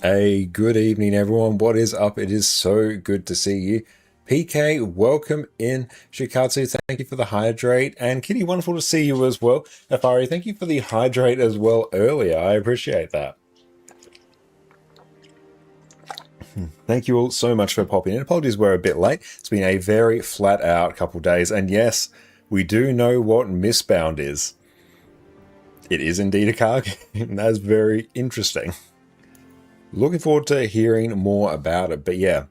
A good evening, everyone. What is up? It is so good to see you. PK, welcome in. Shikatsu, thank you for the hydrate. And Kitty, wonderful to see you as well. Afari, thank you for the hydrate as well earlier. I appreciate that. Thank you all so much for popping in. Apologies, we're a bit late. It's been a very flat out couple days. And yes, we do know what Mistbound is. It is indeed a car game. That's very interesting. Looking forward to hearing more about it. But yeah,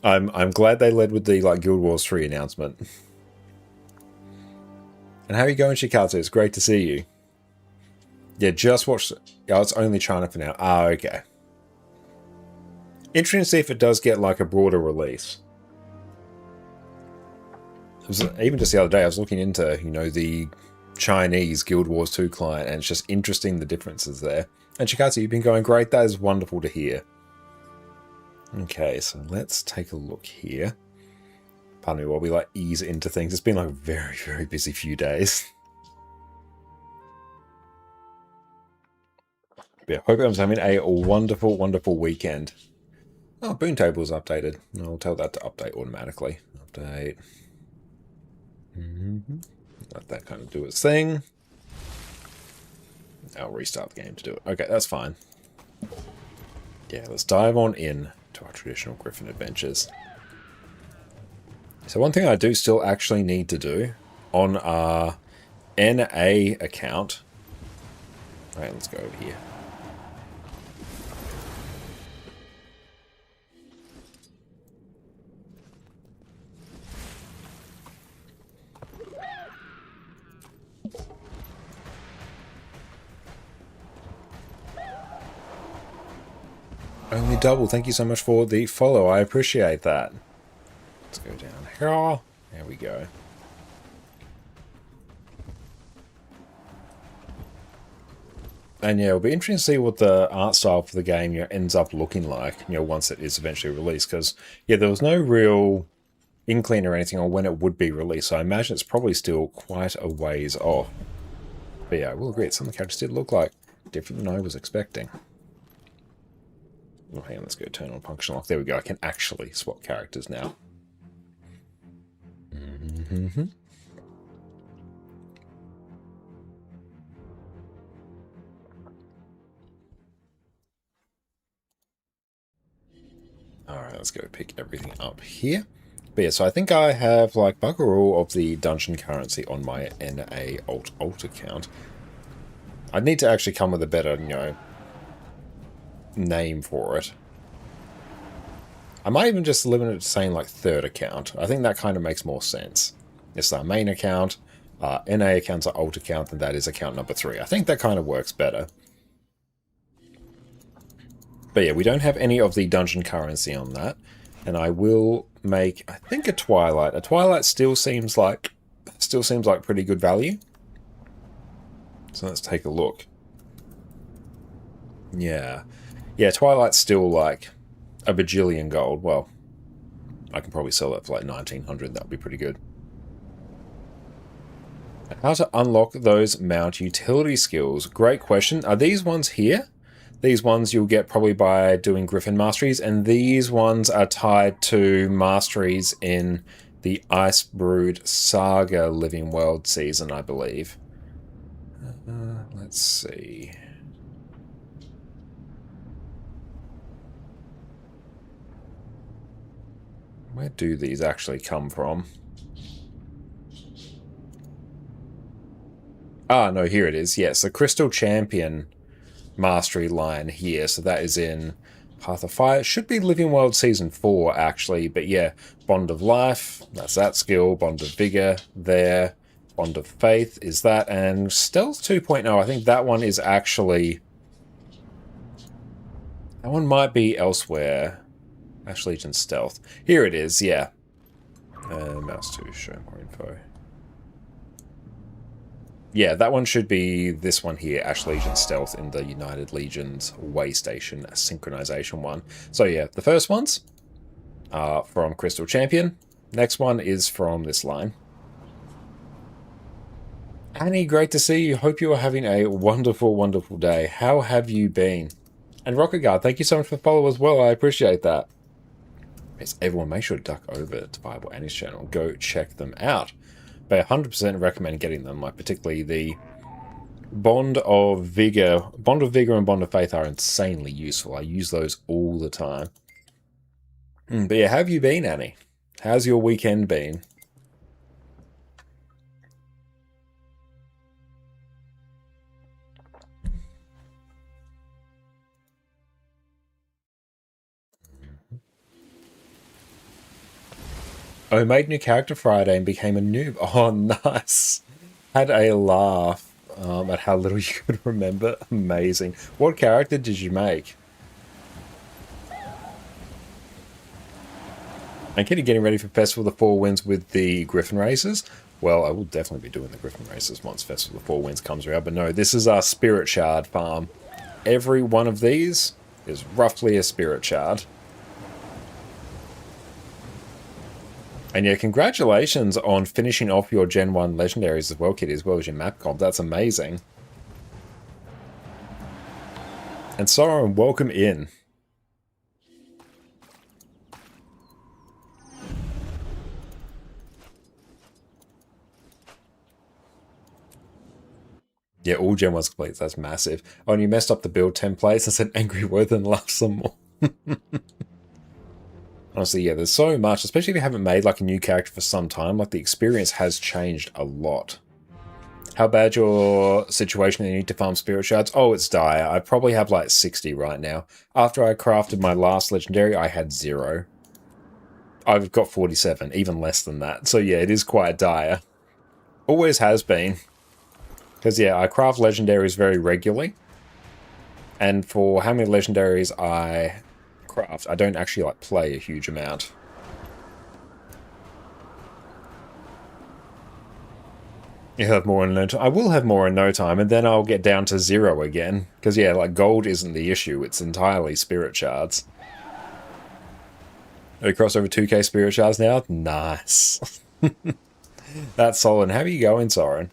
I'm glad they led with the Guild Wars 3 announcement. And how are you going, Shikatsu? It's great to see you. Yeah, just watched it. Oh, it's only China for now. Ah, okay. Interesting to see if it does get a broader release. Even just the other day, I was looking into, the Chinese Guild Wars 2 client, and it's just interesting the differences there. And Shikatsu, you've been going great. That is wonderful to hear. Okay, so let's take a look here. Pardon me while we ease into things. It's been a very, very busy few days. Yeah, hope everyone's having a wonderful, wonderful weekend. Oh, Boon Table's updated. I'll tell that to update automatically. Update. Let that kind of do its thing. I'll restart the game to do it. Okay, that's fine. Yeah, let's dive on in to our traditional Griffin adventures. So one thing I do still actually need to do on our NA account. Alright, let's go over here. Only double. Thank you so much for the follow. I appreciate that. Let's go down here. There we go. And yeah, it'll be interesting to see what the art style for the game ends up looking like, once it is eventually released. Because, yeah, there was no real inkling or anything on when it would be released. So I imagine it's probably still quite a ways off. But yeah, I will agree. Some of the characters did look different than I was expecting. Oh, hang on, let's go turn on function lock. There we go. I can actually swap characters now. Alright, let's go pick everything up here. But yeah, so I think I have bugger all of the dungeon currency on my NA alt account. I need to actually come with a better, name for it. I might even just limit it to saying third account. I think that kind of makes more sense. It's our main account, NA account's our alt account, and that is account number 3. I think that kind of works better. But yeah, we don't have any of the dungeon currency on that. And I will make, I think, a Twilight. A Twilight still seems like pretty good value. So let's take a look. Yeah. Yeah, Twilight's still a bajillion gold. Well, I can probably sell that for 1900. That would be pretty good. How to unlock those mount utility skills? Great question. Are these ones here? These ones you'll get probably by doing Griffin masteries, and these ones are tied to masteries in the Ice Brood Saga Living World season, I believe. Let's see. Where do these actually come from? Ah, no, here it is. Yes, the Crystal Champion mastery line here. So that is in Path of Fire. It should be Living World Season 4, actually. But yeah, Bond of Life, that's that skill. Bond of Vigor, there. Bond of Faith is that. And Stealth 2.0, I think that one is actually... That one might be elsewhere. Ash Legion Stealth. Here it is, yeah. Mouse to show more info. Yeah, that one should be this one here, Ash Legion Stealth in the United Legion's Waystation Synchronization one. So yeah, the first ones are from Crystal Champion. Next one is from this line. Annie, great to see you. Hope you are having a wonderful, wonderful day. How have you been? And Rocket Guard, thank you so much for the follow as well. I appreciate that. Yes, everyone, make sure to duck over to Bible and his channel. Go check them out. But I 100% recommend getting them, like particularly the Bond of Vigor and Bond of Faith are insanely useful. I use those all the time. But yeah, how have you been, Annie? How's your weekend been? Oh, made new character Friday and became a noob. Oh, nice. Had a laugh at how little you could remember. Amazing. What character did you make? And Kitty getting ready for Festival of the Four Winds with the Griffin races. Well, I will definitely be doing the Griffin races once Festival of the Four Winds comes around. But no, this is our Spirit Shard farm. Every one of these is roughly a Spirit Shard. And yeah, congratulations on finishing off your Gen 1 Legendaries as well, Kitty, as well as your map comp. That's amazing. And Sauron, welcome in. Yeah, all Gen 1's complete. That's massive. Oh, and you messed up the build templates and said Angry Word and love some more. Honestly, yeah, there's so much, especially if you haven't made like a new character for some time. Like the experience has changed a lot. How bad your situation? You need to farm spirit shards? Oh, it's dire. I probably have like 60 right now. After I crafted my last legendary, I had 0. I've got 47, even less than that. So yeah, it is quite dire. Always has been. Because yeah, I craft legendaries very regularly. And for how many legendaries I craft, I don't actually like play a huge amount. You'll have more in no time. I will have more in no time, and then I'll get down to 0 again. Because yeah, like gold isn't the issue, it's entirely spirit shards. Are we crossed over 2k spirit shards now? Nice. That's solid. How are you going, Soren?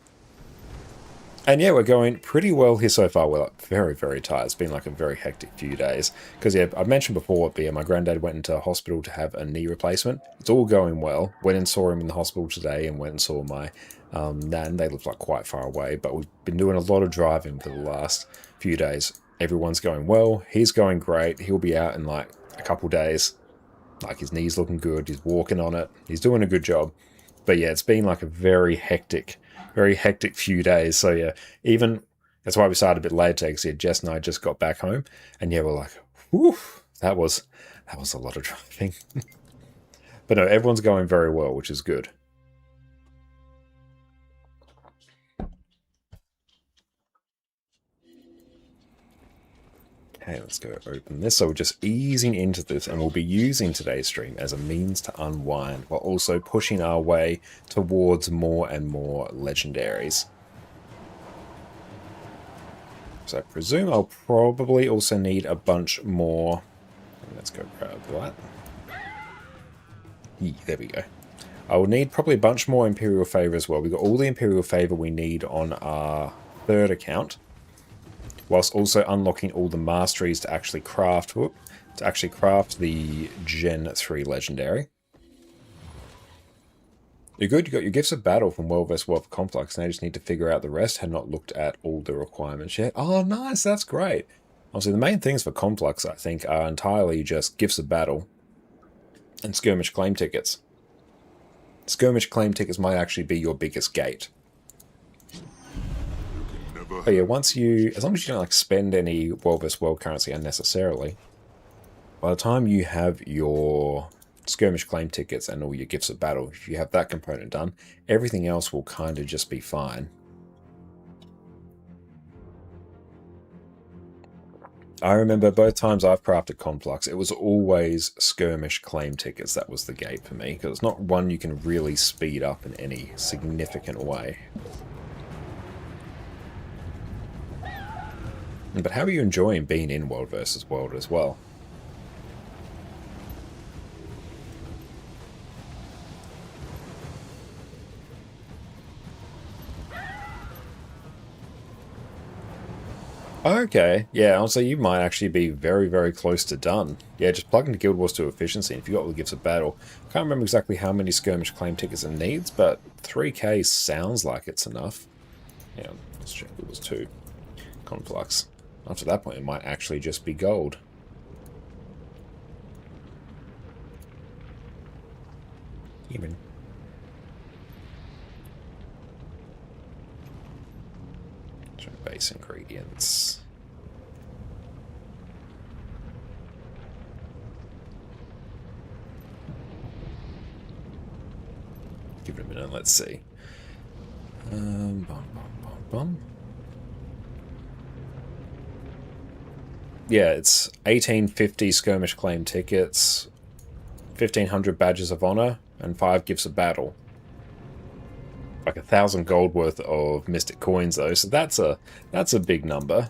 And yeah, we're going pretty well here so far. We're like very, very tired. It's been like a very hectic few days. Because yeah, I mentioned before, but yeah, my granddad went into hospital to have a knee replacement. It's all going well. Went and saw him in the hospital today and went and saw my nan. They live like quite far away, but we've been doing a lot of driving for the last few days. Everyone's going well. He's going great. He'll be out in like a couple days. Like his knee's looking good. He's walking on it. He's doing a good job. But yeah, it's been like a very hectic few days. So yeah, even that's why we started a bit later, because yeah, Jess and I just got back home, and yeah, we're like, whew, that was a lot of driving. But no, everyone's going very well, which is good. Okay, let's go open this. So we're just easing into this, and we'll be using today's stream as a means to unwind, while also pushing our way towards more and more legendaries. So I presume I'll probably also need a bunch more. Let's go grab that. Yeah, there we go. I will need probably a bunch more Imperial Favor as well. We've got all the Imperial Favor we need on our 3rd account, whilst also unlocking all the masteries to actually craft the Gen 3 Legendary. You're good, you got your Gifts of Battle from World vs. World Complex. Now you just need to figure out the rest. Had not looked at all the requirements yet. Oh, nice, that's great. Obviously, the main things for Complex, I think, are entirely just Gifts of Battle and Skirmish Claim Tickets. Skirmish Claim Tickets might actually be your biggest gate. But yeah, as long as you don't like spend any World vs. World currency unnecessarily, by the time you have your Skirmish Claim Tickets and all your Gifts of Battle, if you have that component done, everything else will kind of just be fine. I remember both times I've crafted Complex, it was always Skirmish Claim Tickets that was the gate for me, because it's not one you can really speed up in any significant way. But how are you enjoying being in World vs. World as well? Okay, yeah, I'll say you might actually be very, very close to done. Yeah, just plug into Guild Wars 2 efficiency, and if you got all the gifts of battle. Can't remember exactly how many skirmish claim tickets it needs, but 3k sounds like it's enough. Yeah, let's check Guild Wars 2. Conflux. After that point, it might actually just be gold. Human. Base ingredients. Give it a minute, let's see. Bum, bum, bum, bum. Yeah, it's 1850 skirmish claim tickets, 1500 badges of honor, and 5 gifts of battle. Like 1,000 gold worth of mystic coins though, so that's a big number.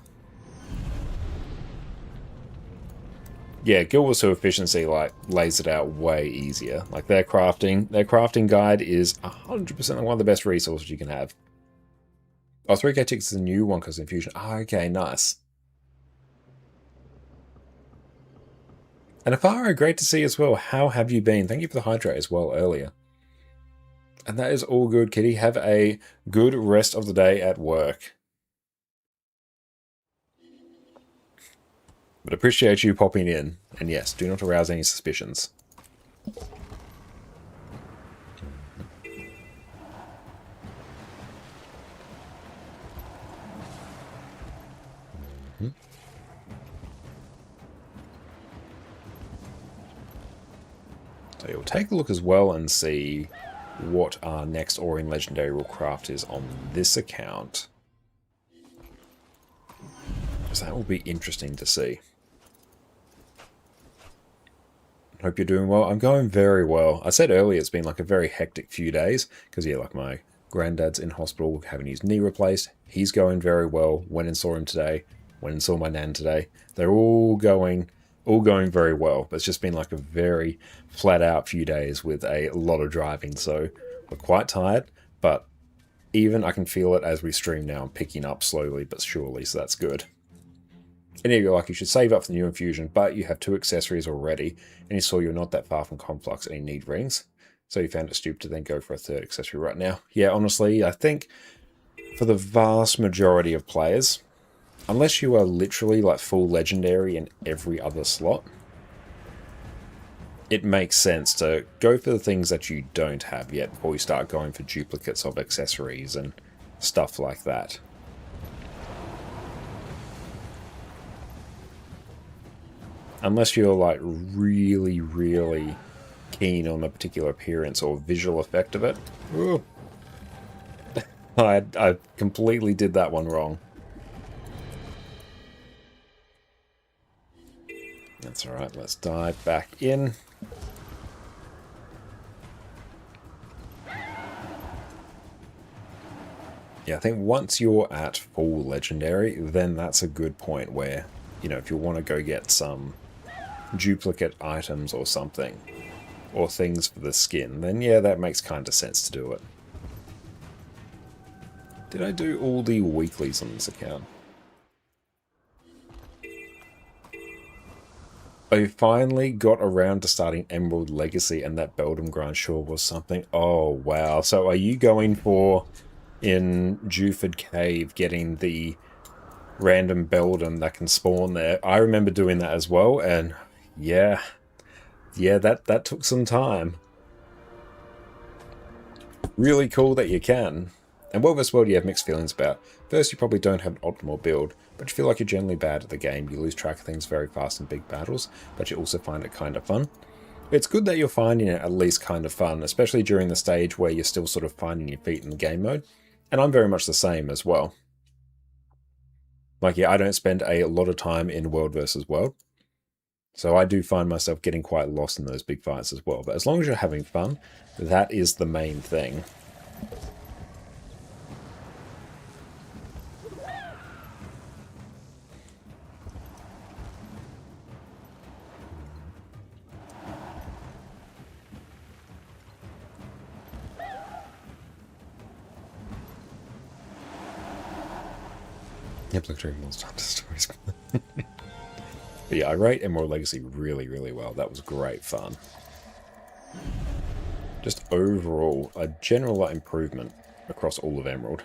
Yeah, Guild Wars 2 efficiency like lays it out way easier. Like their crafting guide is 100% one of the best resources you can have. Oh, 3k tickets is a new one because of Infusion. Oh, okay, nice. And Afaro, great to see you as well. How have you been? Thank you for the hydrate as well earlier. And that is all good, Kitty. Have a good rest of the day at work. But appreciate you popping in. And yes, do not arouse any suspicions. So you'll take a look as well and see what our next Aurian Legendary Rule Craft is on this account. Because that will be interesting to see. Hope you're doing well. I'm going very well. I said earlier it's been like a very hectic few days. Because yeah, like my granddad's in hospital having his knee replaced. He's going very well. Went and saw him today. Went and saw my nan today. They're all going very well. But it's just been like a very flat out few days with a lot of driving. So we're quite tired. But even I can feel it as we stream now. I'm picking up slowly but surely. So that's good. And you're like, you should save up for the new infusion, but you have 2 accessories already, and you saw you're not that far from Conflux and you need rings. So you found it stupid to then go for a 3rd accessory right now. Yeah, honestly, I think for the vast majority of players, unless you are literally like full legendary in every other slot, it makes sense to go for the things that you don't have yet before you start going for duplicates of accessories and stuff like that. Unless you're like really, really keen on a particular appearance or visual effect of it. Ooh. I completely did that one wrong. That's alright, let's dive back in. Yeah, I think once you're at full legendary, then that's a good point where, you know, if you want to go get some duplicate items or something, or things for the skin, then yeah, that makes kind of sense to do it. Did I do all the weeklies on this account? I finally got around to starting Emerald Legacy, and that Beldam grind sure was something. Oh, wow. So are you going for, in Juford Cave, getting the random Beldam that can spawn there? I remember doing that as well, and yeah, that took some time. Really cool that you can. And World vs. World you have mixed feelings about. First, you probably don't have an optimal build, but you feel like you're generally bad at the game. You lose track of things very fast in big battles, but you also find it kind of fun. It's good that you're finding it at least kind of fun, especially during the stage where you're still sort of finding your feet in the game mode. And I'm very much the same as well. Like, yeah, I don't spend a lot of time in World vs. World, so I do find myself getting quite lost in those big fights as well. But as long as you're having fun, that is the main thing. Yep, Victory Monster Hunter Stories. But yeah, I rate Emerald Legacy really, really well. That was great fun. Just overall, a general improvement across all of Emerald.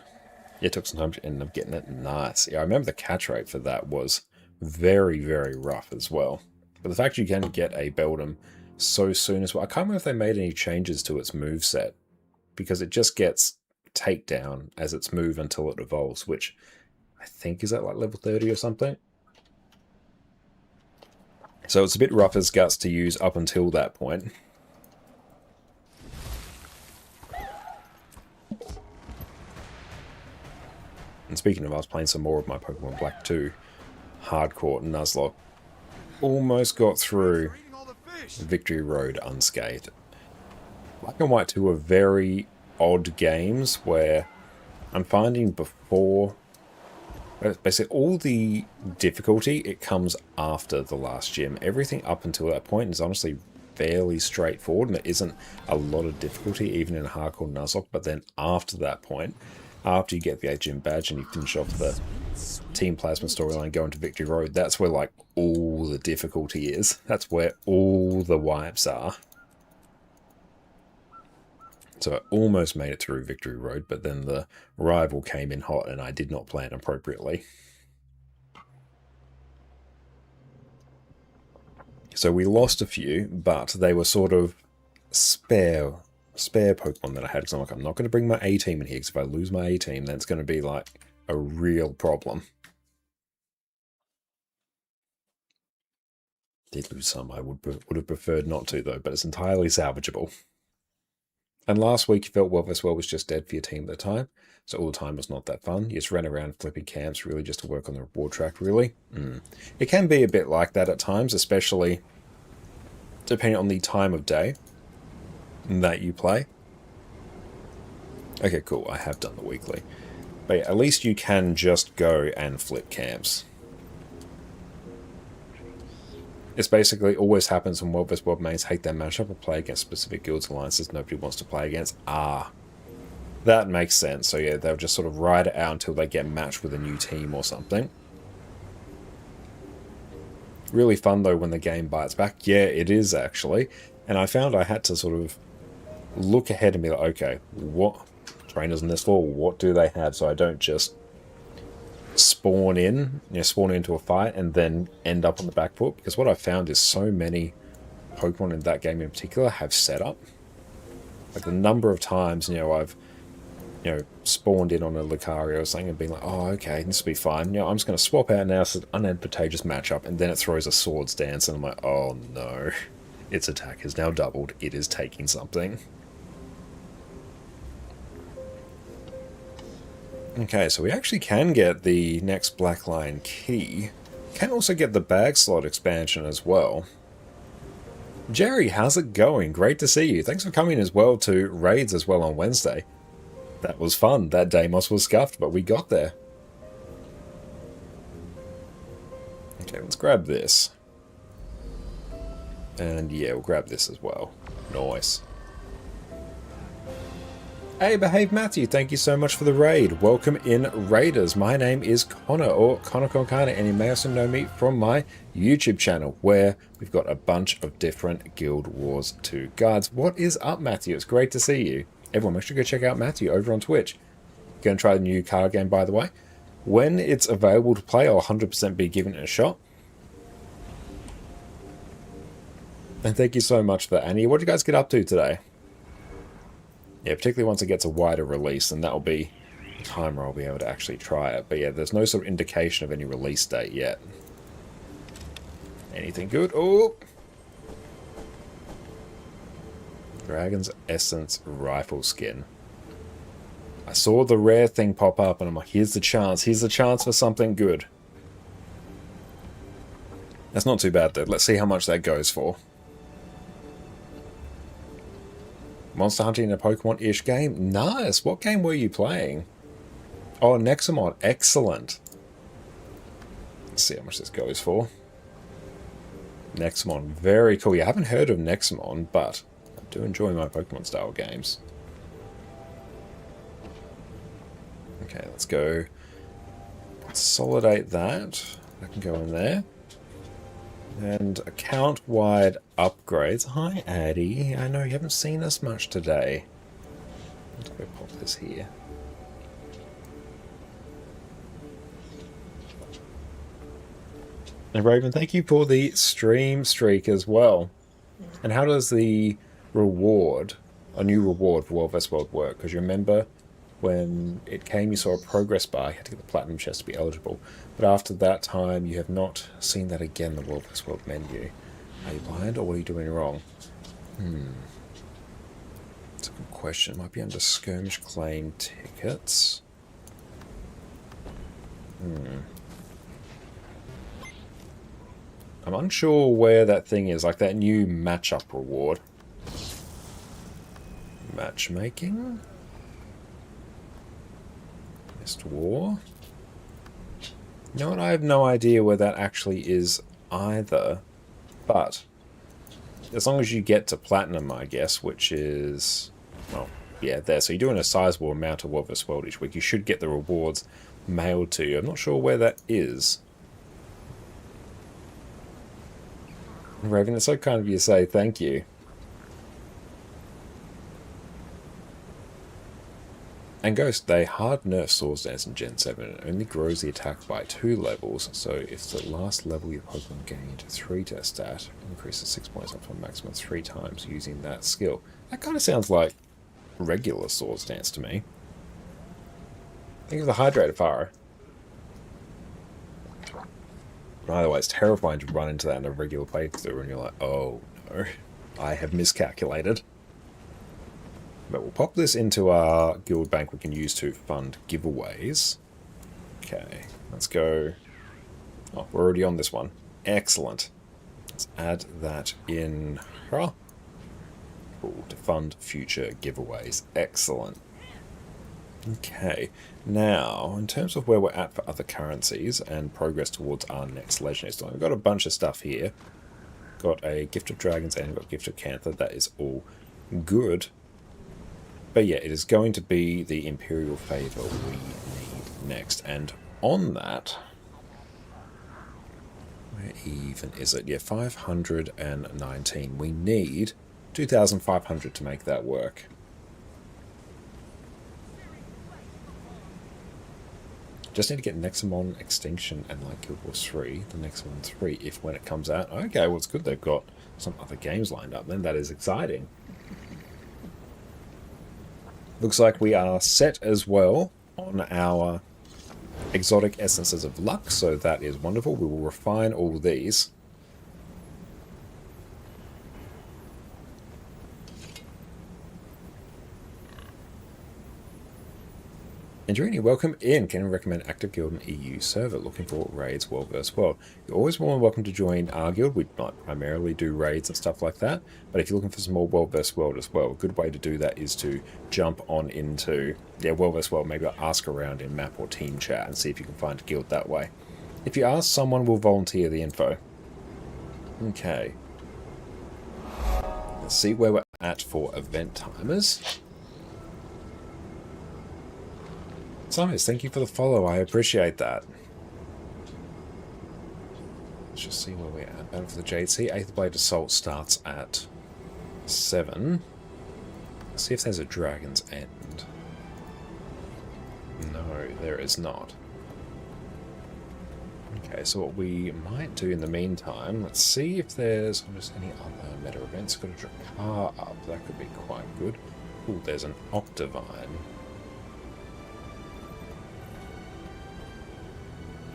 Yeah, it took some time to end up getting it. Nice. Yeah, I remember the catch rate for that was very, very rough as well. But the fact you can get a Beldum so soon as well. I can't remember if they made any changes to its moveset, because it just gets takedown as its move until it evolves, which I think is at like level 30 or something. So it's a bit rough as guts to use up until that point. And speaking of, I was playing some more of my Pokemon Black 2 Hardcore Nuzlocke. Almost got through Victory Road unscathed. Black and White 2 are very odd games where I'm finding before... Basically, all the difficulty, it comes after the last gym. Everything up until that point is honestly fairly straightforward, and there isn't a lot of difficulty, even in Hardcore Nuzlocke. But then after that point, after you get the 8 gym badge and you finish off the Team Plasma storyline, go into Victory Road, that's where like all the difficulty is. That's where all the wipes are. So I almost made it through Victory Road, but then the rival came in hot and I did not plan appropriately. So we lost a few, but they were sort of spare Pokemon that I had. Because I'm like, I'm not going to bring my A-team in here, because if I lose my A-team, then it's going to be like a real problem. Did lose some. I would have preferred not to, though, but it's entirely salvageable. And last week, you felt Well vs. Well was just dead for your team at the time, so all the time was not that fun. You just ran around flipping camps, really, just to work on the reward track, really. It can be a bit like that at times, especially depending on the time of day that you play. Okay, cool, I have done the weekly. But yeah, at least you can just go and flip camps. It's basically always happens when World vs. World mains hate their matchup or play against specific guilds alliances nobody wants to play against. Ah, that makes sense. So yeah, they'll just sort of ride it out until they get matched with a new team or something. Really fun though when the game bites back. Yeah, it is actually. And I found I had to sort of look ahead and be like, okay, what trainers in this for? What do they have? So I don't just spawn into a fight and then end up on the back foot, because what I found is so many Pokemon in that game in particular have setup. Like the number of times, I've spawned in on a Lucario or something and been like, oh, okay, this will be fine. I'm just going to swap out now, it's an unadvantageous matchup, and then it throws a Swords Dance, and I'm like, oh no, its attack has now doubled. It is taking something. Okay, so we actually can get the next Black Lion key. Can also get the bag slot expansion as well. Jerry, how's it going? Great to see you. Thanks for coming as well to raids as well on Wednesday. That was fun. That Deimos was scuffed, but we got there. Okay, let's grab this. And yeah, we'll grab this as well. Nice. Hey, Behave Matthew, thank you so much for the raid. Welcome in, Raiders. My name is Connor, or ConnorConCarne, and you may also know me from my YouTube channel, where we've got a bunch of different Guild Wars 2 guides. What is up, Matthew? It's great to see you. Everyone, make sure to go check out Matthew over on Twitch. Going to try the new card game, by the way. When it's available to play, I'll 100% be giving it a shot. And thank you so much for that, Annie. What did you guys get up to today? Yeah, particularly once it gets a wider release, and that'll be the time where I'll be able to actually try it. But yeah, there's no sort of indication of any release date yet. Anything good? Oh! Dragon's Essence Rifle Skin. I saw the rare thing pop up, and I'm like, here's the chance for something good. That's not too bad, though. Let's see how much that goes for. Monster hunting in a Pokemon-ish game? Nice! What game were you playing? Oh, Nexamon. Excellent. Let's see how much this goes for. Nexamon. Very cool. Yeah, I haven't heard of Nexamon, but I do enjoy my Pokemon-style games. Okay, let's go consolidate that. That can go in there. And account-wide upgrades. Hi, Addy. I know you haven't seen us much today. Let's go pop this here. And Raven, thank you for the stream streak as well. And how does the reward, a new reward for World vs. World work? Because you remember when it came, you saw a progress bar. You had to get the platinum chest to be eligible. But after that time, you have not seen that again, the World vs. World menu. Are you blind or what are you doing wrong? That's a good question. It might be under skirmish claim tickets. I'm unsure where that thing is, like that new matchup reward. Matchmaking? Missed War? You know what, I have no idea where that actually is either. But, as long as you get to Platinum, I guess, which is... well, yeah, there. So you're doing a sizable amount of World vs. World each week. You should get the rewards mailed to you. I'm not sure where that is. Raven, it's so kind of you to say thank you. And Ghost, they hard nerf Swords Dance in Gen 7 and only grows the attack by 2 levels, so if the last level your Pokemon gained 3 to a stat, increases 6 points up to a maximum 3 times using that skill. That kind of sounds like regular Swords Dance to me. Think of the Hydrated Fire. Either way, it's terrifying to run into that in a regular playthrough and you're like, oh no, I have miscalculated. But we'll pop this into our guild bank we can use to fund giveaways. Okay, let's go. Oh, we're already on this one. Excellent. Let's add that in here. Cool, to fund future giveaways. Excellent. Okay, now, in terms of where we're at for other currencies and progress towards our next legendary storm, we've got a bunch of stuff here. Got a Gift of Dragons and got Gift of Cantha. That is all good. But yeah, it is going to be the Imperial Favor we need next. And on that, where even is it? Yeah, 519. We need 2,500 to make that work. Just need to get Nexamon Extinction and like Guild Wars 3, the Nexamon 3, if when it comes out. Okay, well it's good they've got some other games lined up then. That is exciting. Looks like we are set as well on our exotic essences of luck, so that is wonderful. We will refine all these. Andrini, welcome in. Can you recommend Active Guild and EU server looking for raids World vs. World? You're always more than welcome to join our guild. We might primarily do raids and stuff like that, but if you're looking for some more World vs. World as well, a good way to do that is to jump on into World vs. World, maybe ask around in map or team chat and see if you can find a guild that way. If you ask, someone will volunteer the info. Okay. Let's see where we're at for event timers. Simons, thank you for the follow. I appreciate that. Let's just see where we're at. Battle for the Jade Sea. 8th Blade Assault starts at 7. Let's see if there's a Dragon's End. No, there is not. Okay, so what we might do in the meantime, let's see if there's any other meta events. Got a Drakkar up. That could be quite good. Ooh, there's an Octavine.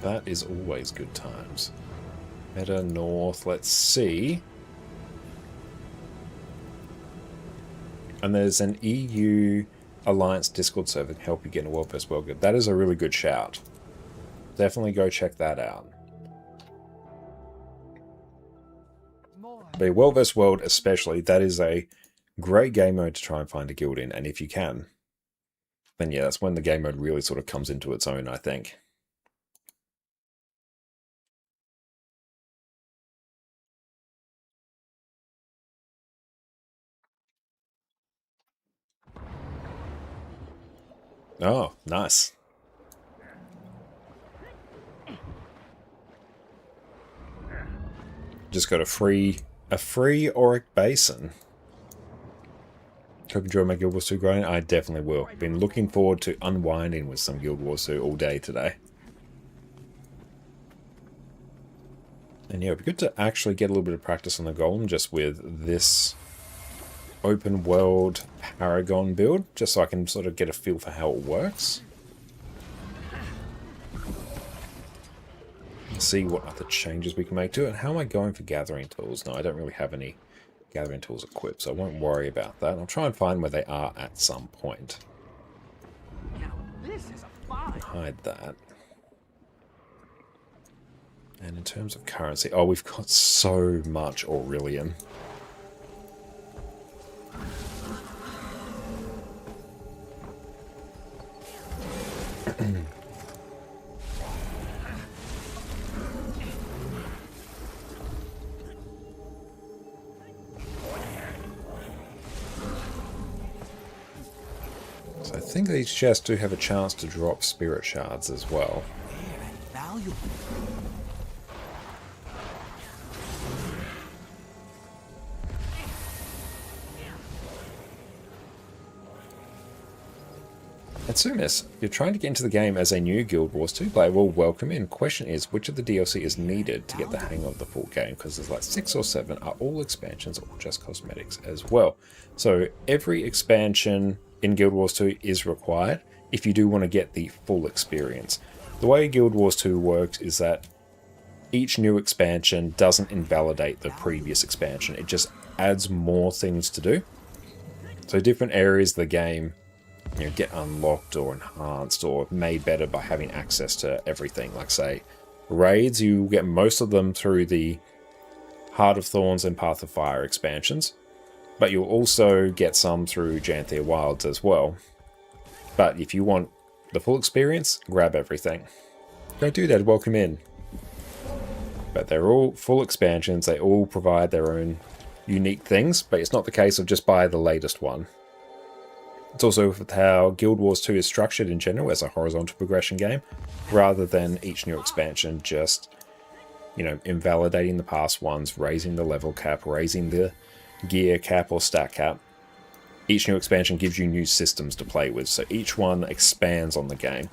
That is always good times. Meta North, let's see. And there's an EU Alliance Discord server that can help you get in a World vs. World good. That is a really good shout. Definitely go check that out. But World vs. World especially, that is a great game mode to try and find a guild in. And if you can, then yeah, that's when the game mode really sort of comes into its own, I think. Oh, nice. Just got a free Auric Basin. Hope you enjoy my Guild Wars 2 grind. I definitely will. Been looking forward to unwinding with some Guild Wars 2 all day today. And yeah, it'd be good to actually get a little bit of practice on the Golem just with this open world Paragon build, just so I can sort of get a feel for how it works. See what other changes we can make to it. And how am I going for gathering tools? No, I don't really have any gathering tools equipped, so I won't worry about that. I'll try and find where they are at some point. Now, this is a find. Hide that. And in terms of currency, oh, we've got so much Aurelian. So I think these chests do have a chance to drop spirit shards as well. Valuable. And Sumis, you're trying to get into the game as a new Guild Wars 2 player. Well, welcome in. Question is, which of the DLC is needed to get the hang of the full game? Because there's like 6 or 7. Are all expansions or just cosmetics as well? So every expansion in Guild Wars 2 is required if you do want to get the full experience. The way Guild Wars 2 works is that each new expansion doesn't invalidate the previous expansion. It just adds more things to do. So different areas of the game, you know, get unlocked or enhanced or made better by having access to everything. Like, say, raids, you get most of them through the Heart of Thorns and Path of Fire expansions, but you'll also get some through Janthea Wilds as well. But if you want the full experience, grab everything. Go do that, welcome in. But they're all full expansions, they all provide their own unique things, but it's not the case of just buy the latest one. It's also with how Guild Wars 2 is structured in general as a horizontal progression game, rather than each new expansion just, you know, invalidating the past ones, raising the level cap, raising the gear cap or stat cap. Each new expansion gives you new systems to play with, so each one expands on the game.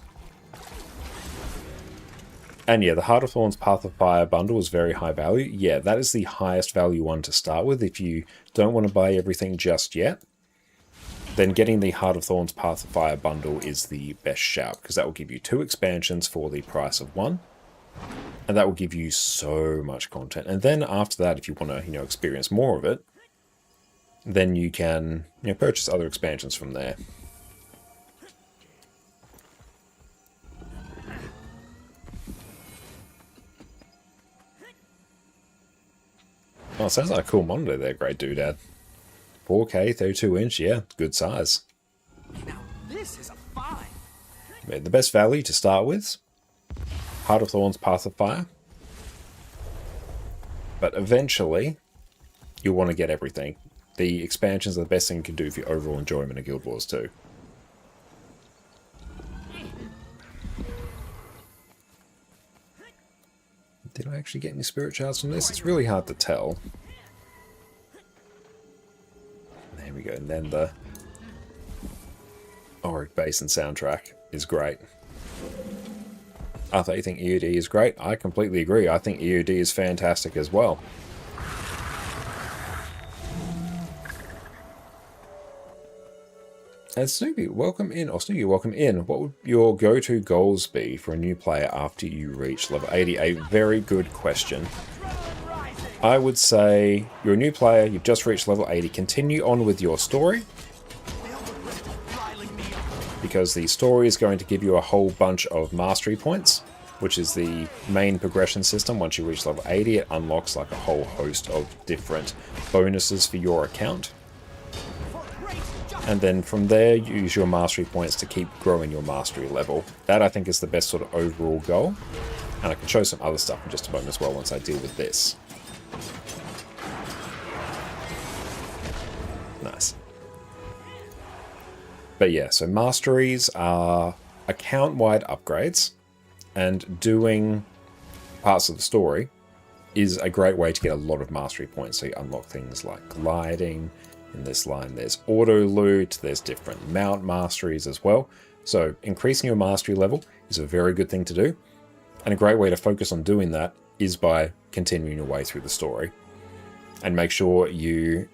And yeah, the Heart of Thorns Path of Fire bundle is very high value. Yeah, that is the highest value one to start with if you don't want to buy everything just yet. Then getting the Heart of Thorns Path of Fire bundle is the best shout, because that will give you 2 expansions for the price of 1. And that will give you so much content. And then after that, if you want to, you know, experience more of it, then you can, you know, purchase other expansions from there. Oh, sounds like a cool monitor there, Great Doodad. 4K, 32-inch, yeah, good size. Now, this is a find. Yeah, the best value to start with, Heart of Thorns, Path of Fire. But eventually, you'll want to get everything. The expansions are the best thing you can do for your overall enjoyment of Guild Wars 2. Did I actually get any spirit shards from this? It's really hard to tell. There we go, and then the Auric Basin soundtrack is great. I thought you think EOD is great. I completely agree. I think EOD is fantastic as well. And Snoopy, welcome in. Or Snoopy, welcome in. What would your go-to goals be for a new player after you reach level 80? A very good question. I would say you're a new player, you've just reached level 80. Continue on with your story, because the story is going to give you a whole bunch of mastery points, which is the main progression system. Once you reach level 80, it unlocks like a whole host of different bonuses for your account. And then from there, use your mastery points to keep growing your mastery level. That, I think, is the best sort of overall goal. And I can show some other stuff in just a moment as well once I deal with this. Nice. But yeah, so masteries are account-wide upgrades, and doing parts of the story is a great way to get a lot of mastery points. So you unlock things like gliding. In this line, there's auto loot, there's different mount masteries as well. So increasing your mastery level is a very good thing to do. And a great way to focus on doing that is by continuing your way through the story. And make sure you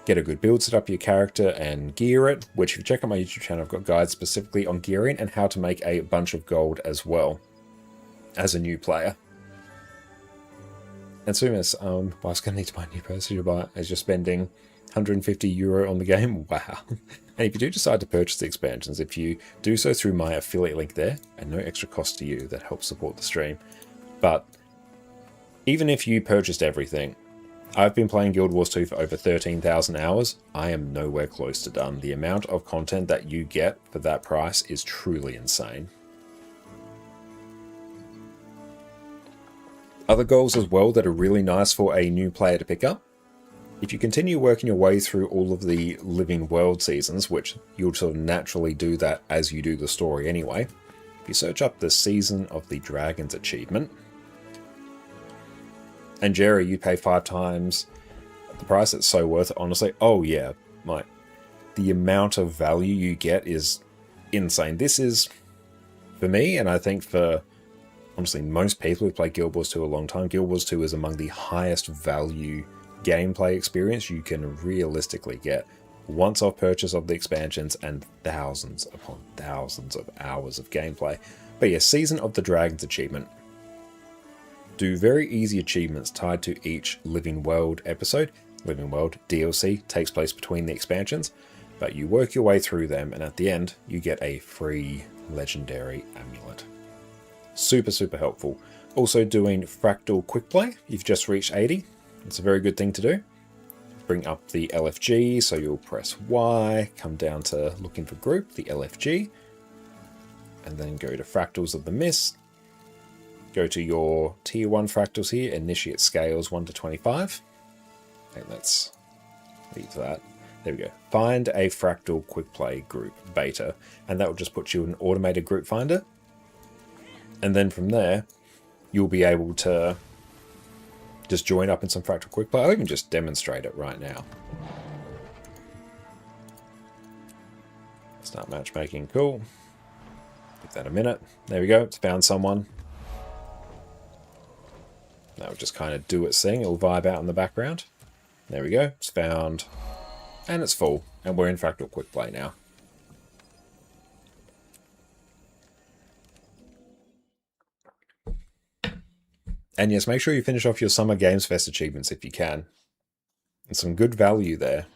get a good build set up for your character and gear it, which if you check out my YouTube channel, I've got guides specifically on gearing and how to make a bunch of gold as well as a new player. And Sumis, well, I was going to need to buy a new person to buy as you're spending €150 on the game. Wow. And if you do decide to purchase the expansions, if you do so through my affiliate link there, and no extra cost to you, that helps support the stream. But even if you purchased everything, I've been playing Guild Wars 2 for over 13,000 hours. I am nowhere close to done. The amount of content that you get for that price is truly insane. Other goals as well that are really nice for a new player to pick up. If you continue working your way through all of the Living World seasons, which you'll sort of naturally do that as you do the story anyway, if you search up the Season of the Dragons achievement, and Jerry, you pay 5 times the price, it's so worth it, honestly. Oh yeah, like, the amount of value you get is insane. This is, for me, and I think for, honestly, most people who play Guild Wars 2 a long time, Guild Wars 2 is among the highest value gameplay experience you can realistically get once off purchase of the expansions and thousands upon thousands of hours of gameplay. But yeah, Season of the Dragons achievement. Do very easy achievements tied to each Living World episode. Living World DLC takes place between the expansions, but you work your way through them and at the end you get a free legendary amulet. Super, super helpful. Also doing Fractal Quick Play. You've just reached 80. It's a very good thing to do. Bring up the LFG, so you'll press Y, come down to looking for group, the LFG, and then go to Fractals of the Mist. Go to your Tier 1 fractals here, initiate scales 1 to 25. Okay, let's leave that. There we go. Find a Fractal Quick Play group beta, and that will just put you in an automated group finder. And then from there, you'll be able to just join up in some Fractal Quick Play. I'll even just demonstrate it right now. Start matchmaking. Cool. Give that a minute. There we go. It's found someone. That will just kind of do its thing. It'll vibe out in the background. There we go. It's found. And it's full. And we're in Fractal Quick Play now. And yes, make sure you finish off your Summer Games Fest achievements if you can. There's some good value there.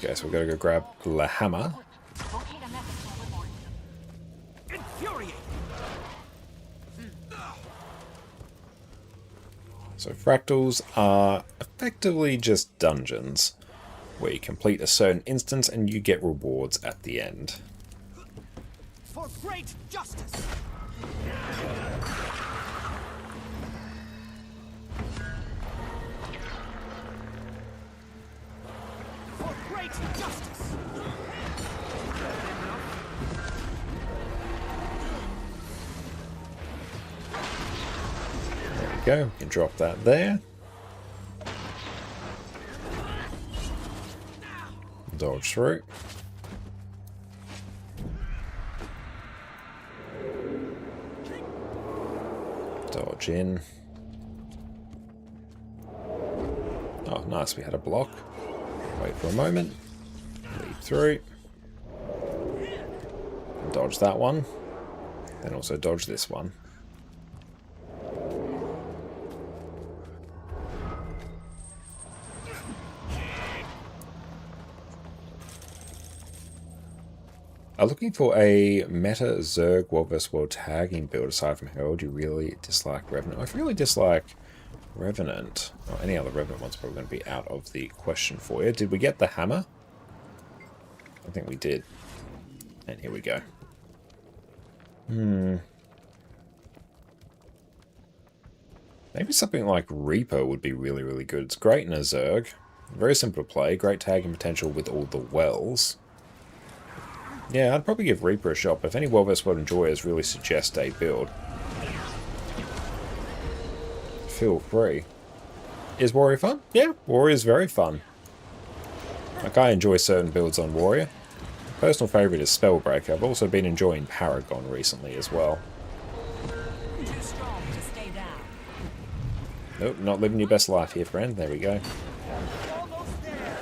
Okay, so we've got to go grab the hammer. So fractals are effectively just dungeons where you complete a certain instance and you get rewards at the end. For great justice. For great justice. There we go. We can drop that there. Dodge through. Dodge in. Oh, nice. We had a block. Wait for a moment. Leap through. Dodge that one. Then also dodge this one. I'm looking for a meta Zerg World vs. World tagging build aside from Herald. You really dislike Revenant? I really dislike Revenant. Or any other Revenant one's probably going to be out of the question for you. Did we get the hammer? I think we did. And here we go. Maybe something like Reaper would be really, really good. It's great in a Zerg. Very simple to play. Great tagging potential with all the wells. Yeah, I'd probably give Reaper a shot, but if any World vs. World enjoyers really suggest a build, feel free. Is Warrior fun? Yeah, Warrior is very fun. Like, I enjoy certain builds on Warrior. Personal favourite is Spellbreaker. I've also been enjoying Paragon recently as well. Too strong to stay down. Nope, not living your best life here, friend. There we go. Almost there.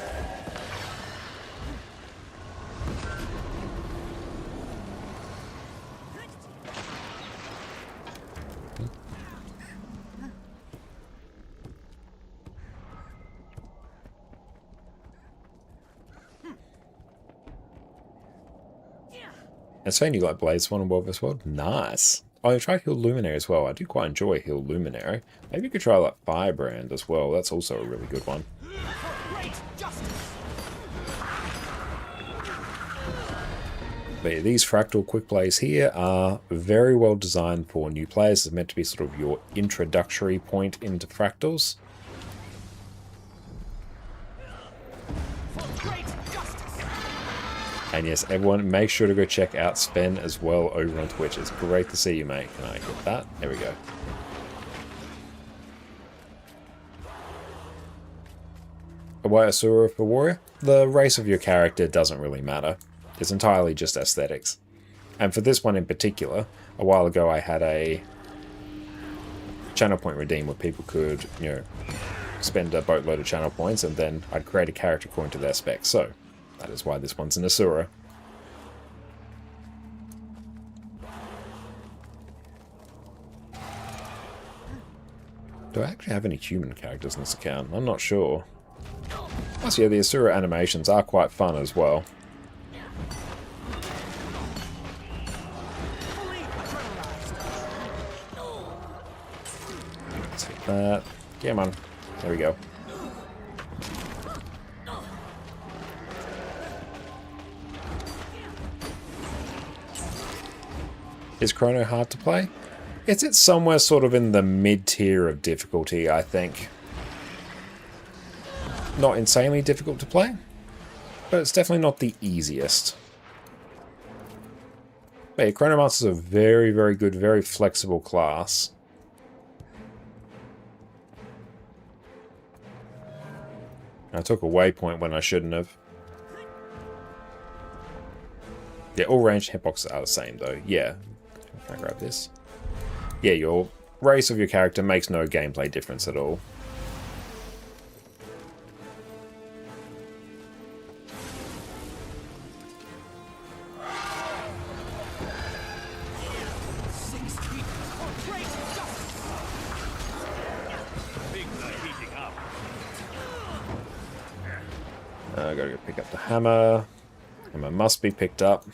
And saying you like Blaze Swan and World vs. World? Nice. Oh, you try Heal Luminary as well. I do quite enjoy Heal Luminary. Maybe you could try like Firebrand as well. That's also a really good one. For great justice. But yeah, these fractal quick plays here are very well designed for new players. It's meant to be sort of your introductory point into fractals. For great justice. And yes, everyone, make sure to go check out Sven as well over on Twitch. It's great to see you, mate. Can I get that? There we go. Why Asura for Warrior? The race of your character doesn't really matter. It's entirely just aesthetics. And for this one in particular, a while ago I had a channel point redeem where people could, you know, spend a boatload of channel points and then I'd create a character according to their specs. So that is why this one's an Asura. Do I actually have any human characters in this account? I'm not sure. Plus, yeah, the Asura animations are quite fun as well. Fully adrenalized. Let's hit that. Come on. There we go. Is Chrono hard to play? It's somewhere sort of in the mid-tier of difficulty, I think. Not insanely difficult to play, but it's definitely not the easiest. But yeah, Chronomancer's a very, very good, very flexible class. I took a waypoint when I shouldn't have. Yeah, all ranged hitboxes are the same though. Yeah. Can I grab this? Yeah, your race of your character makes no gameplay difference at all. For great justice. Things are heating up. I gotta go pick up the hammer. Hammer must be picked up.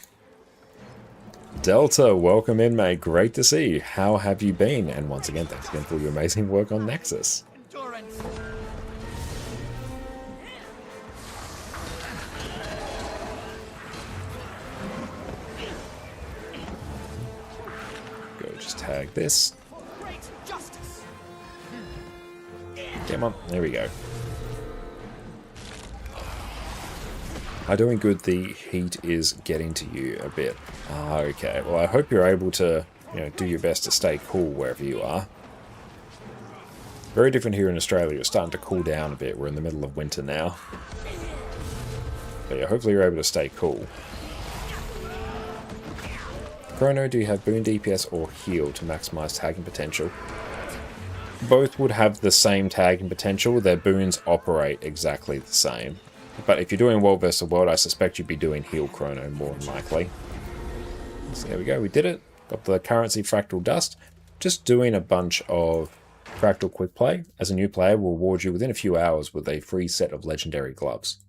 Delta, welcome in, mate. Great to see you. How have you been? And once again, thanks again for your amazing work on Nexus. Endurance. Go just tag this. For great justice. Come on, there we go. I'm doing good. The heat is getting to you a bit. Ah, okay. Well, I hope you're able to, you know, do your best to stay cool wherever you are. Very different here in Australia. It's starting to cool down a bit. We're in the middle of winter now. But yeah, hopefully you're able to stay cool. Chrono, do you have boon DPS or heal to maximize tagging potential? Both would have the same tagging potential. Their boons operate exactly the same. But if you're doing World vs. World, I suspect you'd be doing heal Chrono more than likely. So there we go, we did it. Got the currency Fractal Dust. Just doing a bunch of Fractal Quick Play as a new player will reward you within a few hours with a free set of legendary gloves.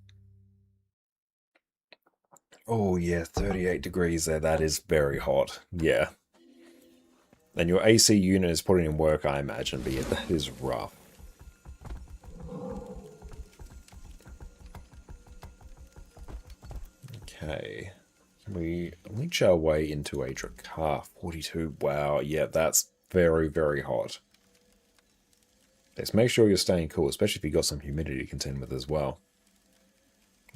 Oh yeah, 38 degrees there. That is very hot. Yeah. And your AC unit is putting in work, I imagine, but yeah, that is rough. Okay. Can we leech our way into a Drakkar? 42. Wow, yeah, that's very, very hot. Let's make sure you're staying cool, especially if you've got some humidity to contend with as well.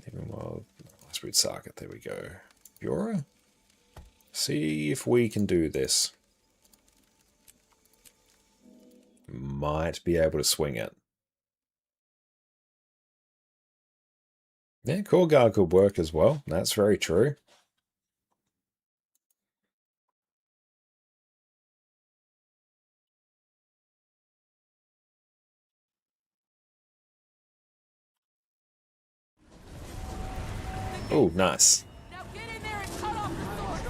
Even while Ice Root Saga, there we go. Fiora? See if we can do this. Might be able to swing it. Yeah, Core Guard could work as well. That's very true. Oh, nice. Now get in there and cut off the sword.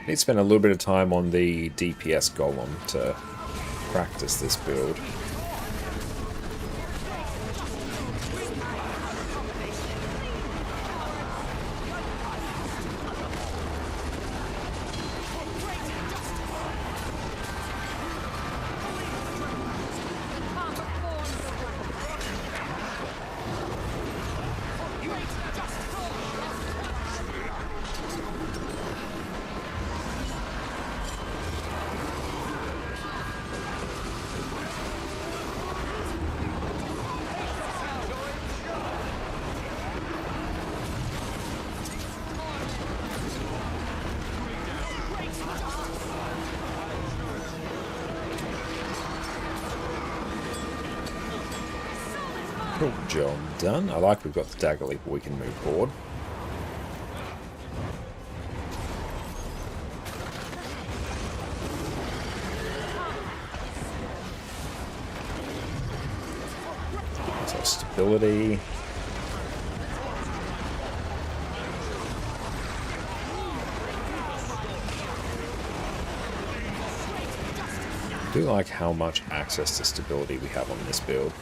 Need to spend a little bit of time on the DPS Golem to practice this build. Cool job done. I like we've got the dagger leap, but we can move forward. So stability. I do like how much access to stability we have on this build.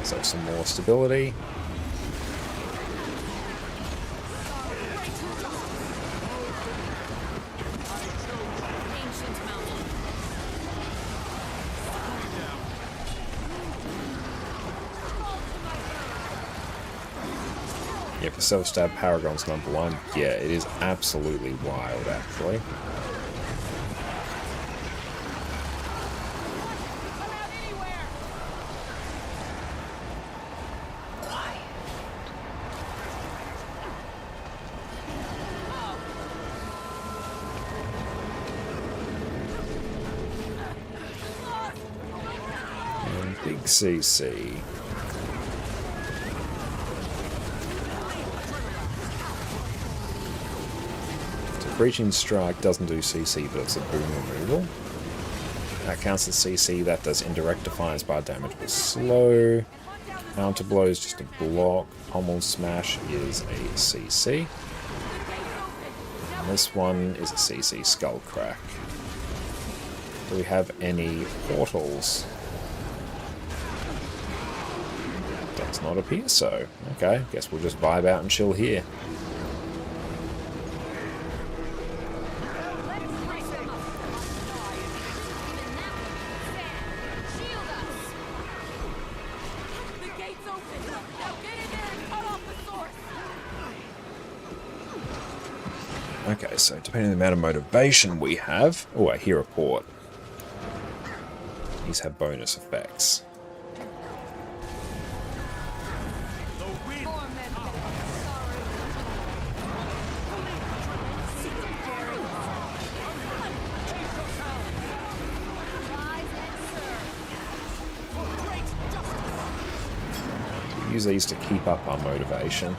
So some more stability. Yeah, for self-stab Paragon's #1. Yeah, it is absolutely wild, actually. Big CC. So Breaching Strike doesn't do CC, but it's a boom removal. That counts as CC. That does indirect defiance bar damage, but slow. Counter blow is just a block. Pommel Smash is a CC. And this one is a CC Skull Crack. Do we have any portals? Does not appear so. Okay, guess we'll just vibe out and chill here. Okay, so depending on the amount of motivation we have... Oh, I hear a port. These have bonus effects. Use these to keep up our motivation.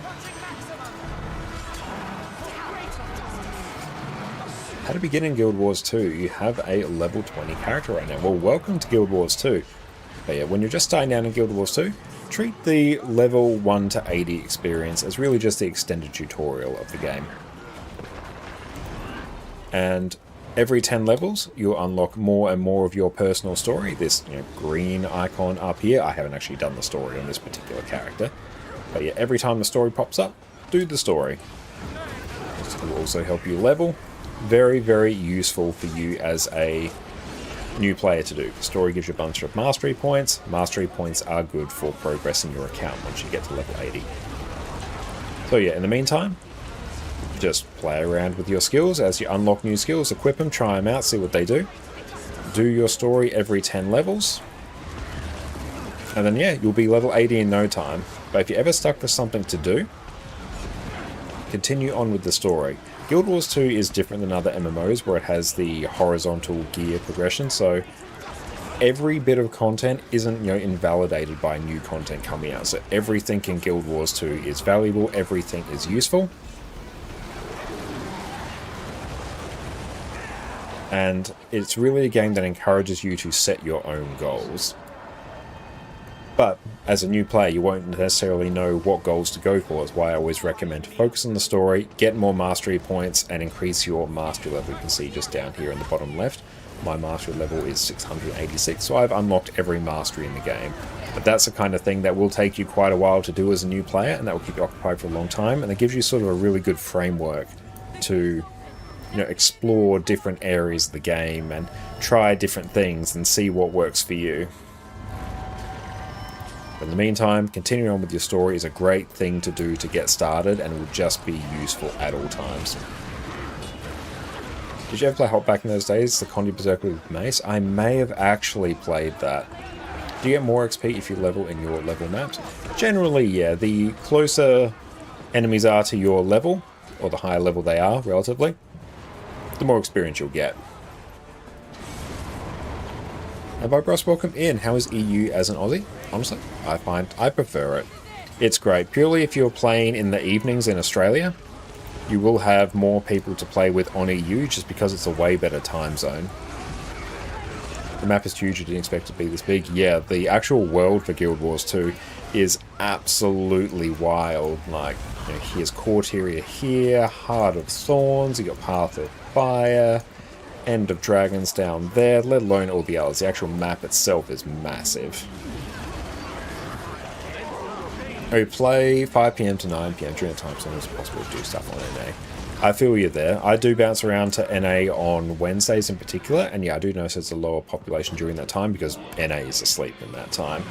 How to begin in Guild Wars 2? You have a level 20 character right now. Well, welcome to Guild Wars 2. But yeah, when you're just starting down in Guild Wars 2, treat the level 1 to 80 experience as really just the extended tutorial of the game. And every 10 levels, you'll unlock more and more of your personal story. This green icon up here, I haven't actually done the story on this particular character. But yeah, every time the story pops up, do the story. This will also help you level. Very, very useful for you as a new player to do. The story gives you a bunch of mastery points. Mastery points are good for progressing your account once you get to level 80. So yeah, in the meantime, Just play around with your skills as you unlock new skills, equip them, try them out, see what they do. Do your story every 10 levels. And then, yeah, you'll be level 80 in no time. But if you're ever stuck for something to do, continue on with the story. Guild Wars 2 is different than other MMOs where it has the horizontal gear progression, so every bit of content isn't, invalidated by new content coming out. So everything in Guild Wars 2 is valuable, everything is useful. And it's really a game that encourages you to set your own goals. But as a new player, you won't necessarily know what goals to go for. That's why I always recommend to focus on the story, get more mastery points, and increase your mastery level. You can see just down here in the bottom left, my mastery level is 686, so I've unlocked every mastery in the game. But that's the kind of thing that will take you quite a while to do as a new player, and that will keep you occupied for a long time, and it gives you sort of a really good framework to explore different areas of the game and try different things and see what works for you. But in the meantime, continuing on with your story is a great thing to do to get started, and it will just be useful at all times. Did you ever play Hot back in those days, the Condi Berserker with Mace? I may have actually played that. Do you get more XP if you level in your level maps? Generally, yeah. The closer enemies are to your level, or the higher level they are, relatively, the more experience you'll get. And by Bros, welcome in. How is EU as an Aussie? Honestly, I prefer it. It's great. Purely if you're playing in the evenings in Australia, you will have more people to play with on EU just because it's a way better time zone. The map is huge. You didn't expect it to be this big. Yeah, the actual world for Guild Wars 2 is absolutely wild. Like, here's Corteria here, Heart of Thorns, you got Path of Fire, End of Dragons down there, let alone all the others. The actual map itself is massive. We play 5 PM to 9 PM during the time zone it's possible to do stuff on NA. I feel you there. I do bounce around to NA on Wednesdays in particular, and yeah, I do notice there's a lower population during that time because NA is asleep in that time.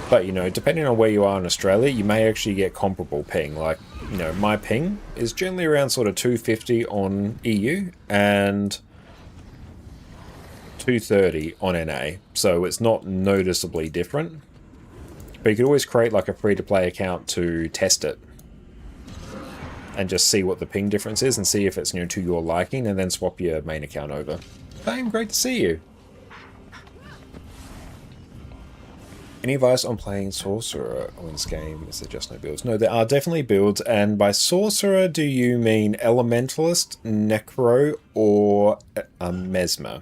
But, depending on where you are in Australia, you may actually get comparable ping. Like, my ping is generally around sort of 250 on EU and 230 on NA, so it's not noticeably different. But you could always create like a free-to-play account to test it and just see what the ping difference is and see if it's to your liking, and then swap your main account over. Fame, great to see you. Any advice on playing Sorcerer on this game? Is there just no builds? No, there are definitely builds, and by Sorcerer, do you mean Elementalist, Necro, or Mesmer?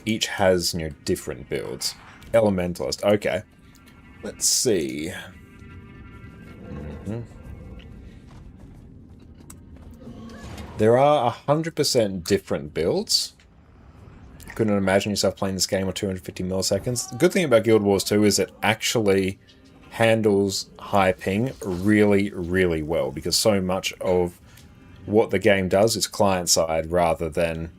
Each has different builds. Elementalist, okay. Let's see. There are 100% different builds. Couldn't imagine yourself playing this game on 250 milliseconds. The good thing about Guild Wars 2 is it actually handles high ping really, really well, because so much of what the game does is client-side rather than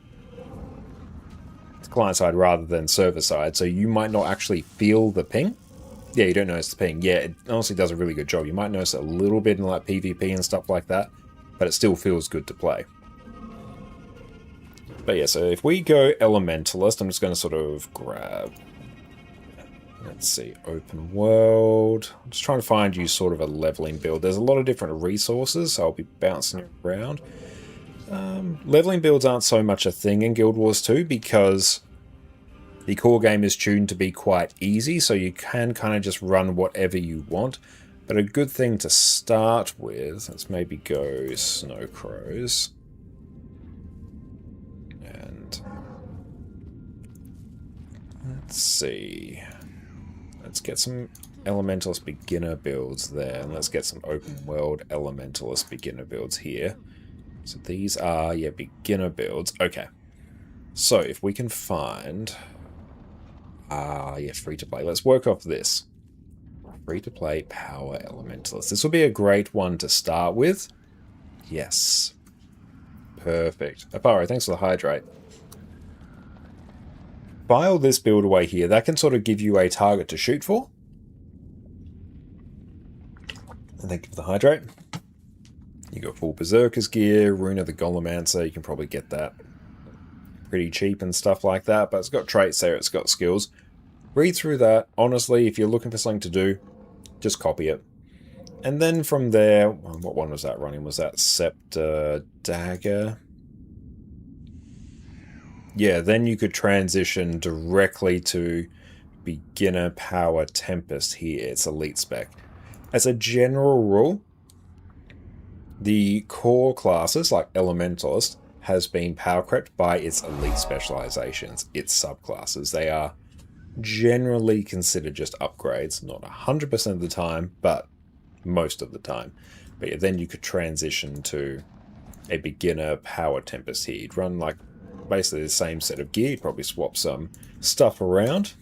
server-side, so you might not actually feel the ping. Yeah, you don't notice the ping. Yeah, it honestly does a really good job. You might notice it a little bit in like PvP and stuff like that, but it still feels good to play. But yeah, so if we go Elementalist, I'm just going to sort of grab... Let's see, open world. I'm just trying to find you sort of a leveling build. There's a lot of different resources, so I'll be bouncing around. Leveling builds aren't so much a thing in Guild Wars 2 because the core game is tuned to be quite easy, so you can kind of just run whatever you want. But a good thing to start with, let's maybe go Snow Crows. And let's see. Let's get some Elementalist beginner builds there, and let's get some open world Elementalist beginner builds here. So these are, yeah, beginner builds. Okay. So if we can find... yeah, free-to-play. Let's work off this. Free-to-play power Elementalist. This will be a great one to start with. Yes. Perfect. Aparo, thanks for the hydrate. File this build away here. That can sort of give you a target to shoot for. And thank you for the hydrate. You got full Berserker's gear, Rune of the Golemancer, you can probably get that pretty cheap and stuff like that, but it's got traits there, it's got skills. Read through that. Honestly, if you're looking for something to do, just copy it. And then from there, what one was that running? Was that Scepter Dagger? Yeah, then you could transition directly to Beginner Power Tempest here. It's elite spec. As a general rule, the core classes, like Elementalist, has been power crept by its elite specializations, its subclasses. They are generally considered just upgrades, not 100% of the time, but most of the time. But yeah, then you could transition to a beginner power tempest here. You'd run like basically the same set of gear, you'd probably swap some stuff around.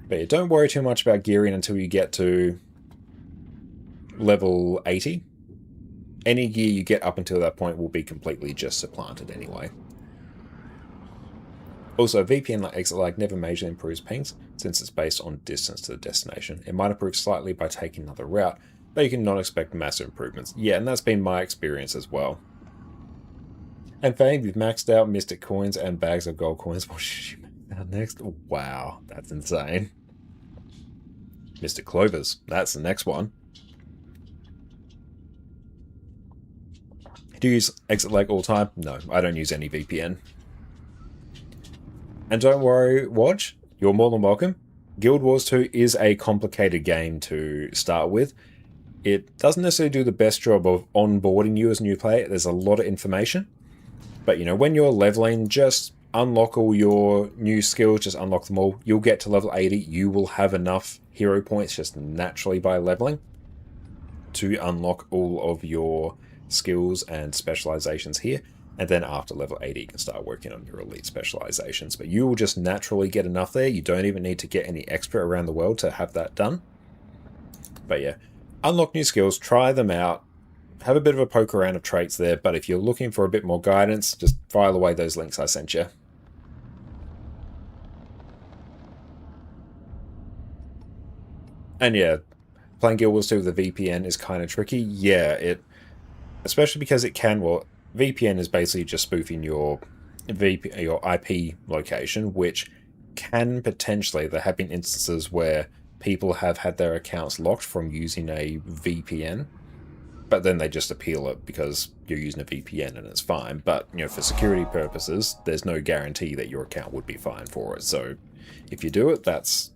But yeah, don't worry too much about gearing until you get to level 80. Any gear you get up until that point will be completely just supplanted anyway. Also, VPN like exit lag never majorly improves pings, since it's based on distance to the destination. It might improve slightly by taking another route, but you can not expect massive improvements. Yeah, and that's been my experience as well. And Fame, you've maxed out Mystic Coins and bags of gold coins. What should you make out next? Wow, that's insane. Mystic Clovers, that's the next one. Do you use exit lag all time? No, I don't use any VPN. And don't worry, Watch, you're more than welcome. Guild Wars 2 is a complicated game to start with. It doesn't necessarily do the best job of onboarding you as a new player. There's a lot of information. But, you know, when you're leveling, just unlock all your new skills, just unlock them all. You'll get to level 80. You will have enough hero points just naturally by leveling to unlock all of your skills and specializations here. And then after level 80, you can start working on your elite specializations. But you will just naturally get enough there. You don't even need to get any extra around the world to have that done. But yeah, unlock new skills, try them out, have a bit of a poke around of traits there. But if you're looking for a bit more guidance, just file away those links I sent you. And yeah, playing Guild Wars 2 with a VPN is kind of tricky. Yeah, especially because it can, well, VPN is basically just spoofing your IP location, which can potentially, there have been instances where people have had their accounts locked from using a VPN, but then they just appeal it because you're using a VPN and it's fine. But, you know, for security purposes, there's no guarantee that your account would be fine for it. So if you do it, that's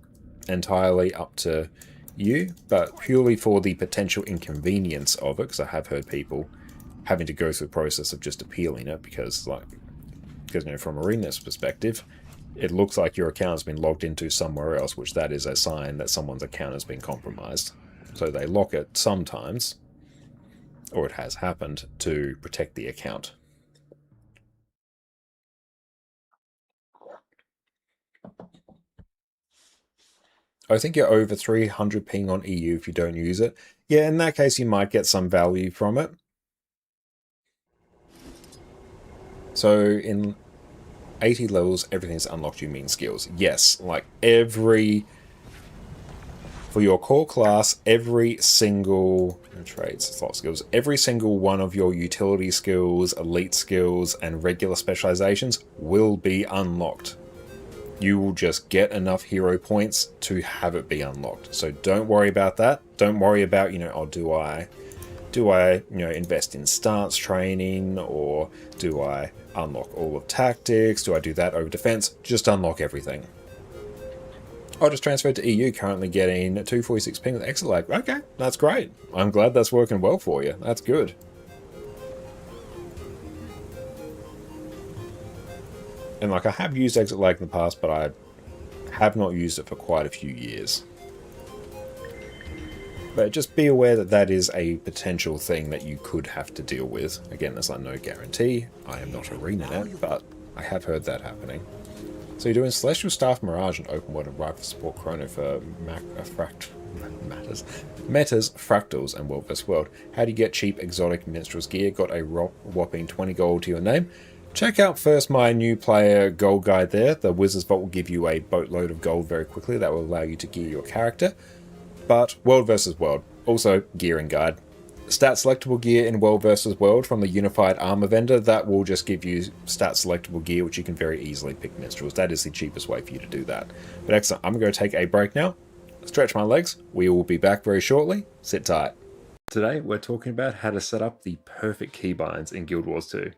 entirely up to you, but purely for the potential inconvenience of it, because I have heard people having to go through the process of just appealing it because you know, from Arena's perspective, it looks like your account has been logged into somewhere else, which that is a sign that someone's account has been compromised. So they lock it sometimes, or it has happened, to protect the account. I think you're over 300 ping on EU if you don't use it. Yeah, in that case, you might get some value from it. So in 80 levels, everything's unlocked, you mean skills. Yes, like for your core class, every single traits, slot skills, every single one of your utility skills, elite skills, and regular specializations will be unlocked. You will just get enough hero points to have it be unlocked. So don't worry about that. Don't worry about, you know, oh, do I invest in stance training, or do I unlock all of tactics? Do I do that over defense? Just unlock everything. I just transferred to EU, currently getting 246 ping with exit lag. Okay, that's great. I'm glad that's working well for you. That's good. And like, I have used exit lag in the past, but I have not used it for quite a few years. But just be aware that that is a potential thing that you could have to deal with. Again, there's like no guarantee. I am not ArenaNet, but I have heard that happening. So you're doing Celestial Staff Mirage and Open World and Rifle Support Chrono for Metas, Fractals, and World vs. World. How do you get cheap exotic minstrel's gear? Got a whopping 20 gold to your name. Check out first my new player gold guide there. The Wizard's Vault will give you a boatload of gold very quickly. That will allow you to gear your character. But World vs. World, also gearing guide. stat selectable gear in World vs. World from the Unified Armor vendor, that will just give you stat selectable gear, which you can very easily pick minstrels. That is the cheapest way for you to do that. But excellent, I'm going to take a break now, stretch my legs. We will be back very shortly. Sit tight. Today, we're talking about how to set up the perfect keybinds in Guild Wars 2.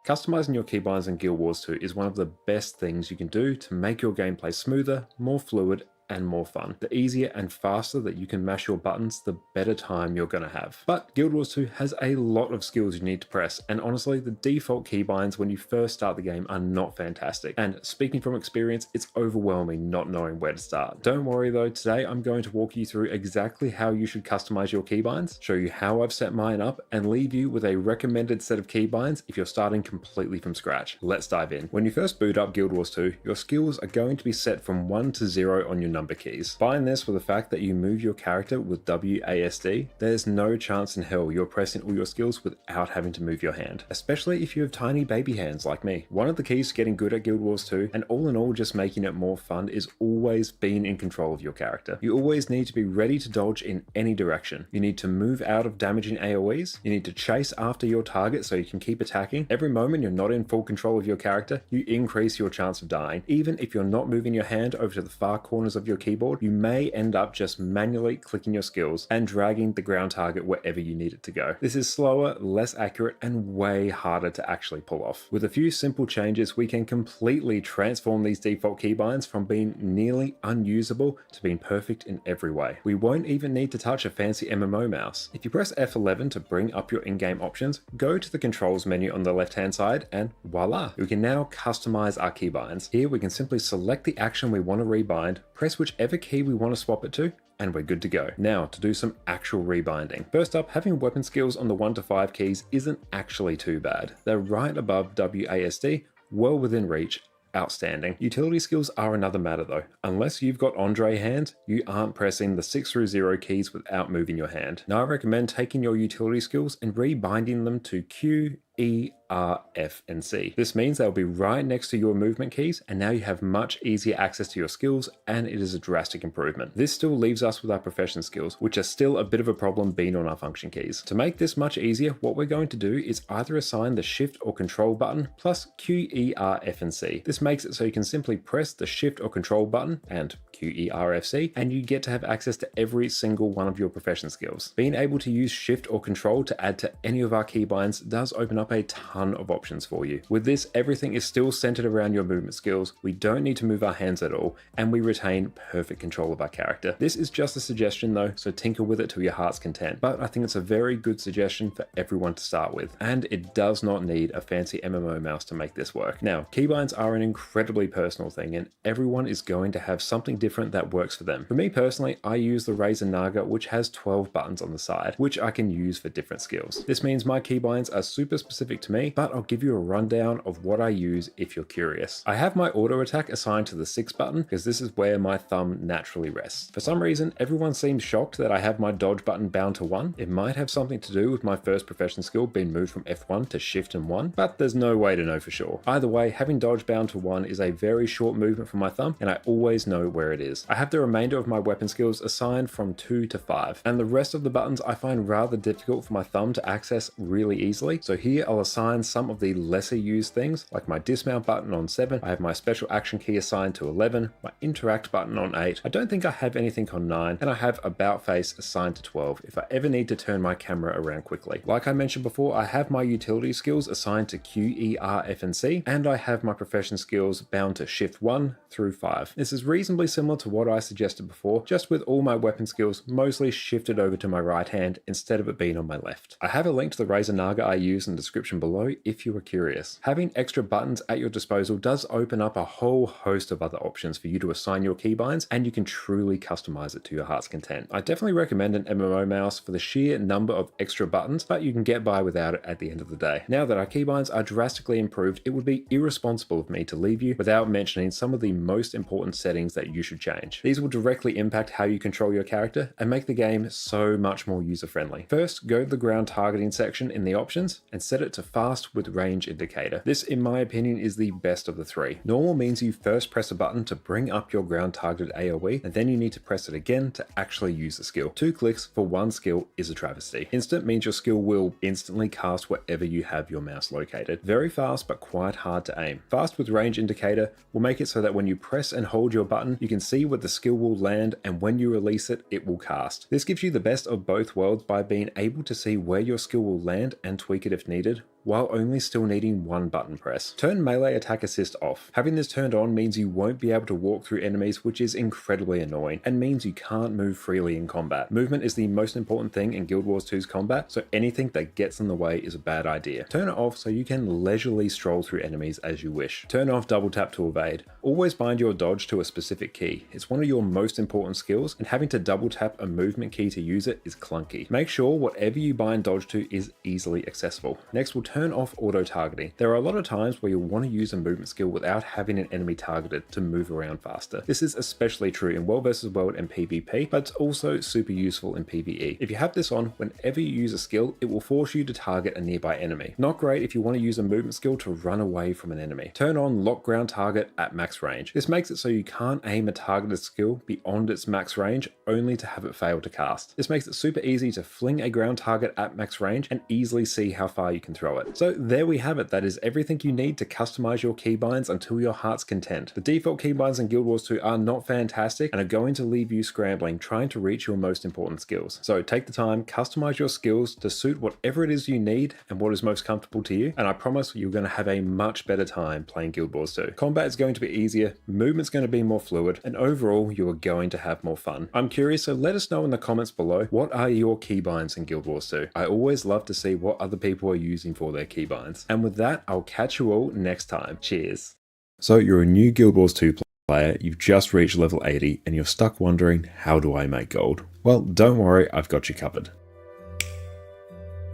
Customizing your keybinds in Guild Wars 2 is one of the best things you can do to make your gameplay smoother, more fluid, and more fun. The easier and faster that you can mash your buttons, the better time you're going to have. But Guild Wars 2 has a lot of skills you need to press, and honestly, the default keybinds when you first start the game are not fantastic. And speaking from experience, it's overwhelming not knowing where to start. Don't worry though, today I'm going to walk you through exactly how you should customize your keybinds, show you how I've set mine up, and leave you with a recommended set of keybinds if you're starting completely from scratch. Let's dive in. When you first boot up Guild Wars 2, your skills are going to be set from 1 to 0 on your number keys. Combine this with the fact that you move your character with WASD, there's no chance in hell you're pressing all your skills without having to move your hand, especially if you have tiny baby hands like me. One of the keys to getting good at Guild Wars 2, and all in all just making it more fun, is always being in control of your character. You always need to be ready to dodge in any direction. You need to move out of damaging AoEs, you need to chase after your target so you can keep attacking. Every moment you're not in full control of your character, you increase your chance of dying. Even if you're not moving your hand over to the far corners of your keyboard, you may end up just manually clicking your skills and dragging the ground target wherever you need it to go. This is slower, less accurate, and way harder to actually pull off. With a few simple changes, we can completely transform these default keybinds from being nearly unusable to being perfect in every way. We won't even need to touch a fancy MMO mouse. If you press F11 to bring up your in-game options, go to the controls menu on the left-hand side, and voila! We can now customize our keybinds. Here we can simply select the action we want to rebind, press whichever key we want to swap it to, and we're good to go. Now to do some actual rebinding. First up, having weapon skills on the 1 to 5 keys isn't actually too bad. They're right above WASD, well within reach. Outstanding. Utility skills are another matter though. Unless you've got Andre hands, you aren't pressing the 6 through 0 keys without moving your hand. Now I recommend taking your utility skills and rebinding them to Q, E, R, F, and C. This means they'll be right next to your movement keys, and now you have much easier access to your skills, and it is a drastic improvement. This still leaves us with our profession skills, which are still a bit of a problem being on our function keys. To make this much easier, what we're going to do is either assign the Shift or Control button plus Q, E, R, F, and C. This makes it so you can simply press the Shift or Control button and Q, E, R, F, C, and you get to have access to every single one of your profession skills. Being able to use Shift or Control to add to any of our keybinds does open up a ton of options for you. With this, everything is still centered around your movement skills. We don't need to move our hands at all, and we retain perfect control of our character. This is just a suggestion though, so tinker with it to your heart's content, but I think it's a very good suggestion for everyone to start with, and it does not need a fancy MMO mouse to make this work. Now, keybinds are an incredibly personal thing, and everyone is going to have something different that works for them. For me personally, I use the Razor Naga, which has 12 buttons on the side, which I can use for different skills. This means my keybinds are super specific to me, but I'll give you a rundown of what I use if you're curious. I have my auto attack assigned to the 6 button because this is where my thumb naturally rests. For some reason, everyone seems shocked that I have my dodge button bound to 1. It might have something to do with my first profession skill being moved from F1 to Shift and 1, but there's no way to know for sure. Either way, having dodge bound to 1 is a very short movement for my thumb, and I always know where it is. I have the remainder of my weapon skills assigned from 2 to 5, and the rest of the buttons I find rather difficult for my thumb to access really easily, so here I'll assign some of the lesser used things, like my dismount button on 7, I have my special action key assigned to 11, my interact button on 8, I don't think I have anything on 9, and I have about face assigned to 12 if I ever need to turn my camera around quickly. Like I mentioned before, I have my utility skills assigned to Q, E, R, F, and C, and I have my profession skills bound to Shift 1 through 5. This is reasonably similar to what I suggested before, just with all my weapon skills mostly shifted over to my right hand instead of it being on my left. I have a link to the Razor Naga I use in the description below if you are curious. Having extra buttons at your disposal does open up a whole host of other options for you to assign your keybinds, and you can truly customize it to your heart's content. I definitely recommend an MMO mouse for the sheer number of extra buttons, but you can get by without it at the end of the day. Now that our keybinds are drastically improved, it would be irresponsible of me to leave you without mentioning some of the most important settings that you should change. These will directly impact how you control your character and make the game so much more user-friendly. First, go to the ground targeting section in the options and set it to fast with range indicator. This, in my opinion, is the best of the three. Normal means you first press a button to bring up your ground targeted AoE, and then you need to press it again to actually use the skill. 2 clicks for one skill is a travesty. Instant means your skill will instantly cast wherever you have your mouse located. Very fast but quite hard to aim. Fast with range indicator will make it so that when you press and hold your button, you can see where the skill will land, and when you release it, it will cast. This gives you the best of both worlds by being able to see where your skill will land and tweak it if needed, while only still needing one button press. Turn melee attack assist off. Having this turned on means you won't be able to walk through enemies, which is incredibly annoying, and means you can't move freely in combat. Movement is the most important thing in Guild Wars 2's combat, so anything that gets in the way is a bad idea. Turn it off so you can leisurely stroll through enemies as you wish. Turn off double tap to evade. Always bind your dodge to a specific key. It's one of your most important skills, and having to double tap a movement key to use it is clunky. Make sure whatever you bind dodge to is easily accessible. Next, we'll turn off auto targeting. There are a lot of times where you'll want to use a movement skill without having an enemy targeted to move around faster. This is especially true in World vs World and PvP, but it's also super useful in PvE. If you have this on, whenever you use a skill, it will force you to target a nearby enemy. Not great if you want to use a movement skill to run away from an enemy. Turn on lock ground target at max range. This makes it so you can't aim a targeted skill beyond its max range, only to have it fail to cast. This makes it super easy to fling a ground target at max range and easily see how far you can throw it. So there we have it. That is everything you need to customize your keybinds until your heart's content. The default keybinds in Guild Wars 2 are not fantastic and are going to leave you scrambling trying to reach your most important skills. So take the time, customize your skills to suit whatever it is you need and what is most comfortable to you, and I promise you're going to have a much better time playing Guild Wars 2. Combat is going to be easier, movement's going to be more fluid, and overall you are going to have more fun. I'm curious, so let us know in the comments below, what are your keybinds in Guild Wars 2? I always love to see what other people are using for their keybinds. And with that, I'll catch you all next time. Cheers. So you're a new Guild Wars 2 player, you've just reached level 80, and you're stuck wondering, how do I make gold? Well, don't worry, I've got you covered.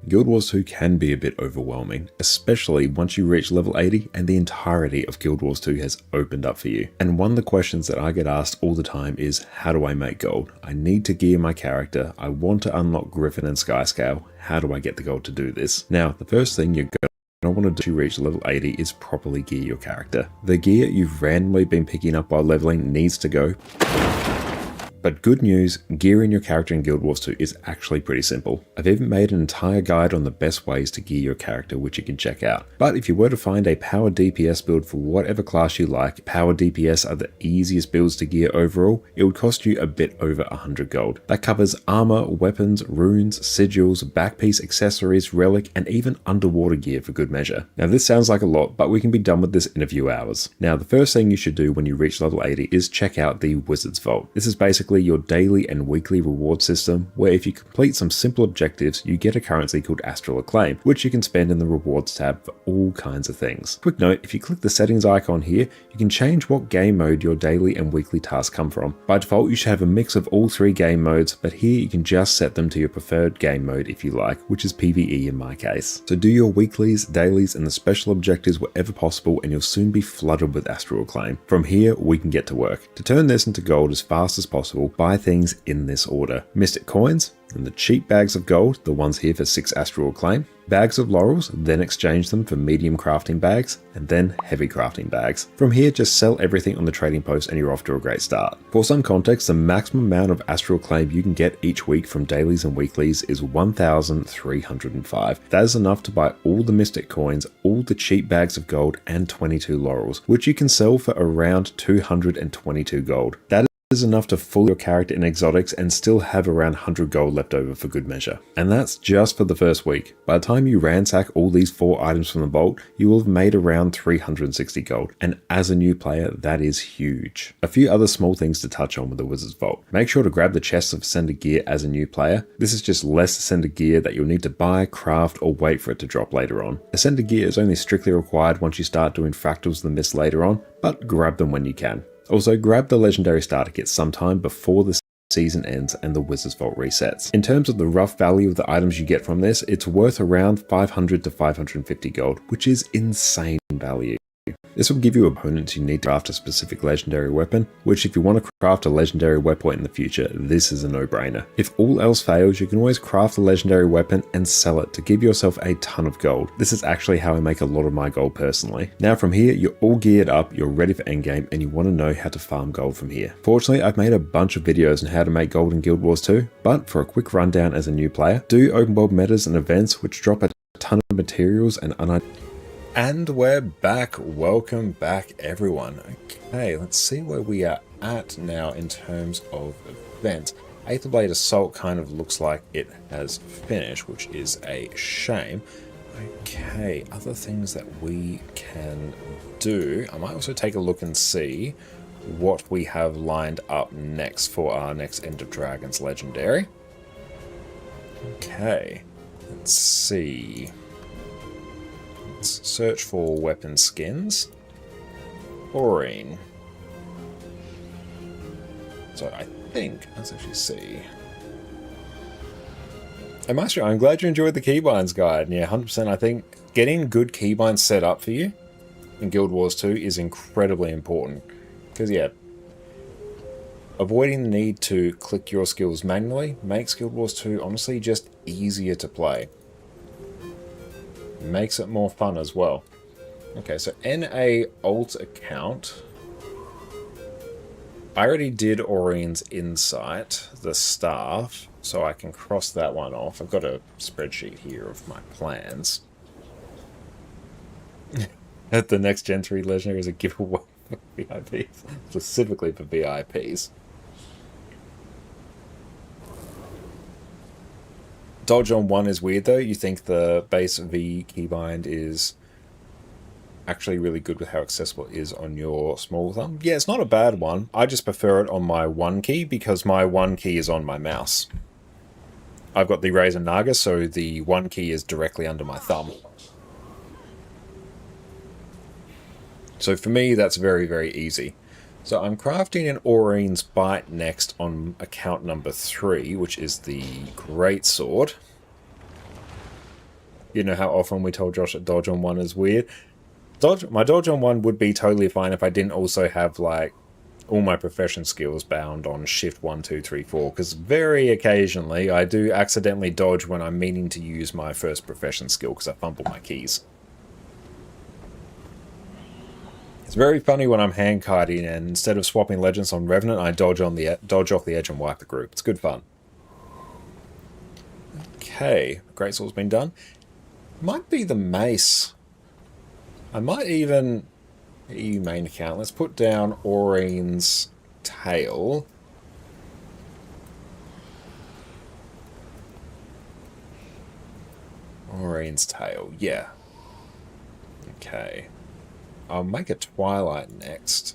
Guild Wars 2 can be a bit overwhelming, especially once you reach level 80 and the entirety of Guild Wars 2 has opened up for you. And one of the questions that I get asked all the time is, how do I make gold? I need to gear my character, I want to unlock Griffin and Skyscale, how do I get the gold to do this? Now, the first thing you're going to want to do to reach level 80 is properly gear your character. The gear you've randomly been picking up while leveling needs to go. But good news, gearing your character in Guild Wars 2 is actually pretty simple. I've even made an entire guide on the best ways to gear your character, which you can check out. But if you were to find a power DPS build for whatever class you like, power DPS are the easiest builds to gear overall, it would cost you a bit over 100 gold. That covers armor, weapons, runes, sigils, backpiece, accessories, relic, and even underwater gear for good measure. Now this sounds like a lot, but we can be done with this in a few hours. Now the first thing you should do when you reach level 80 is check out the Wizard's Vault. This is basically your daily and weekly reward system, where if you complete some simple objectives, you get a currency called Astral Acclaim, which you can spend in the rewards tab for all kinds of things. Quick note, if you click the settings icon here, you can change what game mode your daily and weekly tasks come from. By default, you should have a mix of all 3 game modes, but here you can just set them to your preferred game mode if you like, which is PvE in my case. So do your weeklies, dailies, and the special objectives wherever possible, and you'll soon be flooded with Astral Acclaim. From here, we can get to work. To turn this into gold as fast as possible, buy things in this order. Mystic coins, and the cheap bags of gold, the ones here for 6 Astral Acclaim. Bags of laurels, then exchange them for medium crafting bags, and then heavy crafting bags. From here, just sell everything on the trading post and you're off to a great start. For some context, the maximum amount of Astral Acclaim you can get each week from dailies and weeklies is 1,305. That is enough to buy all the mystic coins, all the cheap bags of gold, and 22 laurels, which you can sell for around 222 gold. That is enough to fool your character in exotics and still have around 100 gold left over for good measure. And that's just for the first week. By the time you ransack all these 4 items from the vault, you will have made around 360 gold. And as a new player, that is huge. A few other small things to touch on with the Wizard's Vault. Make sure to grab the chest of Ascended gear as a new player. This is just less Ascended gear that you'll need to buy, craft, or wait for it to drop later on. Ascended gear is only strictly required once you start doing Fractals of the Mist later on, but grab them when you can. Also, grab the legendary starter kit sometime before the season ends and the Wizard's Vault resets. In terms of the rough value of the items you get from this, it's worth around 500 to 550 gold, which is insane value. This will give you opponents you need to craft a specific legendary weapon, which if you want to craft a legendary weapon in the future, this is a no-brainer. If all else fails, you can always craft a legendary weapon and sell it to give yourself a ton of gold. This is actually how I make a lot of my gold personally. Now from here, you're all geared up, you're ready for endgame, and you want to know how to farm gold from here. Fortunately, I've made a bunch of videos on how to make gold in Guild Wars 2, but for a quick rundown as a new player, do open world metas and events which drop a ton of materials and we're back. Welcome back, everyone. Okay, let's see where we are at now in terms of events. Aether Blade Assault kind of looks like it has finished, which is a shame. Okay, other things that we can do. I might also take a look and see what we have lined up next for our next End of Dragons Legendary. Okay, let's see. Let's search for weapon skins. Aurine. So I think, let's actually see. Hey Maestro, I'm glad you enjoyed the keybinds guide. Yeah, 100%. I think getting good keybinds set up for you in Guild Wars 2 is incredibly important. Because yeah, avoiding the need to click your skills manually makes Guild Wars 2 honestly just easier to play. Makes it more fun as well. Okay, so NA alt account. I already did Aurine's Insight, the staff, so I can cross that one off. I've got a spreadsheet here of my plans. At the next Gen 3 Legendary is a giveaway for VIPs, specifically for VIPs. Dodge on 1 is weird though. You think the base V keybind is actually really good with how accessible it is on your small thumb. Yeah, it's not a bad one. I just prefer it on my 1 key because my 1 key is on my mouse. I've got the Razer Naga, so the 1 key is directly under my thumb. So for me, that's very, very easy. So I'm crafting an Aurine's Bite next on account number 3, which is the Greatsword. You know how often we told Josh that dodge on 1 is weird? My dodge on 1 would be totally fine if I didn't also have like all my profession skills bound on shift 1, 2, 3, 4, because very occasionally I do accidentally dodge when I'm meaning to use my first profession skill because I fumble my keys. It's very funny when I'm hand kiting and instead of swapping legends on Revenant, I dodge off the edge and wipe the group. It's good fun. Okay, Greatsword's been done. Might be the mace. I might even EU main account. Let's put down Aurine's tail. Aurine's tail, yeah. Okay. I'll make a Twilight next.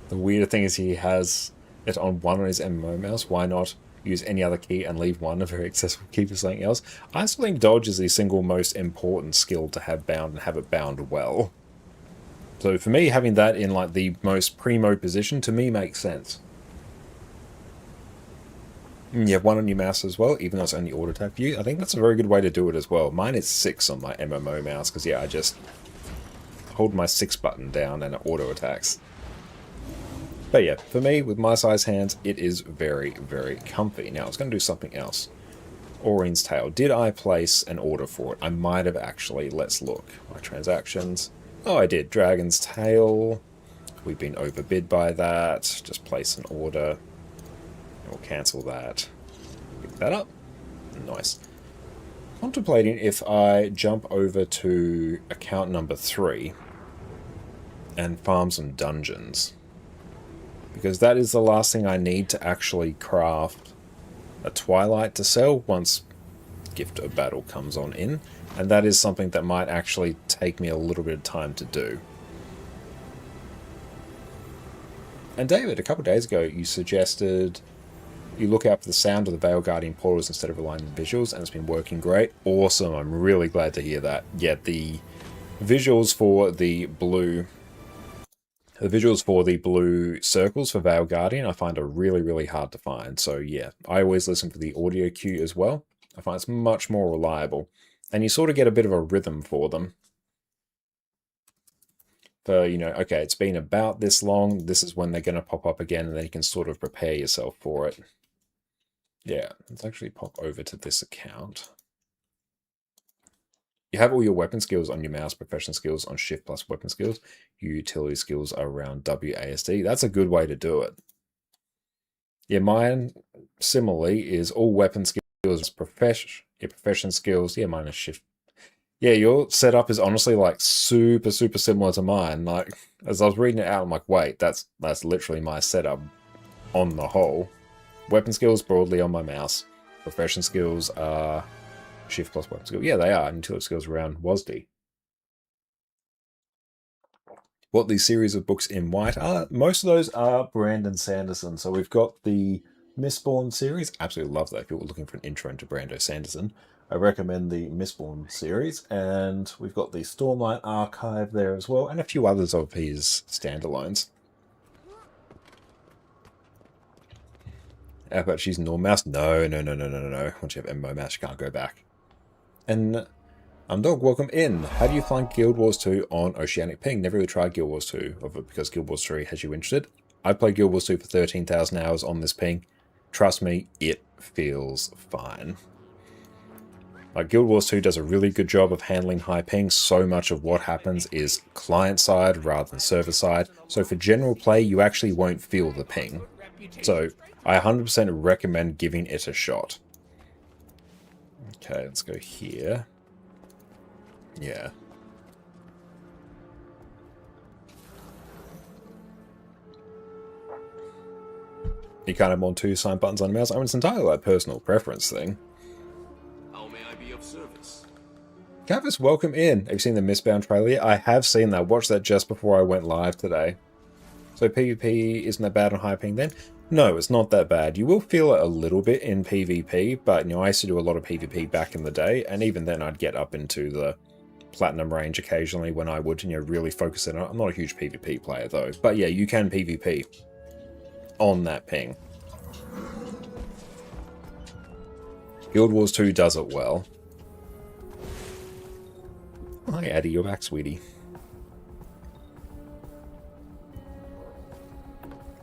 The weirder thing is he has it on 1 on his MMO mouse. Why not use any other key and leave 1 a very accessible key for something else? I still think dodge is the single most important skill to have bound and have it bound well. So for me, having that in like the most primo position to me makes sense. You have 1 on your mouse as well, even though it's only auto attack view. I think that's a very good way to do it as well. Mine is 6 on my MMO mouse because yeah, I just hold my 6 button down and it auto attacks. But yeah, for me, with my size hands, it is very, very comfy. Now, I was going to do something else. Aurine's Tail. Did I place an order for it? I might have actually. Let's look. My transactions. Oh, I did. Dragon's Tail. We've been overbid by that. Just place an order. We'll cancel that. Pick that up. Nice. Contemplating if I jump over to account number 3 and farm some dungeons. Because that is the last thing I need to actually craft a Twilight to sell once Gift of Battle comes on in. And that is something that might actually take me a little bit of time to do. And David, a couple of days ago, you suggested you look out for the sound of the Veil Guardian portals instead of relying on the visuals, and it's been working great. Awesome, I'm really glad to hear that. Yeah, the visuals for the blue The visuals for the blue circles for Veil Guardian I find are really, really hard to find. So yeah, I always listen for the audio cue as well. I find it's much more reliable. And you sort of get a bit of a rhythm for them. For, you know, okay, it's been about this long, this is when they're going to pop up again, and then you can sort of prepare yourself for it. Yeah, let's actually pop over to this account. You have all your weapon skills on your mouse, profession skills on shift plus weapon skills. Your utility skills are around WASD. That's a good way to do it. Yeah, mine, similarly, is all weapon skills, your profession skills, yeah, mine is shift. Yeah, your setup is honestly like super, super similar to mine. Like, as I was reading it out, I'm like, wait, that's literally my setup on the whole. Weapon skills broadly on my mouse. Profession skills are shift plus weapon skill. Yeah, they are. And utility skills around WASD. What these series of books in white are, most of those are Brandon Sanderson. So we've got the Mistborn series. Absolutely love that. If you're looking for an intro into Brando Sanderson, I recommend the Mistborn series. And we've got the Stormlight archive there as well, and a few others of his standalones. How about she's normal mouse? No. Once you have MMO mouse, you can't go back. And Dog, welcome in. How do you find Guild Wars 2 on Oceanic Ping? Never really tried Guild Wars 2 because Guild Wars 3 has you interested. I played Guild Wars 2 for 13,000 hours on this ping. Trust me, it feels fine. Like, Guild Wars 2 does a really good job of handling high ping. So much of what happens is client-side rather than server-side. So for general play, you actually won't feel the ping. So I 100% recommend giving it a shot. Okay, let's go here. Yeah. You can't have more than 2 sign buttons on the mouse. I mean, it's entirely a personal preference thing. How may I be of service? Cavis, welcome in. Have you seen the Mistbound trailer yet? I have seen that. Watched that just before I went live today. So PvP isn't that bad on high ping then? No, it's not that bad. You will feel it a little bit in PvP, but you know, I used to do a lot of PvP back in the day, and even then I'd get up into the platinum range occasionally when I would, you know, really focus in on it. I'm not a huge PvP player though, but yeah, you can PvP on that ping. Guild Wars 2 does it well. Hi Addy, you're back, sweetie.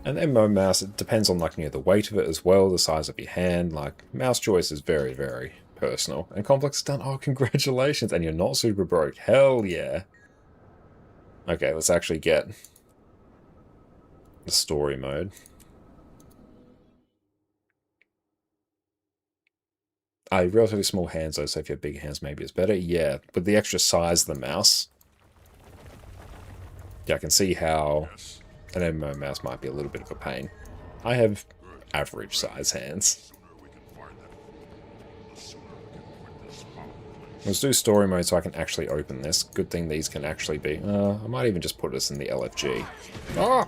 And MMO mouse, it depends on, like, you know, the weight of it as well, the size of your hand. Like, mouse choice is very, very personal. And Complex is done. Oh, congratulations. And you're not super broke. Hell yeah. Okay, let's actually get the story mode. Relatively small hands though, so if you have big hands maybe it's better. Yeah, with the extra size of the mouse. Yeah, I can see how an MMO mouse might be a little bit of a pain. I have average size hands. Let's do story mode so I can actually open this. Good thing these can actually be... I might even just put us in the LFG. Ah!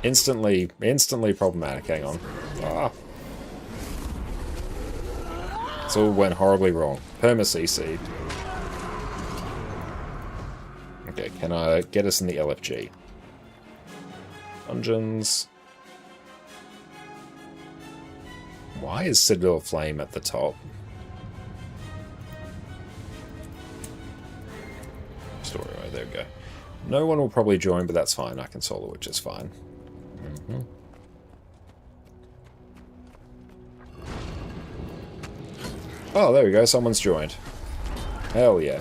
Instantly problematic. Hang on. Ah! This all went horribly wrong. Perma-CC. Okay, can I get us in the LFG? Dungeons. Why is Citadel of Flame at the top? Story, right, there we go. No one will probably join, but that's fine. I can solo it just fine. Oh, there we go. Someone's joined. Hell yeah.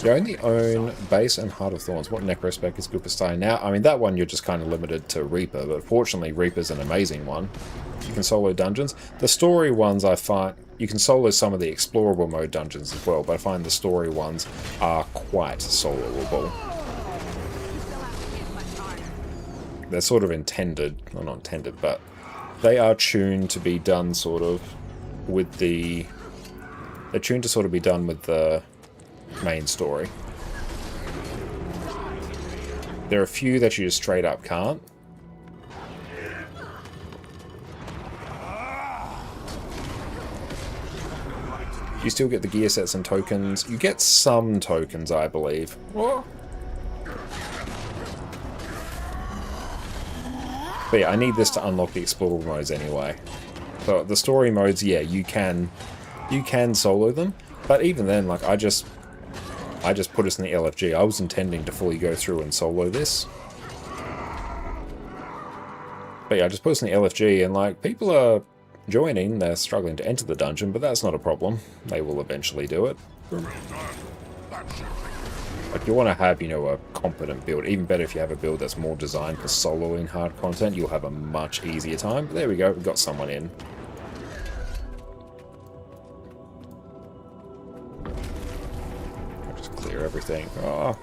You only own Base and Heart of Thorns. What Necrospec is good for starting now? I mean, that one you're just kind of limited to Reaper, but fortunately Reaper's an amazing one. You can solo dungeons. The story ones I find... You can solo some of the explorable mode dungeons as well, but I find the story ones are quite soloable. They're sort of intended... Well, not intended, but they are tuned to be done sort of with the... They're tuned to sort of be done with the main story. There are a few that you just straight up can't. You still get the gear sets and tokens. You get some tokens, I believe. What? But yeah, I need this to unlock the explorable modes anyway. But the story modes, yeah, you can solo them. But even then, like, I just put us in the LFG. I was intending to fully go through and solo this. But yeah, I just put us in the LFG, and like, people are joining, they're struggling to enter the dungeon, but that's not a problem. They will eventually do it. Like, you want to have, you know, a competent build. Even better if you have a build that's more designed for soloing hard content, you'll have a much easier time. But there we go, we've got someone in. I'll just clear everything. Oh.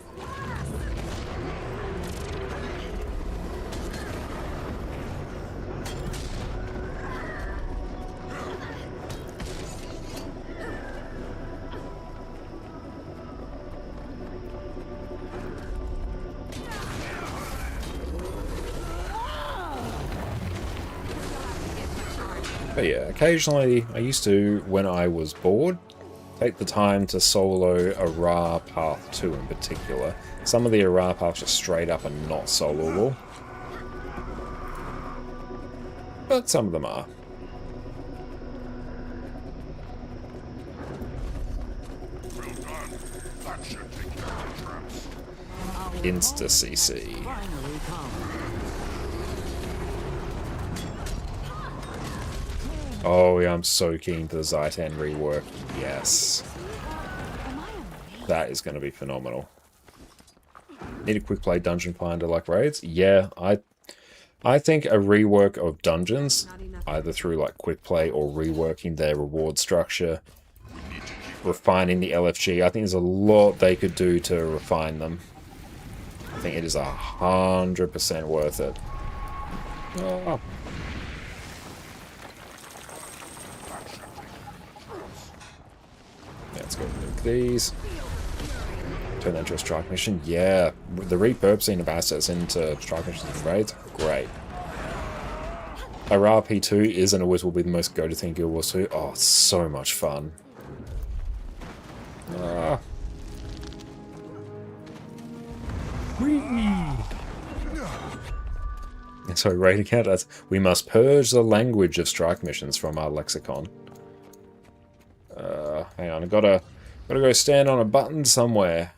But yeah, occasionally, I used to, when I was bored, take the time to solo Ara Path 2 in particular. Some of the Ara paths are straight up and not soloable. But some of them are. Insta CC. Oh yeah, I'm so keen for the Zaitan rework. Yes. That is going to be phenomenal. Need a quick play dungeon finder like raids? Yeah, I think a rework of dungeons, either through like quick play or reworking their reward structure, refining the LFG, I think there's a lot they could do to refine them. I think it is 100% worth it. Oh. Let's go nuke these. Turn that into a strike mission. Yeah, the repurposing of assets into strike missions and raids, great. Ara P2 is and always will be the most go-to thing in Guild Wars 2. Oh, it's so much fun. Ah. Sorry, raid account. That's, we must purge the language of strike missions from our lexicon. Hang on, I gotta go stand on a button somewhere.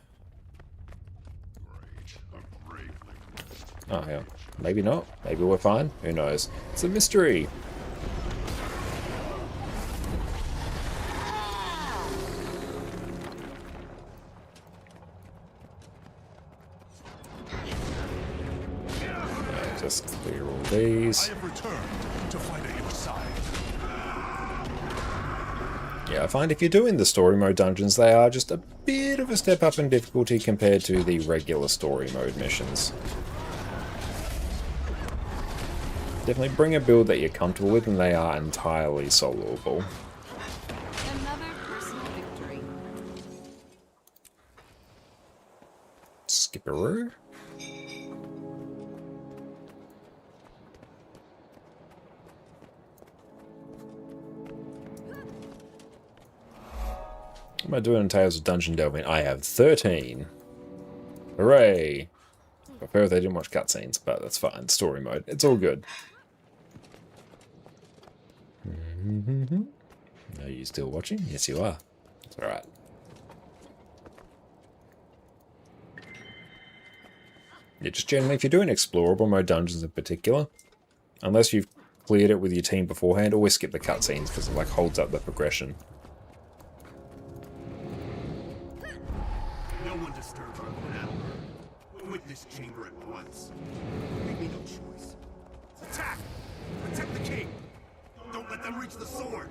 Oh, yeah. Maybe not. Maybe we're fine. Who knows? It's a mystery. Yeah, just clear all these. I have returned to fight at your side. Yeah, I find if you're doing the story mode dungeons, they are just a bit of a step up in difficulty compared to the regular story mode missions. Definitely bring a build that you're comfortable with, and they are entirely soloable. Another personal victory. Skipperoo? What am I doing in Tales of Dungeon Delving? I have 13. Hooray! I prefer if they didn't watch cutscenes, but that's fine. Story mode. It's all good. Are you still watching? Yes, you are. It's alright. Yeah, just generally, if you're doing explorable mode dungeons in particular, unless you've cleared it with your team beforehand, always skip the cutscenes because it like holds up the progression. No one disturbs our battle. Quit this chamber at once. Leave me no choice. Attack! Protect the king! Don't let them reach the sword!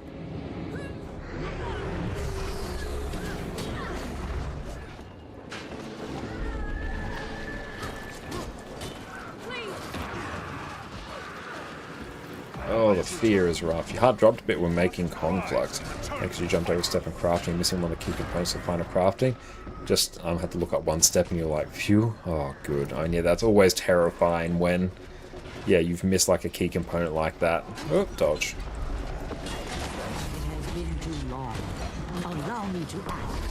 Oh, the fear is rough. Your heart dropped a bit when making conflict. Because you jumped over a step in crafting, missing one of the key components of final crafting. Just had to look up one step and you're like, phew, oh good. Oh yeah, that's always terrifying when, yeah, you've missed like a key component like that. Oh, dodge. It has been too long. Allow me to act.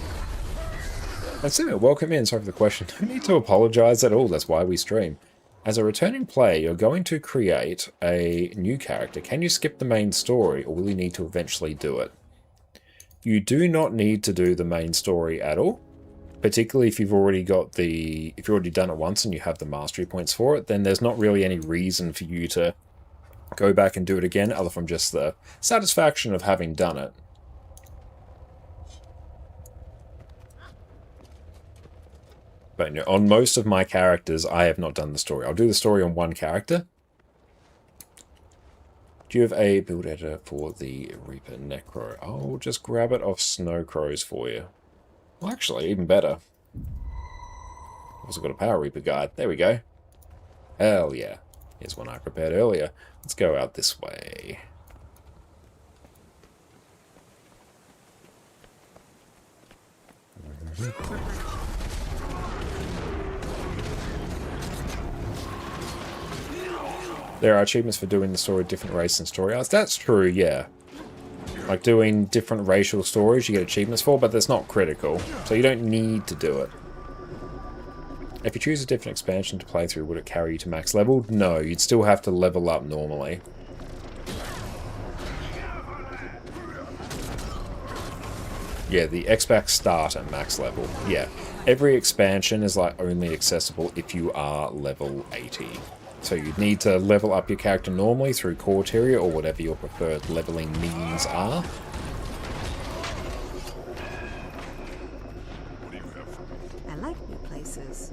That's it, welcome in, sorry for the question. No need to apologise at all, that's why we stream. As a returning player, you're going to create a new character. Can you skip the main story, or will you need to eventually do it? You do not need to do the main story at all. Particularly if you've already got if you've already done it once and you have the mastery points for it, then there's not really any reason for you to go back and do it again, other from just the satisfaction of having done it. But you know, on most of my characters, I have not done the story. I'll do the story on one character. Do you have a build editor for the Reaper Necro? I'll just grab it off Snow Crows for you. Well, actually, even better. Also got a Power Reaper guide. There we go. Hell yeah. Here's one I prepared earlier. Let's go out this way. There are achievements for doing the story of different race and story arts. That's true, yeah. Like doing different racial stories you get achievements for, but that's not critical. So you don't need to do it. If you choose a different expansion to play through, would it carry you to max level? No, you'd still have to level up normally. Yeah, the X-Packs start at max level. Yeah, every expansion is like only accessible if you are level 80. So you'd need to level up your character normally through Corteria or whatever your preferred leveling means are. I like new places.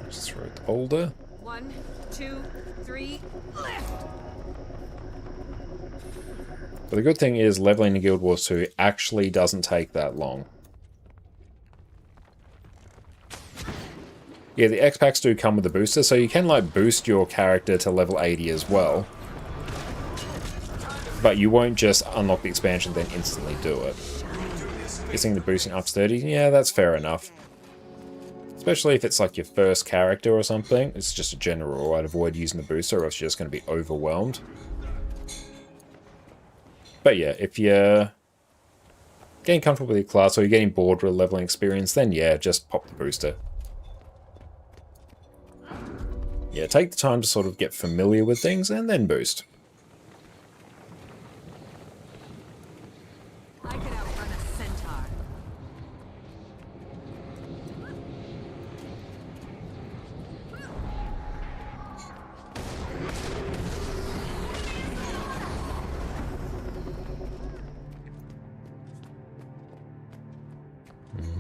Just throw the boulder. 1, 2, 3, lift! But the good thing is leveling in Guild Wars 2 actually doesn't take that long. Yeah, the X-Packs do come with a booster, so you can like boost your character to level 80 as well. But you won't just unlock the expansion then instantly do it. Guessing the boosting up to 30, yeah, that's fair enough. Especially if it's like your first character or something. It's just a general rule. I'd avoid using the booster or else you're just going to be overwhelmed. But yeah, if you're getting comfortable with your class or you're getting bored with leveling experience, then yeah, just pop the booster. Yeah, take the time to sort of get familiar with things and then boost. I could outrun a centaur.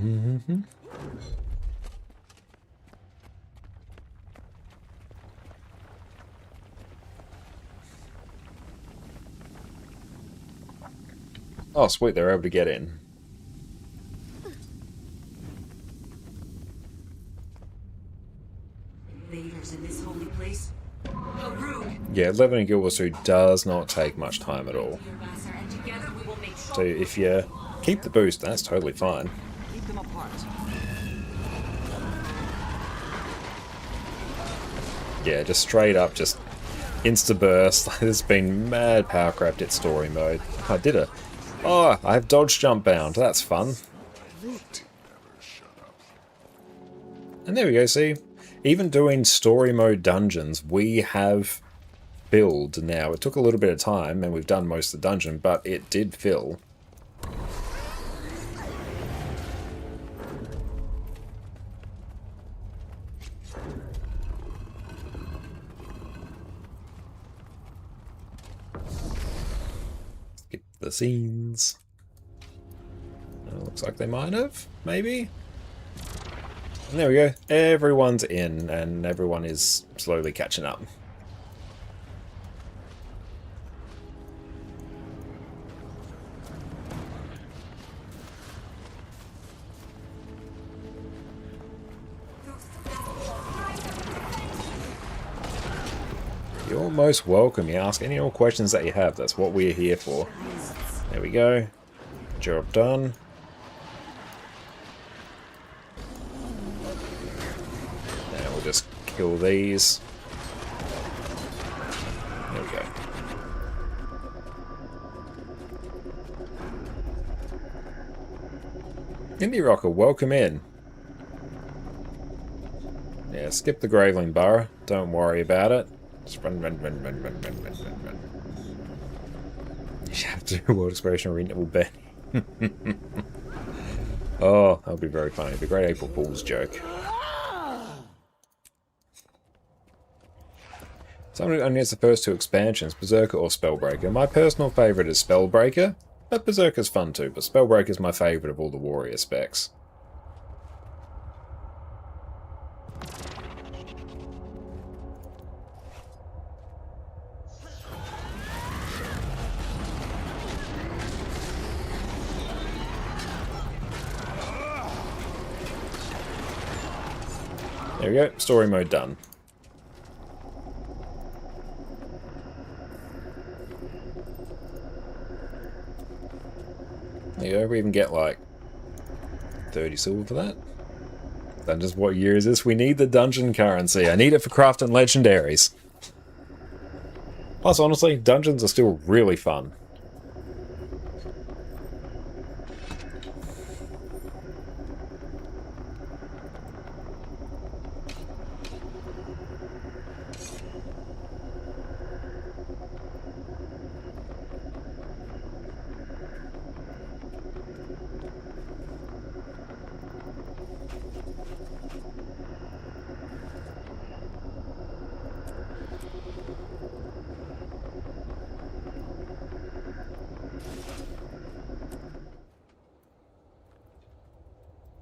Mm-hmm. Oh, sweet, they're able to get in. Invaders in this holy place. How rude! Yeah, leveling Guild Wars 2 does not take much time at all. And together we will make sure. So if you keep the boost, that's totally fine. Keep them apart. Yeah, just straight up, just insta-burst. There's been mad power craft at story mode. I did it. Oh, I have dodge jump bound. That's fun. Loot. And there we go, see? Even doing story mode dungeons, we have filled now. It took a little bit of time, and we've done most of the dungeon, but it did fill. Skip the scenes. Looks like they might have, maybe? And there we go. Everyone's in, and everyone is slowly catching up. You're most welcome. You ask any more questions that you have. That's what we're here for. There we go. Job done. Now we'll just kill these. There we go. Indie Rocker, welcome in. Yeah, skip the Graveling Burrow. Don't worry about it. Just run. You should have to do World Exploration Arena will bet. Oh, that'll be very funny. The great April Fool's joke. Someone only has the first two expansions, Berserker or Spellbreaker. My personal favourite is Spellbreaker, but Berserker's fun too, but Spellbreaker's my favourite of all the warrior specs. There we go, story mode done. There you go, we even get like 30 silver for that. Dungeons, what year is this? We need the dungeon currency. I need it for crafting legendaries. Plus, honestly, dungeons are still really fun.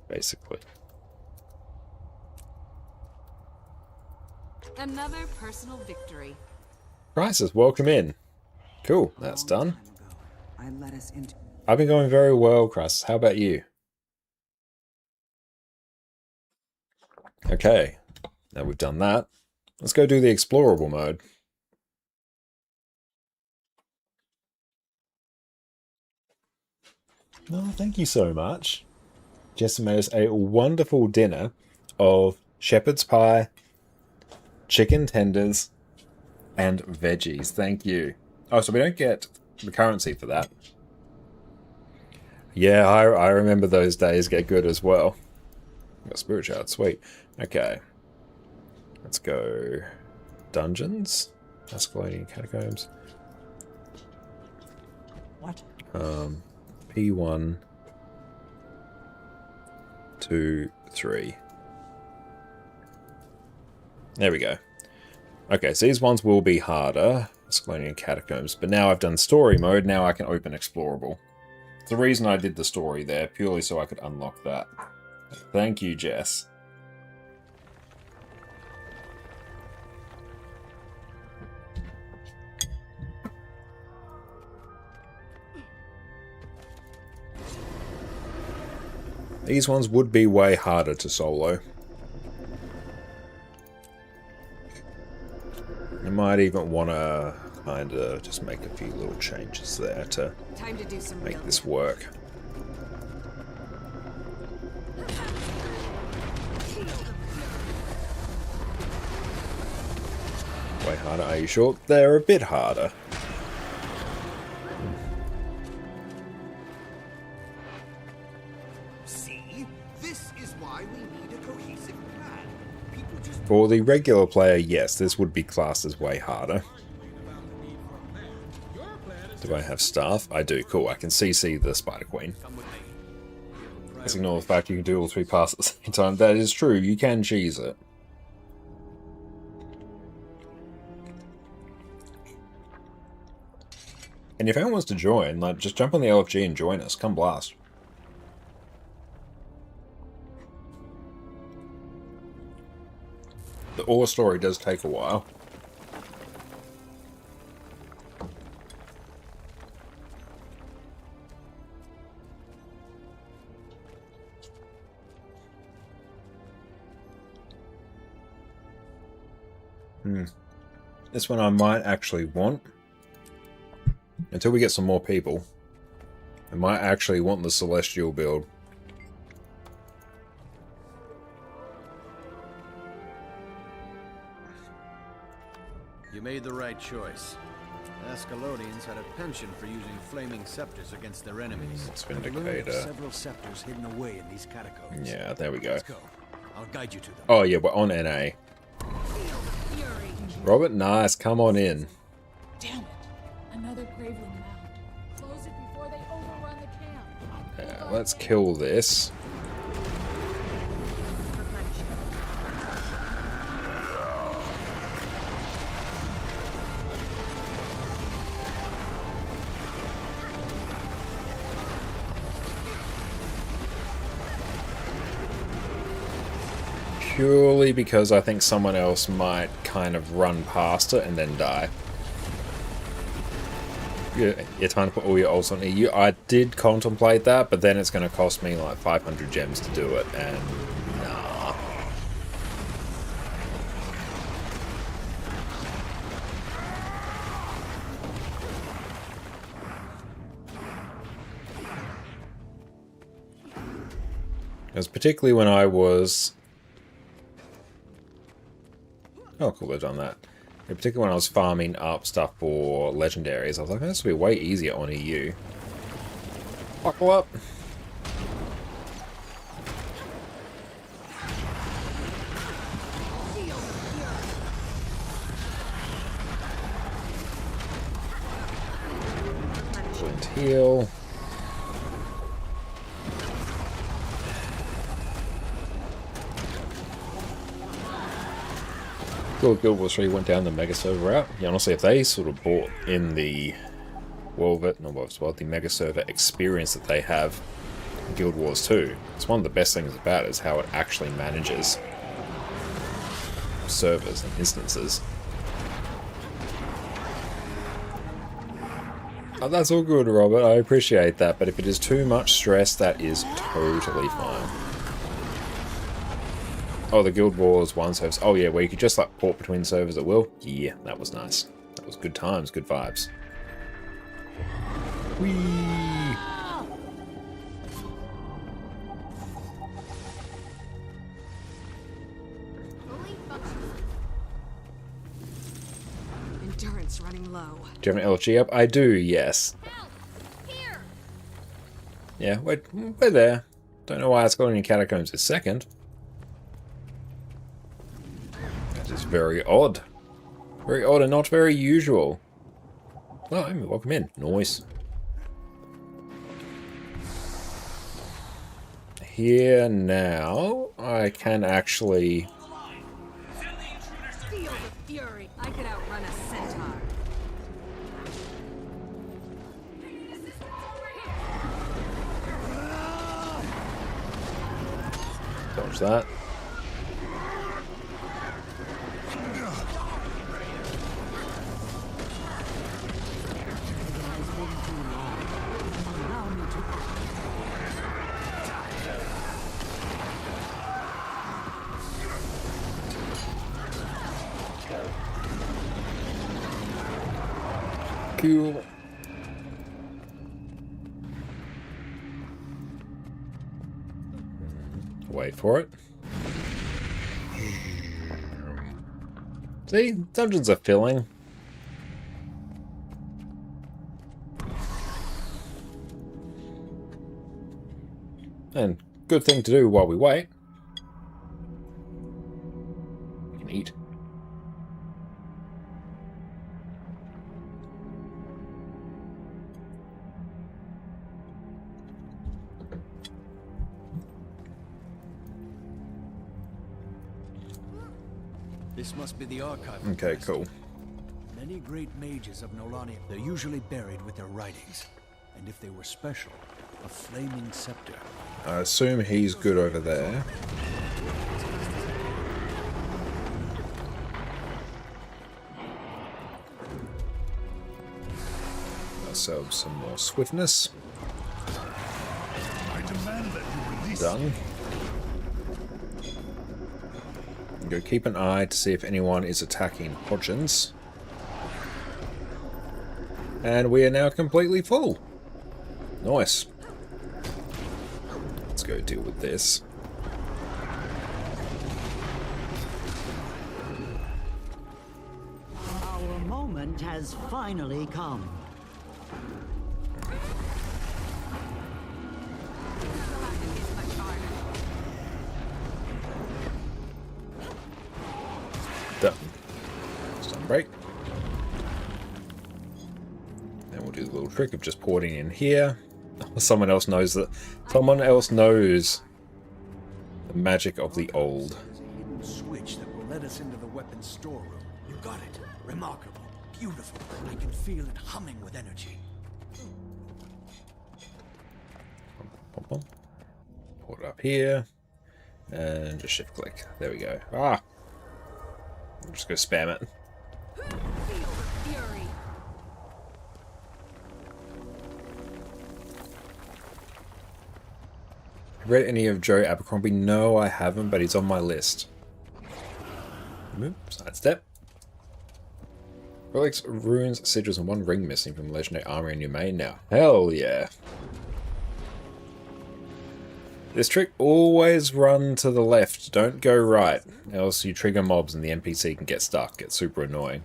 Basically. Another personal victory. Crisis, welcome in. Cool, that's done. I let us into. I've been going very well, Crisis. How about you? Okay, now we've done that. Let's go do the explorable mode. No, thank you so much. Jess made us a wonderful dinner of shepherd's pie, chicken tenders, and veggies. Thank you. Oh, so we don't get the currency for that. Yeah, I remember those days get good as well. Got spirit shard, sweet. Okay. Let's go dungeons. Escalating catacombs. What? P1, 2, 3. There we go. Okay, so these ones will be harder. Escalating catacombs. But now I've done story mode, now I can open explorable. It's the reason I did the story there, purely so I could unlock that. Thank you, Jess. These ones would be way harder to solo. I might even want to kind of just make a few little changes there to Time to do some make real this work. Way harder, are you sure? They're a bit harder. See? This is why we need a cohesive plan. People just For the regular player, yes, this would be classed as way harder. Do I have staff? I do. Cool. I can CC the Spider Queen. Let's ignore the fact you can do all three paths at the same time. That is true. You can cheese it. And if anyone wants to join, like, just jump on the LFG and join us. Come blast. The ore story does take a while. This one I might actually want. Until we get some more people. I might actually want the Celestial build. You made the right choice. Ascalonians had a penchant for using flaming scepters against their enemies. It's I've learned of Vindicator. several scepters hidden away in these catacombs. Yeah, there we go. Let's go. I'll guide you to them. Oh yeah, we're on NA. Feel the Robert, nice. Come on in. Damn it! Another Graveling mound. Close it before they overrun the camp. Yeah, let's kill this. Purely because I think someone else might kind of run past it and then die. You're trying to put all your ults on EU. I did contemplate that, but then it's going to cost me like 500 gems to do it, and nah. Because particularly when I was... Oh, cool, they've done that. Yeah, particularly when I was farming up stuff for legendaries, I was like, this will be way easier on EU. Buckle up! Flint heal. Guild Wars 3 went down the Mega Server route. Yeah, honestly, if they sort of brought in the the Mega Server experience that they have in Guild Wars 2, it's one of the best things about it is how it actually manages servers and instances. Oh, that's all good, Robert. I appreciate that, but if it is too much stress, that is totally fine. Oh, the Guild Wars 1 servers. Oh yeah, where you could just like port between servers at will. Yeah, that was nice. That was good times, good vibes. Whee! Endurance running low. Do you have an LG up? I do, yes. Help! Here! Yeah, we're there. Don't know why it's got any catacombs this second. That is very odd. Very odd and not very usual. Oh, I'm welcome in. Nice. Here now, I can actually... Feel the fury! I could outrun a centaur. Dodge that. Cool. Wait for it. See? Dungeons are filling. And good thing to do while we wait. We can eat. This must be the archive. Okay, cool. Many great mages of Nolania, they're usually buried with their writings. And if they were special, a flaming scepter. I assume he's good over there. Ourselves some more swiftness. I demand that you release Done. Go keep an eye to see if anyone is attacking Hodgins. And we are now completely full. Nice. Let's go deal with this. Our moment has finally come. Done. Done break. And we'll do the little trick of just porting in here. Someone else knows that. Someone else knows the magic of the old. There's a hidden switch that will let us into the weapons storeroom. You got it. Remarkable. Beautiful. I can feel it humming with energy. Pop. Port it up here. And just shift click. There we go. Ah! I'm just going to spam it. Feel the fury. Read any of Joe Abercrombie? No, I haven't, but he's on my list. Move, sidestep. Relics, runes, sigils, and one ring missing from legendary armor in your main now. Hell yeah. This trick, always run to the left, don't go right, else you trigger mobs and the NPC can get stuck, get super annoying.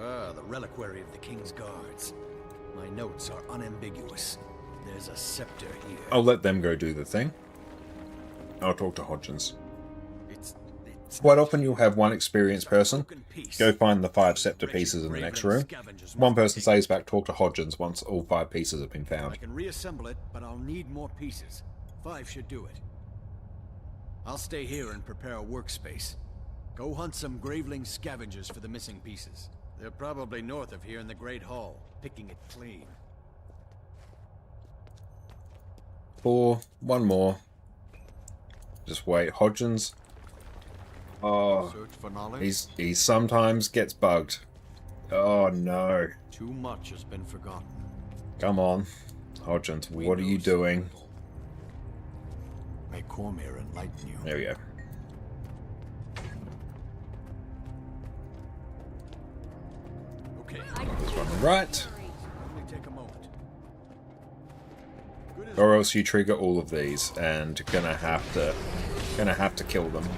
Ah, the reliquary of the King's Guards. My notes are unambiguous. There's a scepter here. I'll let them go do the thing. I'll talk to Hodgins. It's Quite often you'll have one experienced person broken piece. go find the 5 scepter pieces in the next room. One person stays back, talk to Hodgins once all 5 pieces have been I found. can reassemble it, but I'll need more pieces. 5 should do it. I'll stay here and prepare a workspace. Go hunt some Graveling scavengers for the missing pieces. They're probably north of here in the Great Hall, picking it clean. 4, one more. Just wait, Hodgins. Oh, Search for knowledge? he sometimes gets bugged. Oh no. Too much has been forgotten. Come on. Hodgins, We what are know you doing? some. May Cormyr enlighten you. There we go. Okay, Right. only take a moment. Good as Or else you trigger all of these and gonna have to kill them.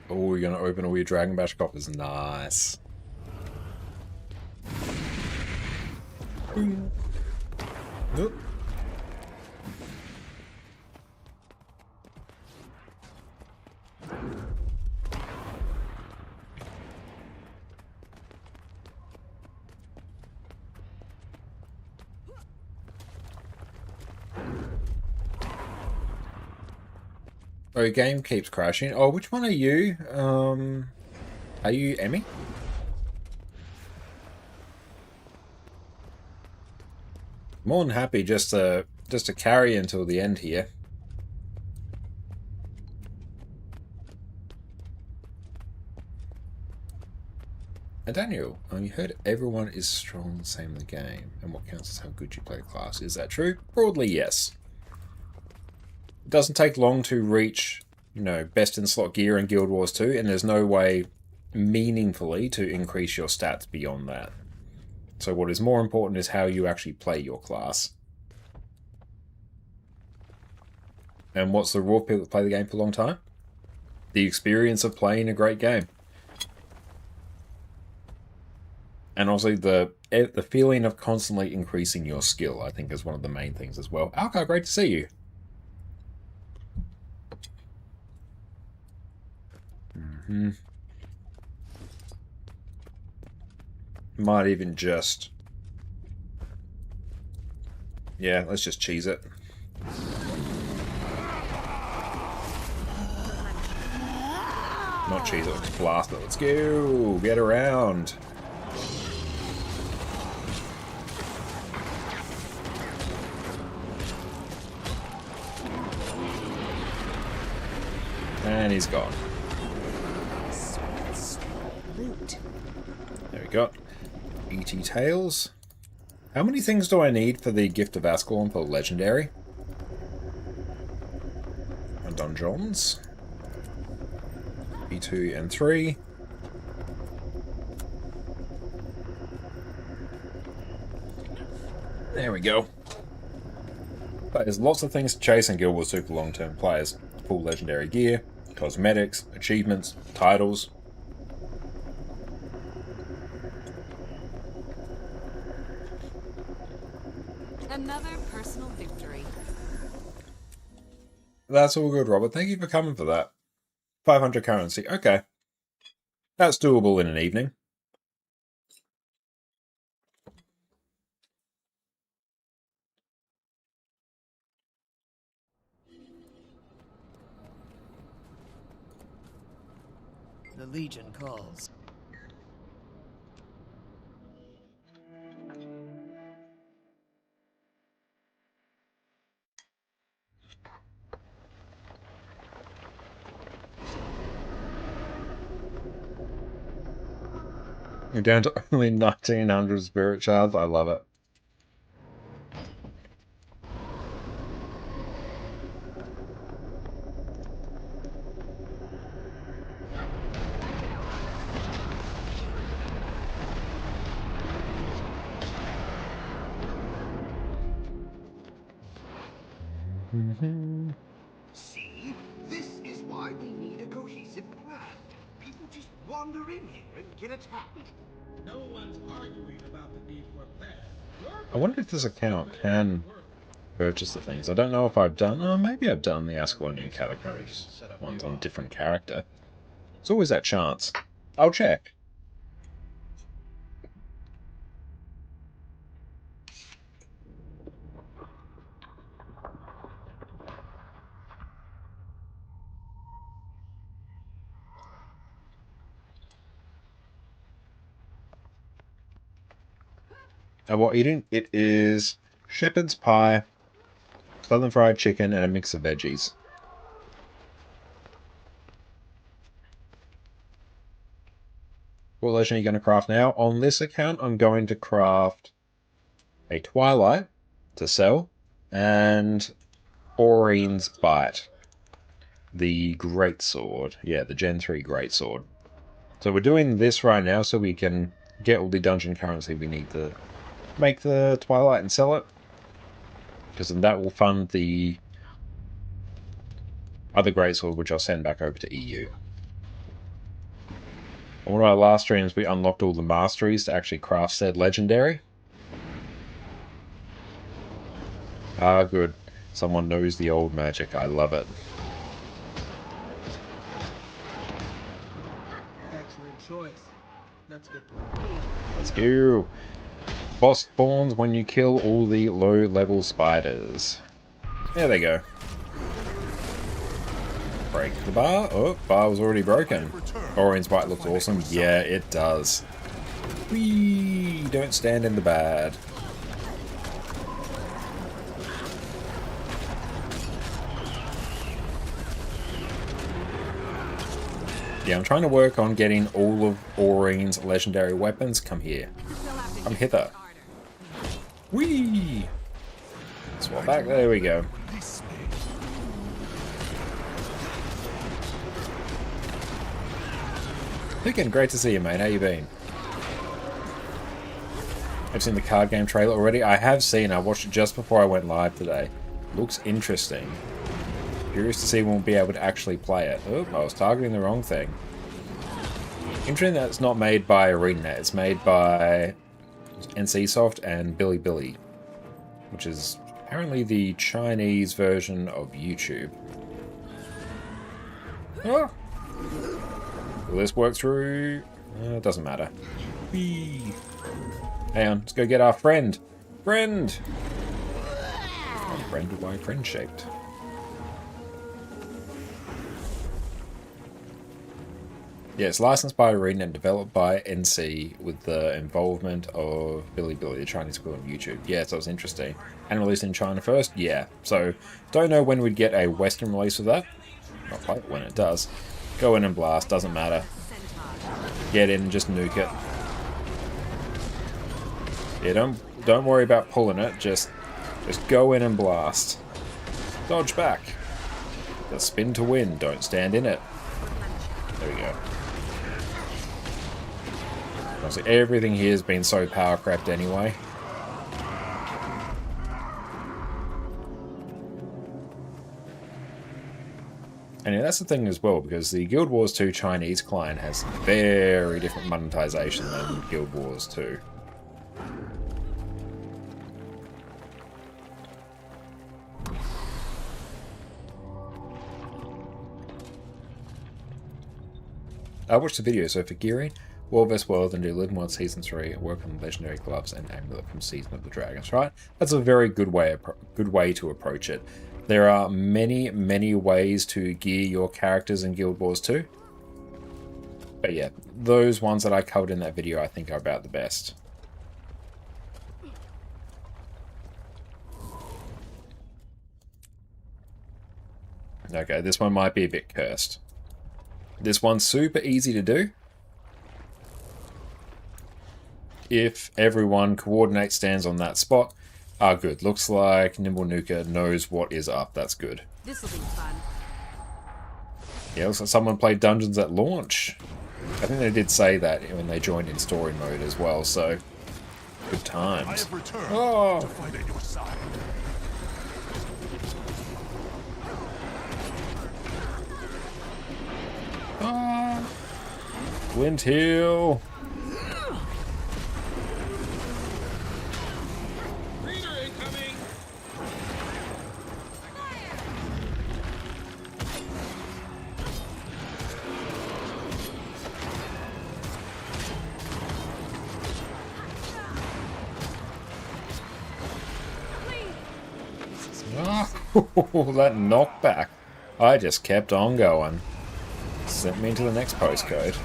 Oh, you're gonna open all your Dragon Bash coffers. Nice. Boing. Nope. Oh, your game keeps crashing. Oh, which one are you? Are you Emmy? More than happy just to carry until the end here. And Daniel, you heard everyone is strong, same in the game, and what counts is how good you play the class. Is that true? Broadly, yes. It doesn't take long to reach, best in slot gear in Guild Wars 2, and there's no way meaningfully to increase your stats beyond that. So what is more important is how you actually play your class. And what's the rule of people that play the game for a long time? The experience of playing a great game. And also the feeling of constantly increasing your skill, I think, is one of the main things as well. Alka, great to see you. Might even just... Yeah, let's just cheese it. Not cheese it, let's blast it. Let's go! Get around! And he's gone. Loot. There we go. E.T. Tails. How many things do I need for the Gift of Ascalon for Legendary? And Donjons. B2 and 3. There we go. But there's lots of things to chase in Guild Wars 2 for long-term players. Full Legendary gear, cosmetics, achievements, titles. Another personal victory. That's all good, Robert. Thank you for coming for that. 500 currency. Okay. That's doable in an evening. The Legion calls. You're down to only 1900 spirit shards. I love it. See? This is why we need a cohesive plan. People just wander in here and get attacked. No one's arguing about the need for a plan. I wonder if this account can purchase the things. I don't know if I've done... Oh, maybe I've done the Ascalonian Catacombs ones on a different character. There's always that chance. I'll check. What eating? It is shepherd's pie, southern fried chicken, and a mix of veggies. What legend are you going to craft now? On this account, I'm going to craft a Twilight to sell, and Aurine's Bite. The Greatsword. Yeah, the Gen 3 Greatsword. So we're doing this right now so we can get all the dungeon currency we need to make the Twilight and sell it. Because then that will fund the other Greatsword, which I'll send back over to EU. On one of our last streams, we unlocked all the masteries to actually craft said legendary. Ah, good. Someone knows the old magic. I love it. Excellent choice. Let's get Let's go. Boss spawns when you kill all the low-level spiders. There they go. Break the bar. Oh, bar was already broken. Aurine's Bite looks awesome. Yeah, it does. Whee! Don't stand in the bad. Yeah, I'm trying to work on getting all of Aurine's legendary weapons. Come here. Come hither. Whee! Swap back. There we go. Again, great to see you, mate. How you been? I've seen the card game trailer already. I have seen. I watched it just before I went live today. Looks interesting. Curious to see when we'll be able to actually play it. Oh, I was targeting the wrong thing. Interesting that it's not made by ArenaNet. It's made by NCSoft and Bilibili, which is apparently the Chinese version of YouTube. Oh. Will this work through? It doesn't matter. Whee. Hang on, let's go get our friend. Friend! Friend, why friend-shaped? Yeah, it's licensed by Arena and developed by NC with the involvement of Bilibili, the Chinese equivalent of YouTube. Yeah, so it's interesting. And released in China first? Yeah. So, don't know when we'd get a Western release of that. Not quite when it does. Go in and blast, doesn't matter. Get in and just nuke it. Yeah, Don't worry about pulling it. Just go in and blast. Dodge back. The spin to win. Don't stand in it. There we go. Honestly, everything here has been so power crept anyway. And yeah, that's the thing as well, because the Guild Wars 2 Chinese client has very different monetization than Guild Wars 2. I watched the video, so for gearing, World vs. World and do Live Mod Season 3, work on Legendary Gloves and Amulet from Season of the Dragons, right? That's a very good way to approach it. There are many, many ways to gear your characters in Guild Wars 2. But yeah, those ones that I covered in that video I think are about the best. Okay, this one might be a bit cursed. This one's super easy to do. If everyone coordinates stands on that spot, good. Looks like Nimble Nuka knows what is up. That's good. This'll be fun. Yeah, looks like someone played Dungeons at launch. I think they did say that when they joined in story mode as well, so good I times. have returned Oh. to fight at your side. Flint Hill. Reader incoming! Oh, that knockback. I just kept on going. Sent me to the next postcode.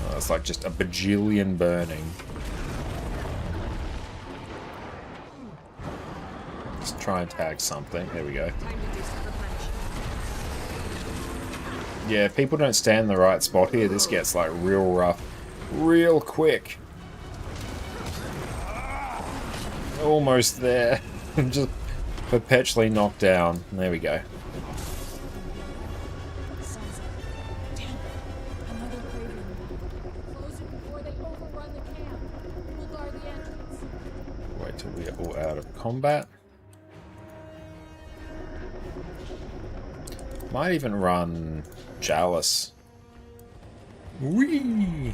Oh, it's like just a bajillion burning. Let's try and tag something. There we go. Yeah, if people don't stand in the right spot here, this gets like real rough, real quick. Almost there. Just perpetually knocked down. There we go. Damn. Another graveyard. Close it before they overrun the camp. We'll guard the entrance. Wait till we are all out of combat. Might even run Chalice. Whee!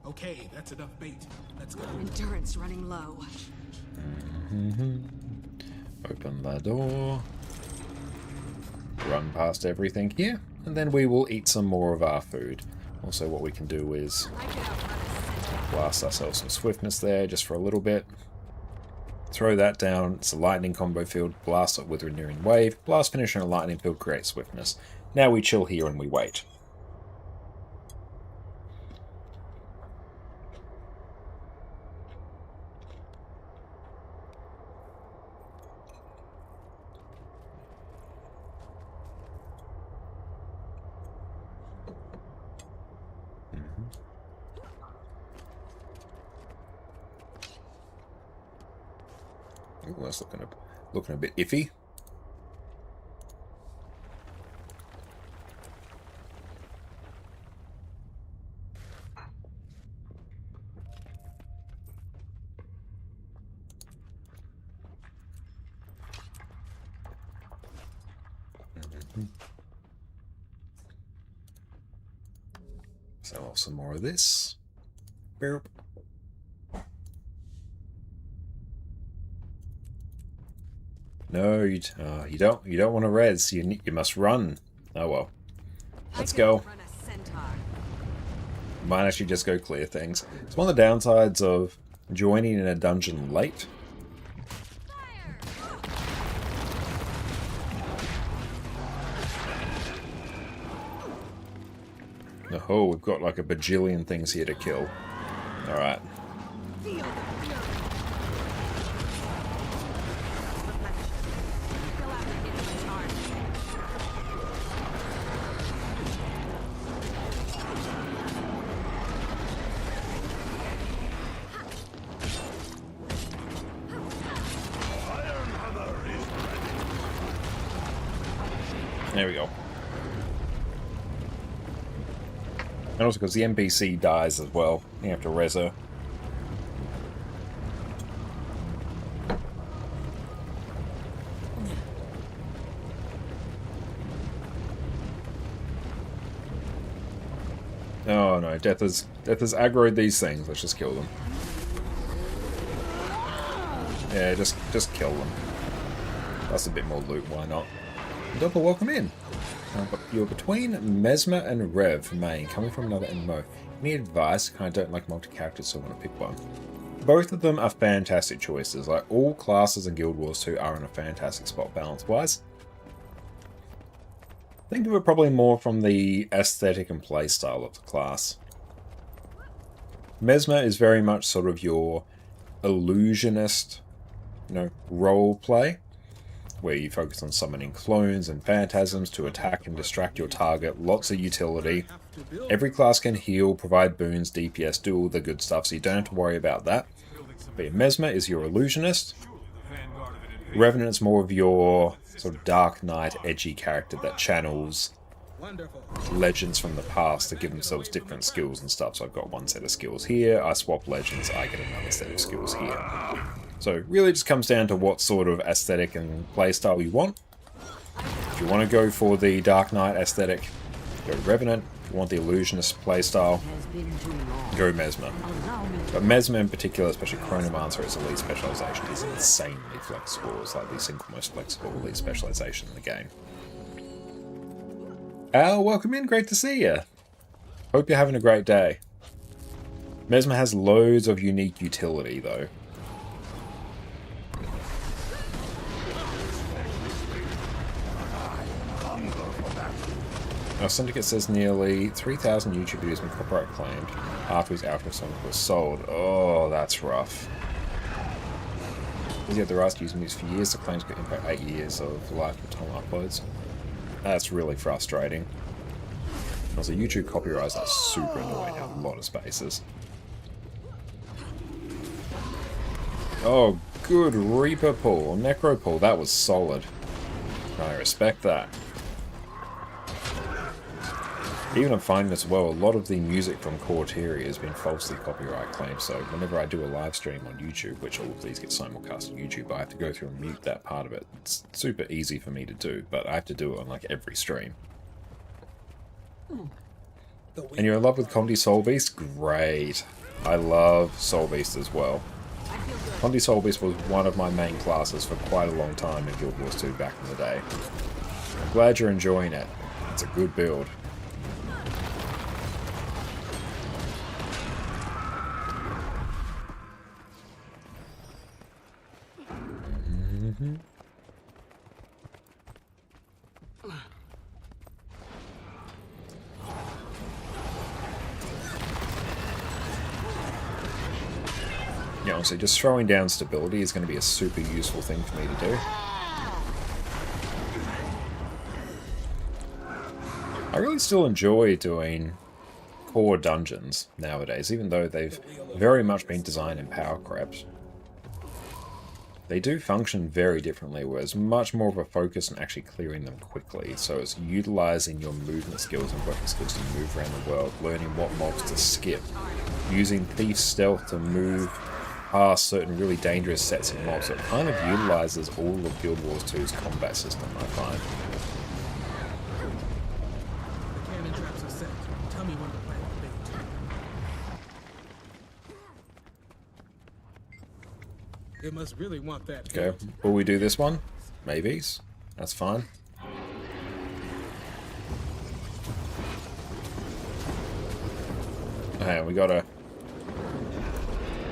Okay, that's enough bait. Let's go. Endurance running low. Open the door. Run past everything here. And then we will eat some more of our food. Also, what we can do is blast ourselves some swiftness there just for a little bit. Throw that down. It's a lightning combo field. Blast it with Renewing Wave. Blast finish in a lightning field. Create swiftness. Now we chill here and we wait. Ooh, that's looking a bit iffy. Sell off some more of this. Burp. No, you don't want to res. You must run. Oh well. Let's go. Might actually just go clear things. It's one of the downsides of joining in a dungeon late. Oh, we've got like a bajillion things here to kill. Alright. There we go. And also because the NPC dies as well. You have to res her. Oh no, Death has aggroed these things. Let's just kill them. Yeah, just kill them. That's a bit more loot, why not? Double welcome in. But you're between Mesmer and Rev main, coming from another MMO. Any advice? I don't like multi-characters, so I want to pick one. Both of them are fantastic choices. Like, all classes in Guild Wars 2 are in a fantastic spot balance-wise. Think of it probably more from the aesthetic and playstyle of the class. Mesmer is very much sort of your illusionist, role play, where you focus on summoning clones and phantasms to attack and distract your target. Lots of utility. Every class can heal, provide boons, DPS, do all the good stuff, so you don't have to worry about that. But Mesmer is your illusionist. Revenant's more of your sort of Dark Knight, edgy character that channels legends from the past to give themselves different skills and stuff. So I've got one set of skills here, I swap legends, I get another set of skills here. So it really just comes down to what sort of aesthetic and playstyle you want. If you want to go for the Dark Knight aesthetic, go Revenant. If you want the illusionist playstyle, go Mesmer. But Mesmer in particular, especially Chronomancer, its elite specialization is insanely flexible. It's like the single most flexible elite specialization in the game. Al, welcome in. Great to see you. Hope you're having a great day. Mesmer has loads of unique utility, though. Our Syndicate says nearly 3,000 YouTube videos have been copyright claimed after his outro song was sold. Oh, that's rough. He's had the rights to use music for years. The claims could impact 8 years of lifetime uploads. That's really frustrating. Also, YouTube copyrights are super annoying in a lot of spaces. Oh, good Reaper pull. Necro pull. That was solid. I respect that. Even I'm finding as well, a lot of the music from Corteria has been falsely copyright claimed, so whenever I do a live stream on YouTube, which all of these get simulcast on YouTube, I have to go through and mute that part of it. It's super easy for me to do, but I have to do it on like every stream. And you're in love with Condi Soul Beast? Great. I love Soul Beast as well. Condi Soul Beast was one of my main classes for quite a long time in Guild Wars 2 back in the day. I'm glad you're enjoying it. It's a good build. Yeah, honestly, just throwing down stability is going to be a super useful thing for me to do. I really still enjoy doing core dungeons nowadays, even though they've very much been designed in power crept. They do function very differently, whereas much more of a focus on actually clearing them quickly. So it's utilizing your movement skills and weapon skills to move around the world, learning what mobs to skip, using Thief Stealth to move past certain really dangerous sets of mobs. So it kind of utilizes all of Guild Wars 2's combat system, I find. The cannon traps are set. Tell me when to plant the bait. It must really want that. Okay, will we do this one? Maybes. That's fine. Okay, we gotta...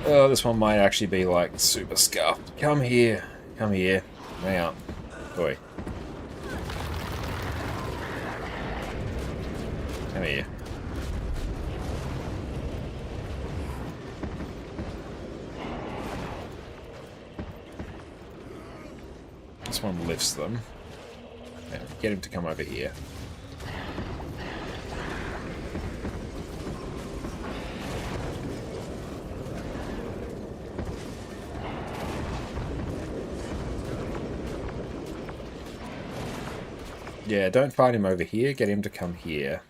Oh, this one might actually be like super scuffed. Come here. Come here. Hang out. Boy. Come here. This one lifts them. Yeah, get him to come over here. Yeah, don't fight him over here. Get him to come here.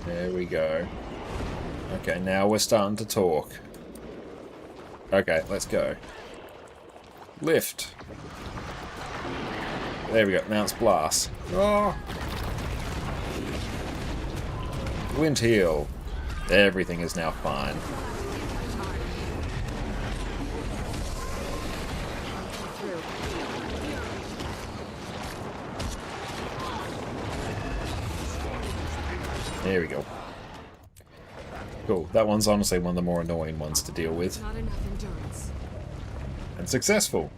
There we go. Okay, now we're starting to talk. Okay, let's go. Lift. There we go. Now it's blast. Oh. Wind heal. Everything is now fine. There we go. Cool. That one's honestly one of the more annoying ones to deal with. Not enough endurance. And successful.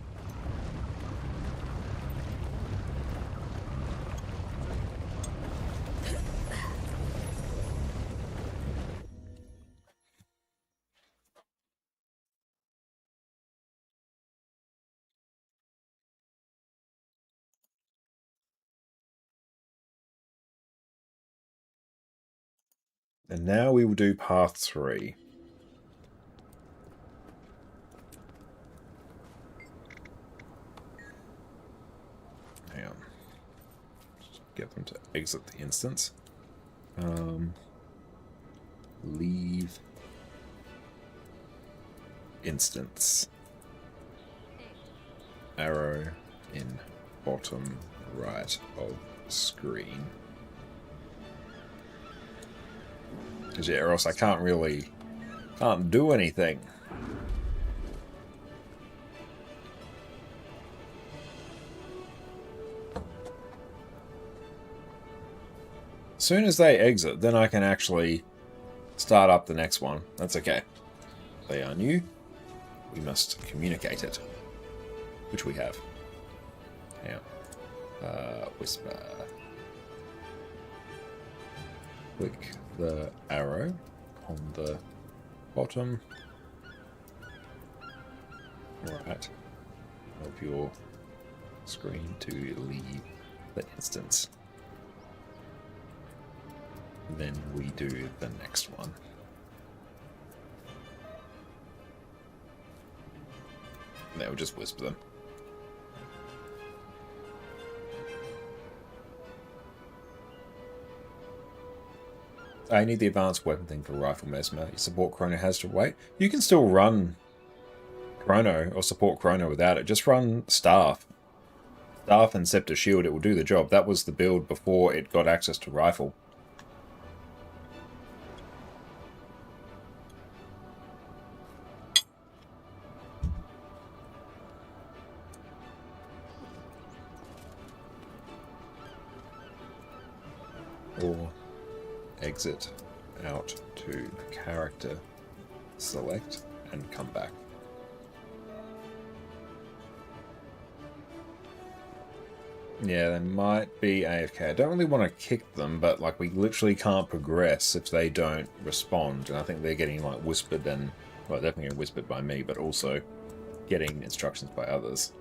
And now we will do path 3. Hang on. Just get them to exit the instance. Leave instance. Arrow in bottom right of screen. Because yeah, or else I can't do anything. As soon as they exit, then I can actually start up the next one. That's okay. They are new. We must communicate it. Which we have. Hang on. Whisper. Click the arrow on the bottom right of your screen to leave the instance. Then we do the next one. Now we'll just whisper them. I need the advanced weapon thing for Rifle Mesmer. Your support Chrono has to wait. You can still run Chrono or support Chrono without it. Just run Staff. Staff and Scepter Shield, it will do the job. That was the build before it got access to Rifle. Or exit out to the character, select, and come back. Yeah, they might be AFK. I don't really want to kick them, but like we literally can't progress if they don't respond. And I think they're getting like whispered and, well, definitely getting whispered by me, but also getting instructions by others.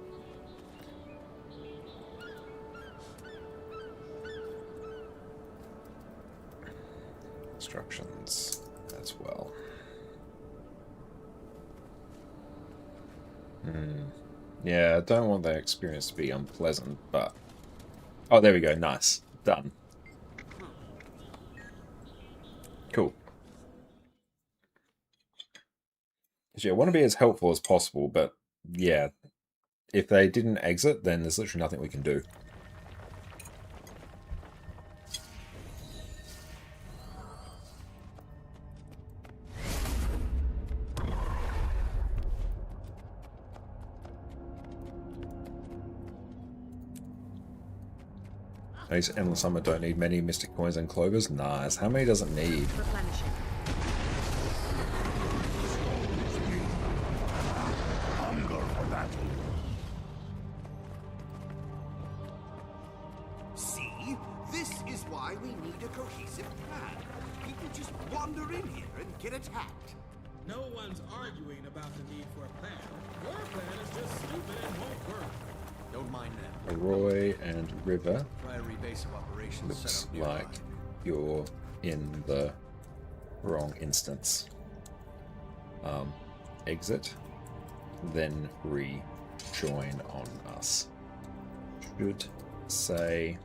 Instructions as well. Yeah, I don't want their experience to be unpleasant, but... Oh, there we go. Nice. Done. Cool. Yeah, I want to be as helpful as possible, but yeah, if they didn't exit, then there's literally nothing we can do. These Endless Summer don't need many Mystic Coins and Clovers. Nice. How many does it need? Replenishing. Hunger for battle. See? This is why we need a cohesive plan. People just wander in here and get attacked. No one's arguing about the need for a plan. Your plan is just stupid and won't work. Don't mind them. Roy and River. Priory base of operations Looks set up nearby. like you're in the wrong instance. Exit, then join on us. Should say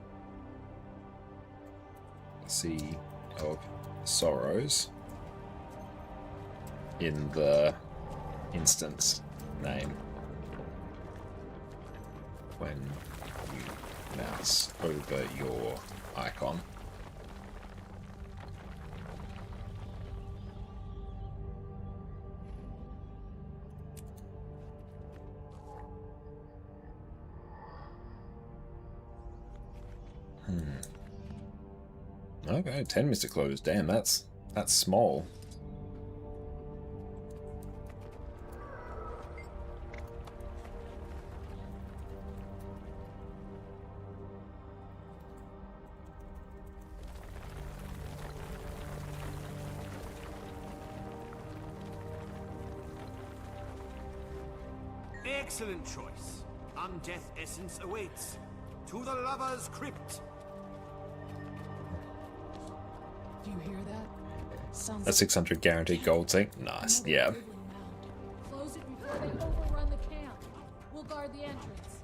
Sea of Sorrows in the instance name when you mouse over your icon. Okay, 10 Mystic Clothes. Damn, that's small. Excellent choice. Undeath essence awaits. To the Lover's Crypt. Do you hear that? Sounds A 600 guaranteed gold thing. Nice, yeah. Close it before they overrun the camp. We'll guard the entrance.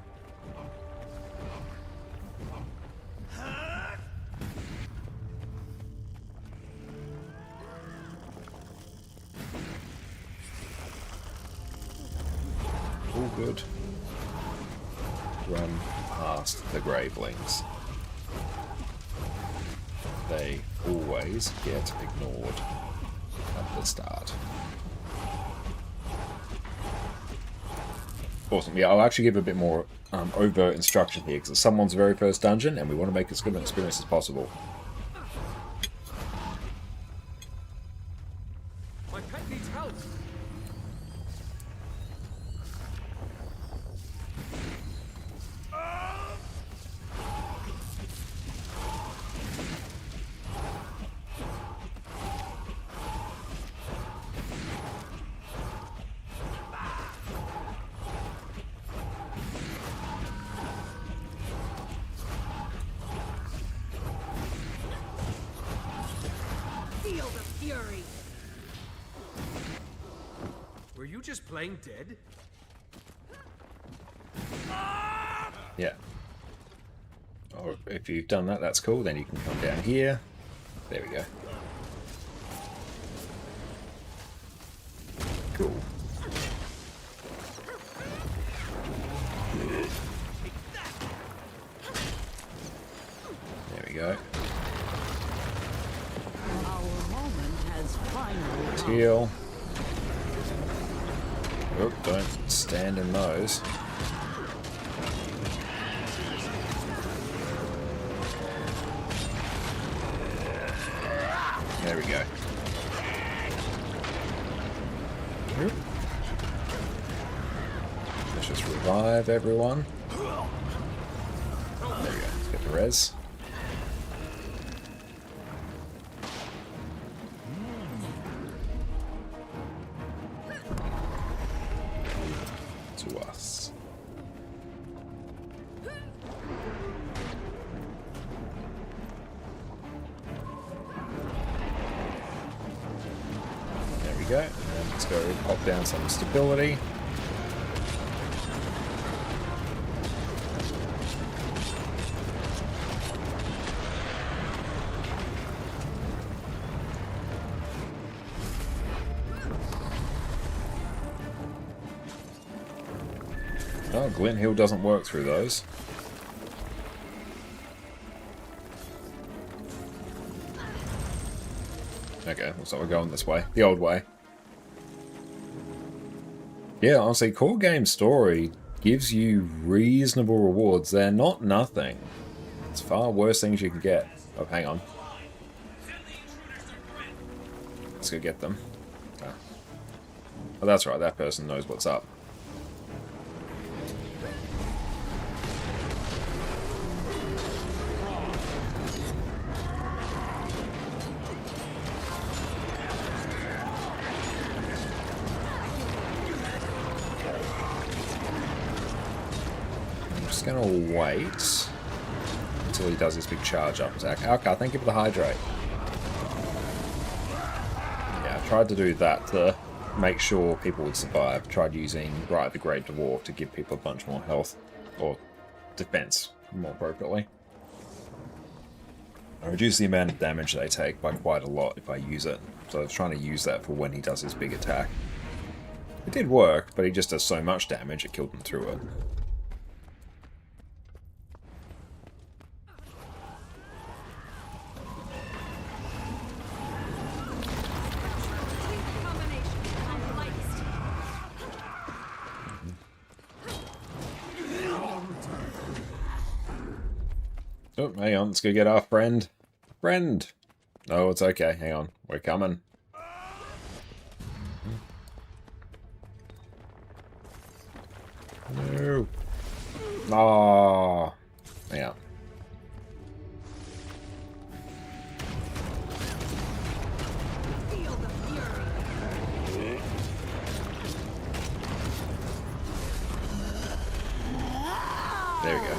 All good. Run past the Gravelings. They always get ignored at the start. Awesome. Yeah, I'll actually give a bit more overt instruction here because it's someone's very first dungeon and we want to make it as good an experience as possible. My pet needs help. Feel the fury. Were you just playing dead? Yeah. Or if you've done that, that's cool. Then you can come down here. There we go. Cool. There we go. Our moment has finally come. Heal. Oh, don't stand in those. There we go. Let's just revive everyone. There we go. Let's get the res. To us. There we go. And let's go pop down some stability. Oh, Glint Heal doesn't work through those. Okay, looks like we're going this way. The old way. Yeah, honestly, core game story gives you reasonable rewards. They're not nothing. It's far worse things you can get. Oh, hang on. Let's go get them. Okay. Oh, that's right, that person knows what's up. Gonna wait until he does his big charge up attack. Okay, thank you for the hydrate. Yeah, I tried to do that to make sure people would survive, tried using Right the Great Dwarf to give people a bunch more health, or defense, more appropriately. I reduce the amount of damage they take by quite a lot if I use it, so I was trying to use that for when he does his big attack. It did work, but he just does so much damage it killed them through it. Oh, hang on, let's go get our friend. Friend! Oh, it's okay, hang on, we're coming. No. Oh, hang on. Feel the fury. There we go.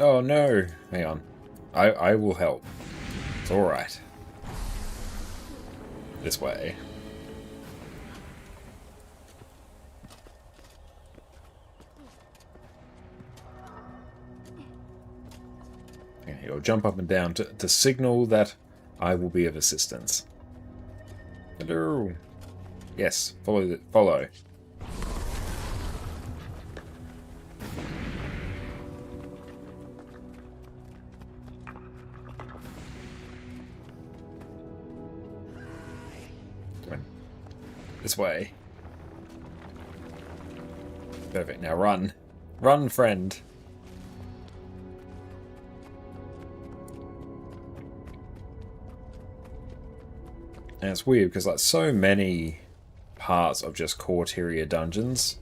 Oh no! Hang on. I will help. It's alright. This way. Okay, you'll jump up and down to signal that I will be of assistance. Hello! Yes, follow. This way. Perfect. Now run. Run, friend. And it's weird because like so many parts of just core tier dungeons,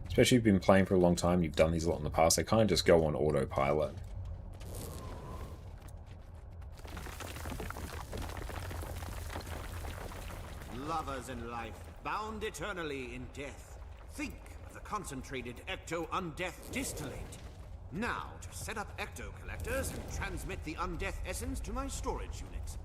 especially if you've been playing for a long time, you've done these a lot in the past, they kind of just go on autopilot. Lovers in life, bound eternally in death. Think of the concentrated ecto-unddeath distillate. Now, to set up ecto-collectors and transmit the undeath essence to my storage units.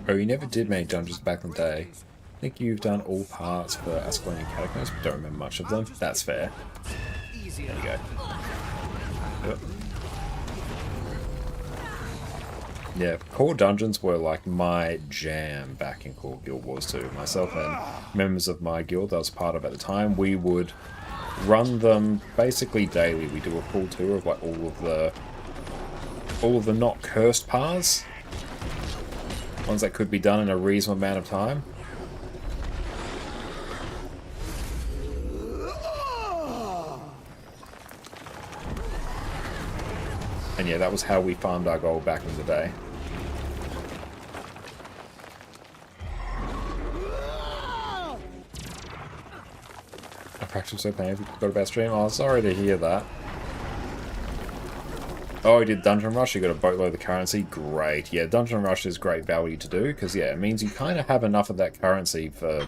Oh, you never did many dungeons back in the day. I think you've done all parts for Ascalonian Catacombs, but don't remember much of them. That's fair. There you go. Yep. Yeah, core dungeons were like my jam back in Core Guild Wars 2. Myself and members of my guild I was part of at the time, we would run them basically daily. We do a full tour of like all of the not cursed paths. Ones that could be done in a reasonable amount of time. And yeah, that was how we farmed our gold back in the day. I practiced so painful. Got a bad stream. Oh, sorry to hear that. Oh, he did Dungeon Rush, you got a boatload of currency, great. Yeah, Dungeon Rush is great value to do, because yeah, it means you kind of have enough of that currency for,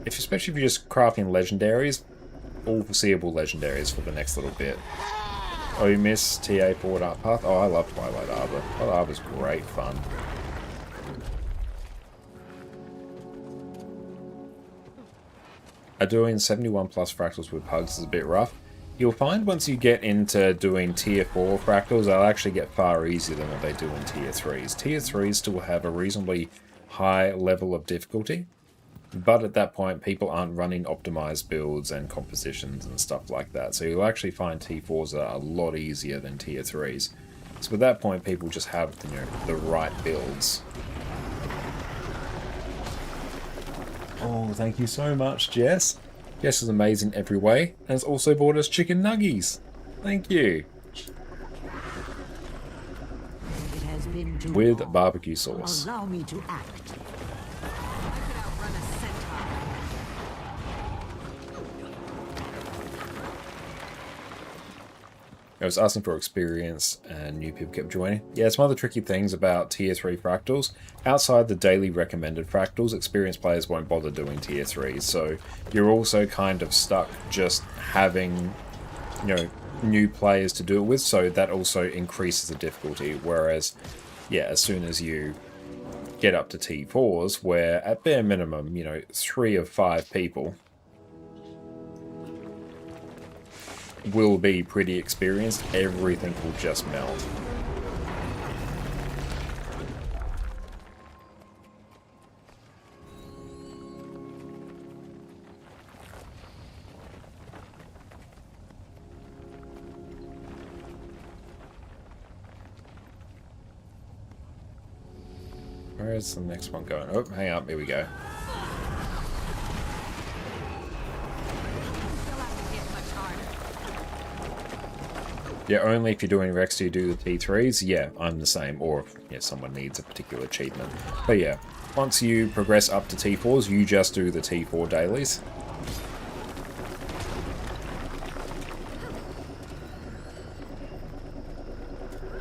especially if you're just crafting legendaries, all foreseeable legendaries for the next little bit. Oh, you missed TA Forward Art Path? Oh, I love Twilight Arbor. Twilight Arbor's great fun. Doing 71 plus fractals with pugs is a bit rough. You'll find once you get into doing tier 4 fractals, they'll actually get far easier than what they do in tier 3s. Tier 3s still have a reasonably high level of difficulty, but at that point people aren't running optimized builds and compositions and stuff like that. So you'll actually find T4s that are a lot easier than tier 3s. So at that point people just have, you know, the right builds. Oh, thank you so much, Jess. Jess is amazing every way, and has also bought us chicken nuggies. Thank you. It has been too With long. barbecue sauce. Allow me to act. I could outrun a I was asking for experience and new people kept joining. Yeah, it's one of the tricky things about tier 3 fractals. Outside the daily recommended fractals, experienced players won't bother doing tier 3s, so you're also kind of stuck just having, you know, new players to do it with, so that also increases the difficulty. Whereas, yeah, as soon as you get up to T4s, where at bare minimum, you know, 3 of 5 people will be pretty experienced, everything will just melt. Where's the next one going? Oh, hang up, here we go. Yeah, only if you're doing Rex do you do the T3s. Yeah, I'm the same. Or if someone needs a particular achievement. But yeah, once you progress up to T4s, you just do the T4 dailies.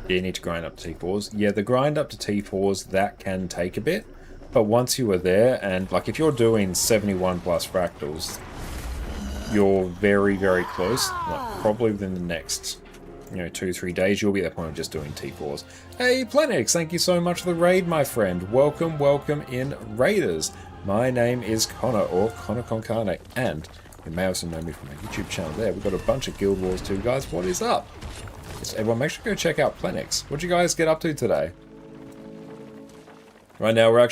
Yeah, you need to grind up to T4s. Yeah, the grind up to T4s, that can take a bit. But once you are there, and like if you're doing 71 plus fractals, you're very, very close. Like, probably within the next 2-3 days, you'll be at the point of just doing T4s. Hey, Plenix, thank you so much for the raid, my friend. Welcome, welcome in, Raiders. My name is Connor, or ConnorConCarne, and you may also know me from my YouTube channel there. We've got a bunch of Guild Wars too, guys. What is up? So everyone, make sure to go check out Plenix. What'd you guys get up to today? Right now, we're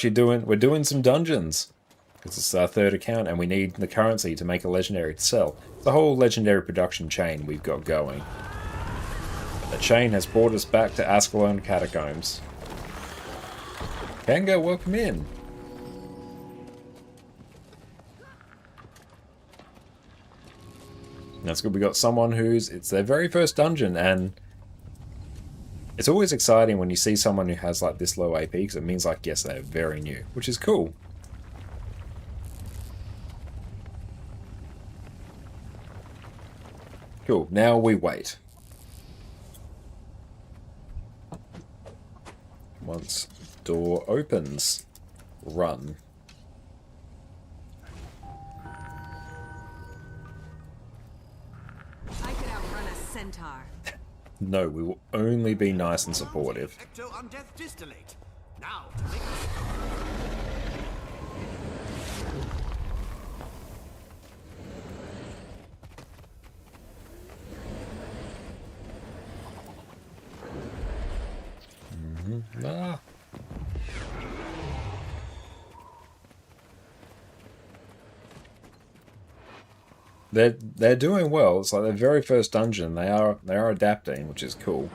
doing some dungeons. Because it's our 3rd account, and we need the currency to make a legendary to sell. It's a whole legendary production chain we've got going. The chain has brought us back to Ascalon Catacombs. Kanga, welcome in. That's good. We got someone it's their very first dungeon, and it's always exciting when you see someone who has like this low AP, because it means like, yes, they're very new, which is cool. Cool. Now we wait. Once door opens, run. I could outrun a centaur. No, we will only be nice and supportive. Ecto undeath distillate. Now, Ah. They're doing well. It's like their very first dungeon. They are adapting, which is cool.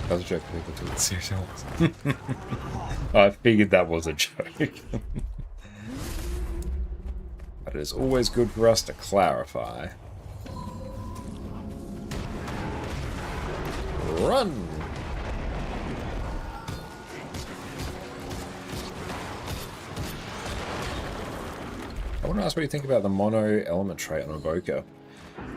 That was a joke. People took it seriously. I figured that was a joke. But it is always good for us to clarify. Run! I want to ask what you think about the mono element trait on Evoker.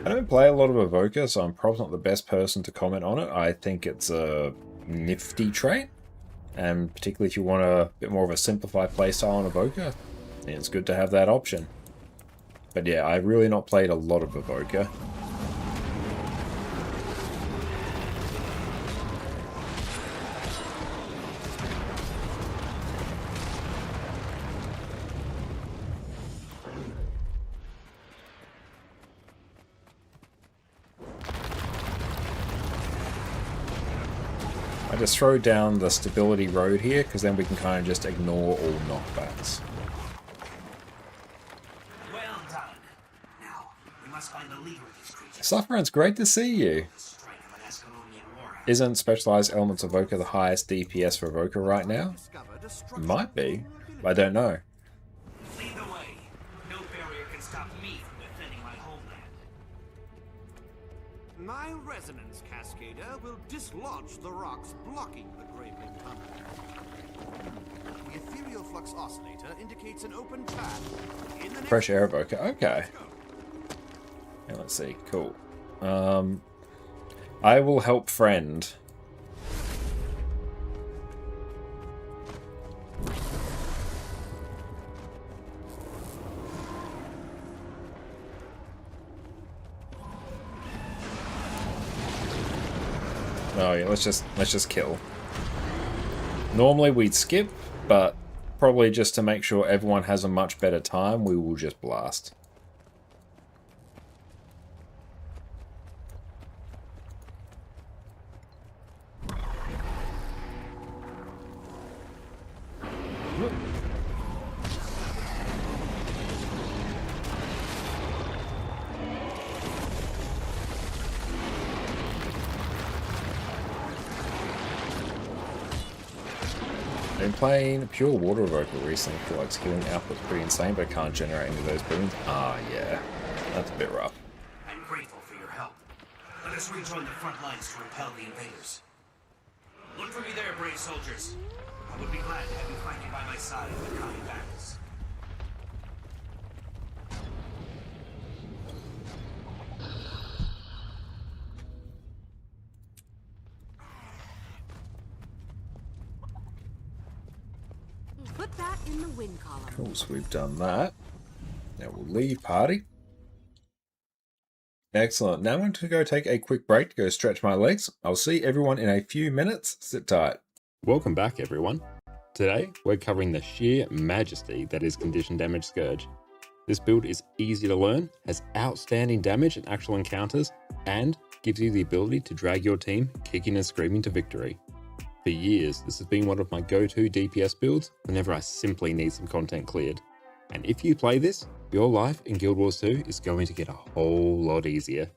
I don't play a lot of Evoker, so I'm probably not the best person to comment on it. I think it's a nifty trait, and particularly if you want a bit more of a simplified playstyle on Evoker, it's good to have that option. But yeah, I've really not played a lot of Evoker. I just throw down the stability road here, because then we can kind of just ignore all knockbacks. Well done. Now, we must find the leader of these creatures. Sufferance, great to see you. Isn't Specialized Elements Evoker the highest DPS for Evoker right now? Might be. I don't know. Lead the way. can stop me from defending my homeland. My resonance cascader will dislodge the rocks blocking the Graveling tunnel. The ethereal flux oscillator indicates an open path. In the next Fresh air evoker. Okay. Yeah, let's see. Cool. I will help friend. Oh yeah, let's just kill. Normally we'd skip, but probably just to make sure everyone has a much better time, we will just blast. Been playing pure water evoker recently. Feel like skilling output's pretty insane, but I can't generate any of those boons. Ah, yeah. That's a bit rough. I'm grateful for your help. Let us rejoin the front lines to repel the invaders. Look for me there, brave soldiers. I would be glad to have you fighting by my side in the coming battles. Put that in the win column. Cool, so we've done that. Now we'll leave party. Excellent. Now I'm going to go take a quick break to go stretch my legs. I'll see everyone in a few minutes. Sit tight. Welcome back, everyone. Today, we're covering the sheer majesty that is Condition Damage Scourge. This build is easy to learn, has outstanding damage in actual encounters, and gives you the ability to drag your team kicking and screaming to victory. For years, this has been one of my go-to DPS builds whenever I simply need some content cleared. And if you play this, your life in Guild Wars 2 is going to get a whole lot easier.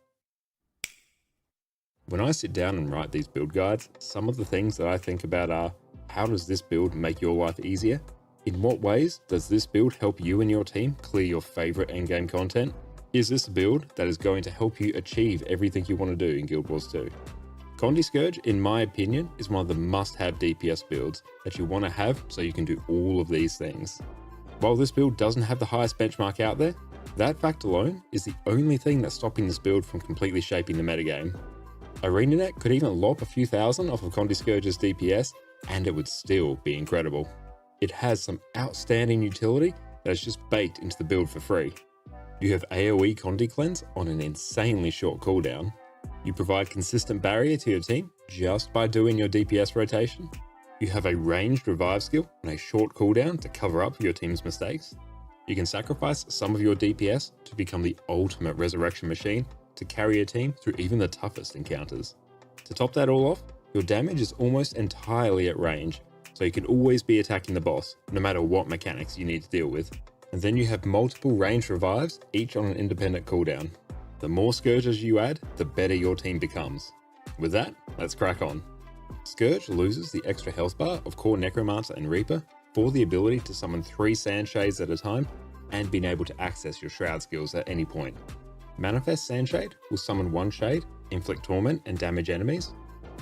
When I sit down and write these build guides, some of the things that I think about are, how does this build make your life easier? In what ways does this build help you and your team clear your favorite endgame content? Is this a build that is going to help you achieve everything you want to do in Guild Wars 2? Condi Scourge, in my opinion, is one of the must-have DPS builds that you want to have so you can do all of these things. While this build doesn't have the highest benchmark out there, that fact alone is the only thing that's stopping this build from completely shaping the metagame. ArenaNet could even lop a few thousand off of Condi Scourge's DPS, and it would still be incredible. It has some outstanding utility that is just baked into the build for free. You have AoE Condi Cleanse on an insanely short cooldown. You provide consistent barrier to your team just by doing your DPS rotation. You have a ranged revive skill and a short cooldown to cover up your team's mistakes. You can sacrifice some of your DPS to become the ultimate resurrection machine to carry your team through even the toughest encounters. To top that all off, your damage is almost entirely at range, so you can always be attacking the boss, no matter what mechanics you need to deal with. And then you have multiple ranged revives, each on an independent cooldown. The more Scourges you add, the better your team becomes. With that, let's crack on. Scourge loses the extra health bar of core Necromancer and Reaper for the ability to summon 3 Sandshades at a time and being able to access your Shroud skills at any point. Manifest Sandshade will summon 1 Shade, inflict torment and damage enemies.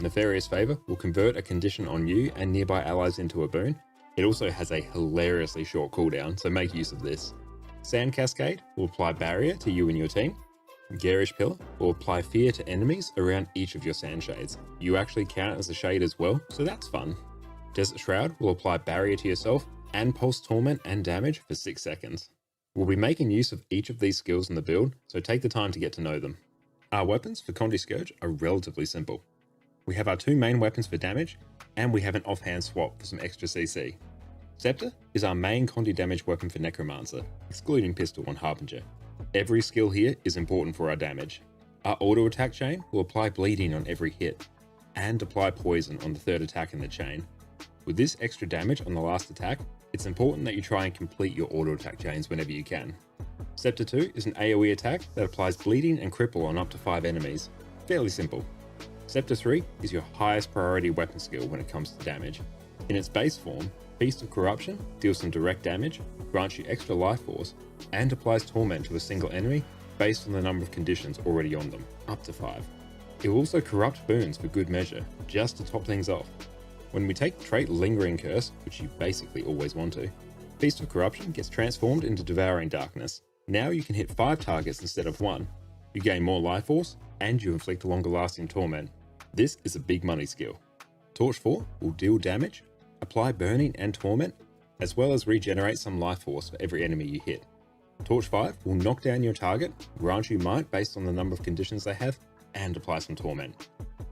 Nefarious Favor will convert a condition on you and nearby allies into a boon. It also has a hilariously short cooldown, so make use of this. Sand Cascade will apply barrier to you and your team. Garish Pillar will apply fear to enemies around each of your Sandshades. You actually count as a shade as well, so that's fun. Desert Shroud will apply barrier to yourself and pulse torment and damage for 6 seconds. We'll be making use of each of these skills in the build, so take the time to get to know them. Our weapons for Condi Scourge are relatively simple. We have our 2 main weapons for damage, and we have an offhand swap for some extra CC. Scepter is our main Condi damage weapon for Necromancer, excluding Pistol and Harbinger. Every skill here is important for our damage. Our auto attack chain will apply bleeding on every hit, and apply poison on the 3rd attack in the chain. With this extra damage on the last attack, it's important that you try and complete your auto attack chains whenever you can. Scepter 2 is an AoE attack that applies bleeding and cripple on up to 5 enemies. Fairly simple. Scepter 3 is your highest priority weapon skill when it comes to damage. In its base form, Feast of Corruption deals some direct damage, grants you extra life force, and applies Torment to a single enemy based on the number of conditions already on them, up to 5. It will also corrupt boons for good measure, just to top things off. When we take the trait Lingering Curse, which you basically always want to, Feast of Corruption gets transformed into Devouring Darkness. Now you can hit 5 targets instead of 1. You gain more life force, and you inflict longer lasting torment. This is a big money skill. Torch 4 will deal damage, apply burning and torment, as well as regenerate some life force for every enemy you hit. Torch 5 will knock down your target, grant you might based on the number of conditions they have, and apply some torment.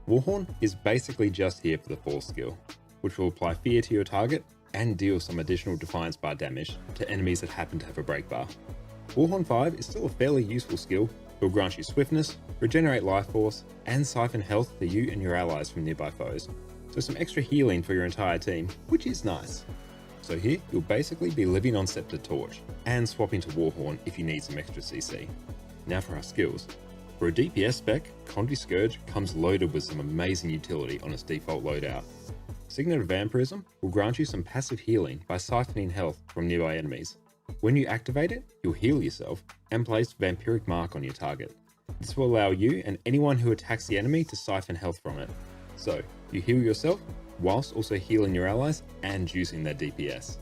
Warhorn is basically just here for the 4th skill, which will apply fear to your target and deal some additional Defiance Bar damage to enemies that happen to have a break bar. Warhorn 5 is still a fairly useful skill. It will grant you swiftness, regenerate life force, and siphon health for you and your allies from nearby foes. So some extra healing for your entire team, which is nice. So here, you'll basically be living on Scepter Torch, and swapping to Warhorn if you need some extra CC. Now for our skills. For a DPS spec, Condi Scourge comes loaded with some amazing utility on its default loadout. Signet of Vampirism will grant you some passive healing by siphoning health from nearby enemies. When you activate it, you'll heal yourself and place Vampiric Mark on your target. This will allow you and anyone who attacks the enemy to siphon health from it. So, you heal yourself, whilst also healing your allies and juicing their DPS.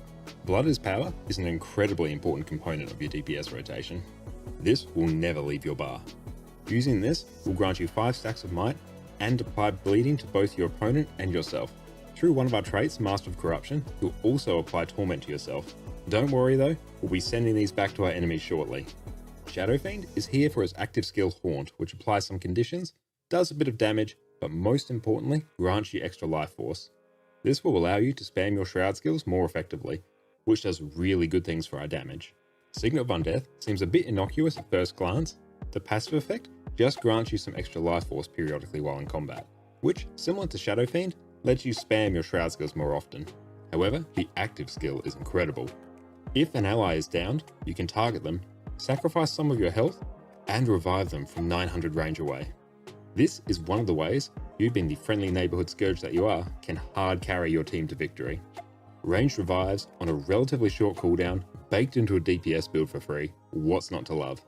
Blood is Power is an incredibly important component of your DPS rotation. This will never leave your bar. Using this will grant you 5 stacks of might and apply bleeding to both your opponent and yourself. Through one of our traits, Master of Corruption, you'll also apply torment to yourself. Don't worry though, we'll be sending these back to our enemies shortly. Shadow Fiend is here for its active skill Haunt, which applies some conditions, does a bit of damage, but most importantly, grants you extra life force. This will allow you to spam your Shroud skills more effectively, which does really good things for our damage. Signet of Undeath seems a bit innocuous at first glance. The passive effect just grants you some extra life force periodically while in combat, which, similar to Shadow Fiend, lets you spam your Shroud skills more often. However, the active skill is incredible. If an ally is downed, you can target them, sacrifice some of your health, and revive them from 900 range away. This is one of the ways you, being the friendly neighborhood Scourge that you are, can hard carry your team to victory. Ranged revives on a relatively short cooldown, baked into a DPS build for free. What's not to love?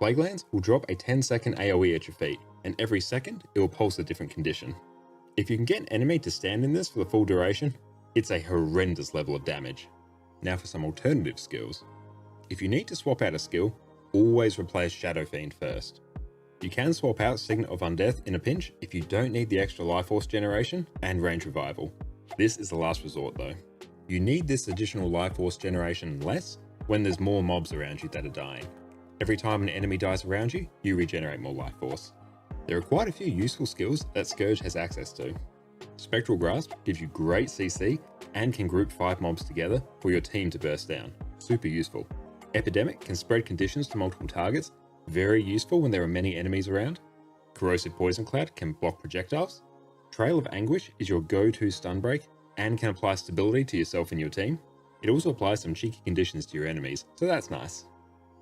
Plaguelands will drop a 10-second AoE at your feet, and every second it will pulse a different condition. If you can get an enemy to stand in this for the full duration, it's a horrendous level of damage. Now for some alternative skills. If you need to swap out a skill, always replace Shadow Fiend first. You can swap out Signet of Undeath in a pinch if you don't need the extra life force generation and range revival. This is the last resort though. You need this additional life force generation less when there's more mobs around you that are dying. Every time an enemy dies around you, you regenerate more life force. There are quite a few useful skills that Scourge has access to. Spectral Grasp gives you great CC and can group 5 mobs together for your team to burst down. Super useful. Epidemic can spread conditions to multiple targets. Very useful when there are many enemies around. Corrosive Poison Cloud can block projectiles. Trail of Anguish is your go-to stun break and can apply stability to yourself and your team. It also applies some cheeky conditions to your enemies, so that's nice.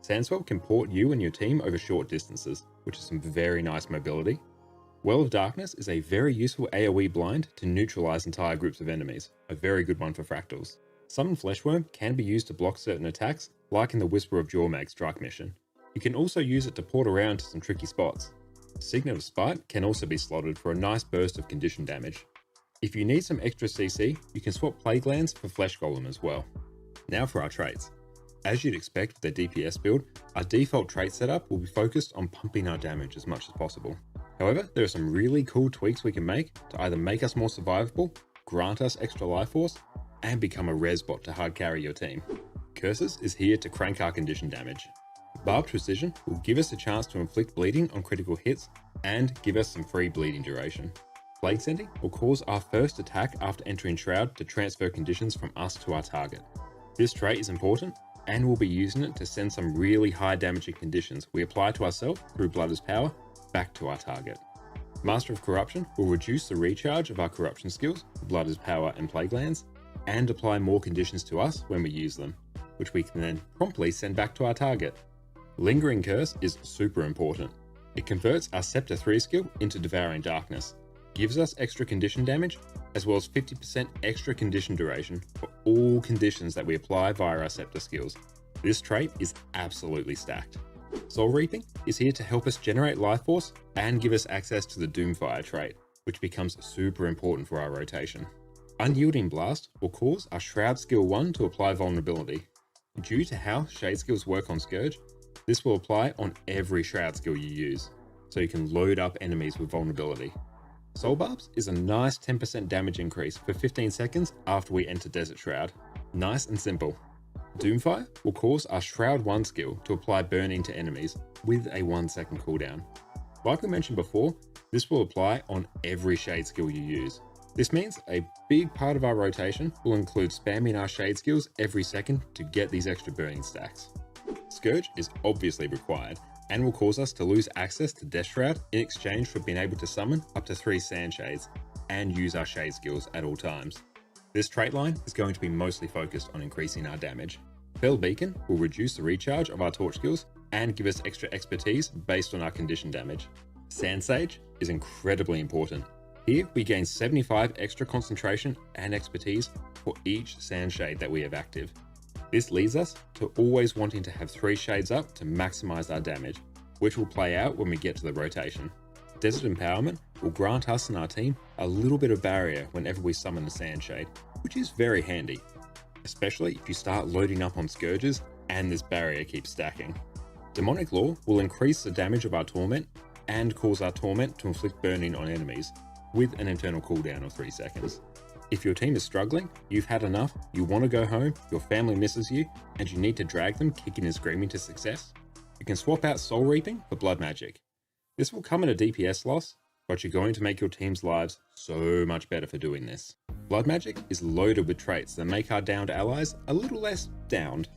Sandswell can port you and your team over short distances, which is some very nice mobility. Well of Darkness is a very useful AoE blind to neutralize entire groups of enemies, a very good one for fractals. Summon Fleshworm can be used to block certain attacks, like in the Whisper of Jormag strike mission. You can also use it to port around to some tricky spots. Signet of Spite can also be slotted for a nice burst of condition damage. If you need some extra CC, you can swap Plaguelands for Flesh Golem as well. Now for our traits. As you'd expect with the DPS build, our default trait setup will be focused on pumping our damage as much as possible. However, there are some really cool tweaks we can make to either make us more survivable, grant us extra life force, and become a res bot to hard carry your team. Curses is here to crank our condition damage. Barbed Precision will give us a chance to inflict bleeding on critical hits and give us some free bleeding duration. Plague Sending will cause our first attack after entering Shroud to transfer conditions from us to our target. This trait is important, and we'll be using it to send some really high damaging conditions we apply to ourselves through Blood is Power back to our target. Master of Corruption will reduce the recharge of our corruption skills, Blood is Power and Plaguelands, and apply more conditions to us when we use them, which we can then promptly send back to our target. Lingering Curse is super important. It converts our Scepter 3 skill into Devouring Darkness, gives us extra condition damage, as well as 50% extra condition duration for all conditions that we apply via our scepter skills. This trait is absolutely stacked. Soul Reaping is here to help us generate life force and give us access to the Doomfire trait, which becomes super important for our rotation. Unyielding Blast will cause our Shroud skill 1 to apply vulnerability. Due to how Shade skills work on Scourge, this will apply on every Shroud skill you use, so you can load up enemies with vulnerability. Soul Barbs is a nice 10% damage increase for 15 seconds after we enter Desert Shroud. Nice and simple. Doomfire will cause our Shroud 1 skill to apply burning to enemies with a 1-second cooldown. Like we mentioned before, this will apply on every Shade skill you use. This means a big part of our rotation will include spamming our Shade skills every second to get these extra burning stacks. Scourge is obviously required and will cause us to lose access to Death Shroud in exchange for being able to summon up to 3 Sand Shades and use our Shade skills at all times. This trait line is going to be mostly focused on increasing our damage. Fell Beacon will reduce the recharge of our torch skills and give us extra expertise based on our condition damage. Sand Sage is incredibly important. Here we gain 75 extra concentration and expertise for each Sand Shade that we have active. This leads us to always wanting to have 3 shades up to maximize our damage, which will play out when we get to the rotation. Desert Empowerment will grant us and our team a little bit of barrier whenever we summon the Sand Shade, which is very handy, especially if you start loading up on Scourges and this barrier keeps stacking. Demonic Law will increase the damage of our Torment and cause our Torment to inflict burning on enemies, with an internal cooldown of 3 seconds. If your team is struggling, you've had enough, you want to go home, your family misses you, and you need to drag them kicking and screaming to success, you can swap out Soul Reaping for Blood Magic. This will come at a DPS loss, but you're going to make your team's lives so much better for doing this. Blood Magic is loaded with traits that make our downed allies a little less downed.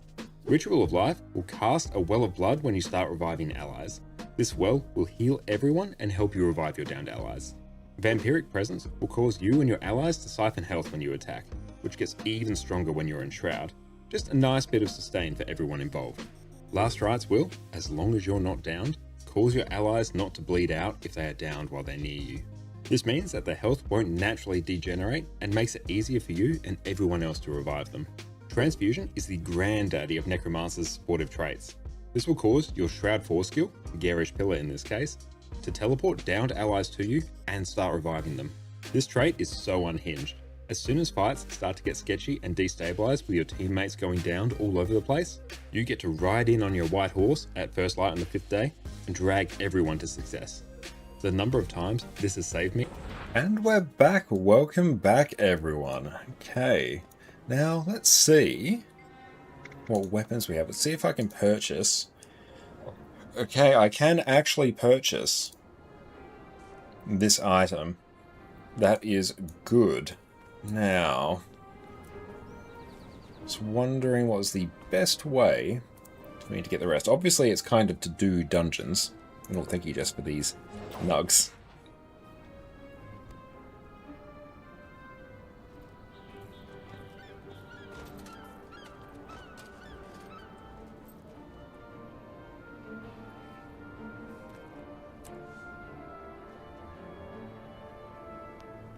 Ritual of Life will cast a well of blood when you start reviving allies. This well will heal everyone and help you revive your downed allies. Vampiric Presence will cause you and your allies to siphon health when you attack, which gets even stronger when you're in Shroud. Just a nice bit of sustain for everyone involved. Last Rites will, as long as you're not downed, cause your allies not to bleed out if they are downed while they're near you. This means that their health won't naturally degenerate and makes it easier for you and everyone else to revive them. Transfusion is the granddaddy of Necromancer's supportive traits. This will cause your Shroud 4 skill, Garish Pillar in this case, to teleport downed allies to you and start reviving them. This trait is so unhinged. As soon as fights start to get sketchy and destabilized with your teammates going downed all over the place, you get to ride in on your white horse at first light on the 5th day and drag everyone to success. The number of times this has saved me. And we're back. Welcome back, everyone. Okay, now let's see what weapons we have. Let's see if I can purchase. Okay, I can actually purchase this item. That is good. Now, I was wondering what was the best way for me to get the rest. Obviously, it's kind of to do dungeons. I don't think you just for these nugs.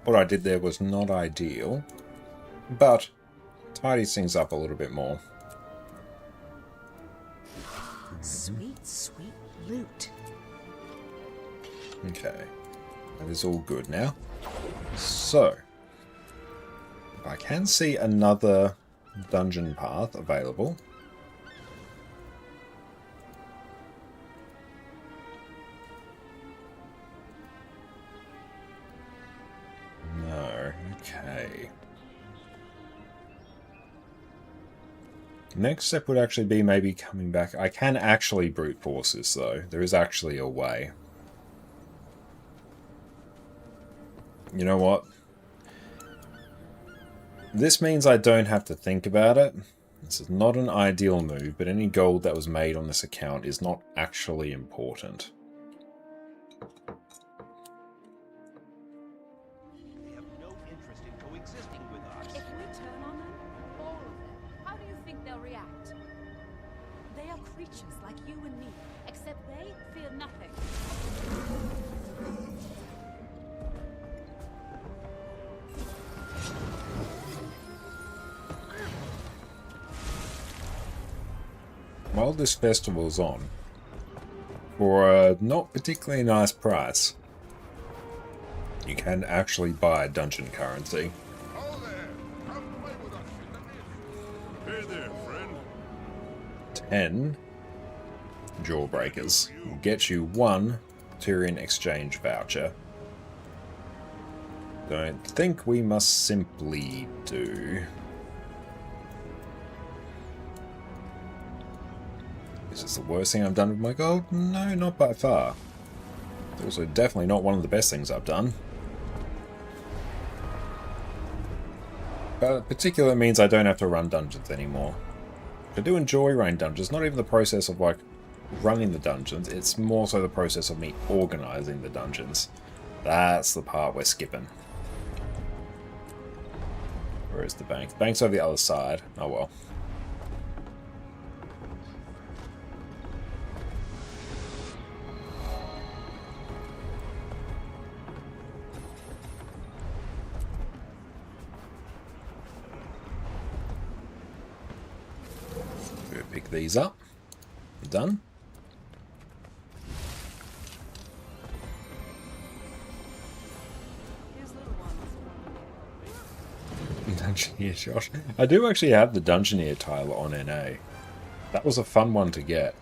What I did there was not ideal, but tidies things up a little bit more. Sweet, sweet loot. Okay, that is all good now. So, I can see another dungeon path available. No, okay. Next step would actually be maybe coming back. I can actually brute force this though. There is actually a way. You know what? This means I don't have to think about it. This is not an ideal move, but any gold that was made on this account is not actually important. They have no interest in coexisting with us. If we turn on them, all of them, how do you think they'll react? They are creatures like you and me, except they fear nothing. while this festival's on, for a not particularly nice price, you can actually buy dungeon currency. Hey there, friend. 10 Jawbreakers will get you 1 Tyrian exchange voucher. Don't think we must simply do. Is this the worst thing I've done with my gold? No, not by far. It's also definitely not one of the best things I've done. But particularly means I don't have to run dungeons anymore. I do enjoy running dungeons, not even the process of like running the dungeons, it's more so the process of me organizing the dungeons. That's the part we're skipping. Where is the bank? The bank's over the other side. Oh well. Go pick these up. Done. Dungeoneer, Josh. I do actually have the Dungeoneer tile on NA. That was a fun one to get.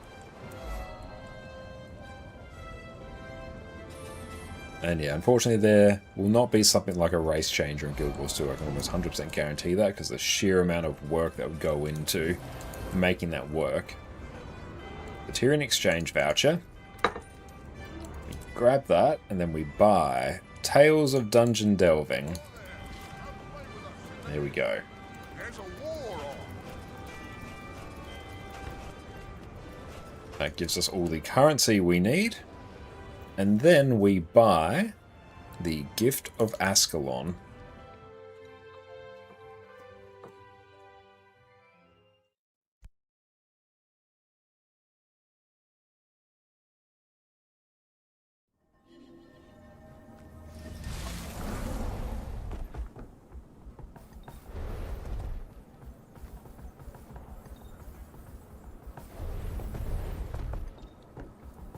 And yeah, unfortunately there will not be something like a race changer in Guild Wars 2. I can almost 100% guarantee that, because the sheer amount of work that would go into making that work. The Tyrian exchange voucher. We grab that, and then we buy Tales of Dungeon Delving. There we go. That gives us all the currency we need. And then we buy the Gift of Ascalon.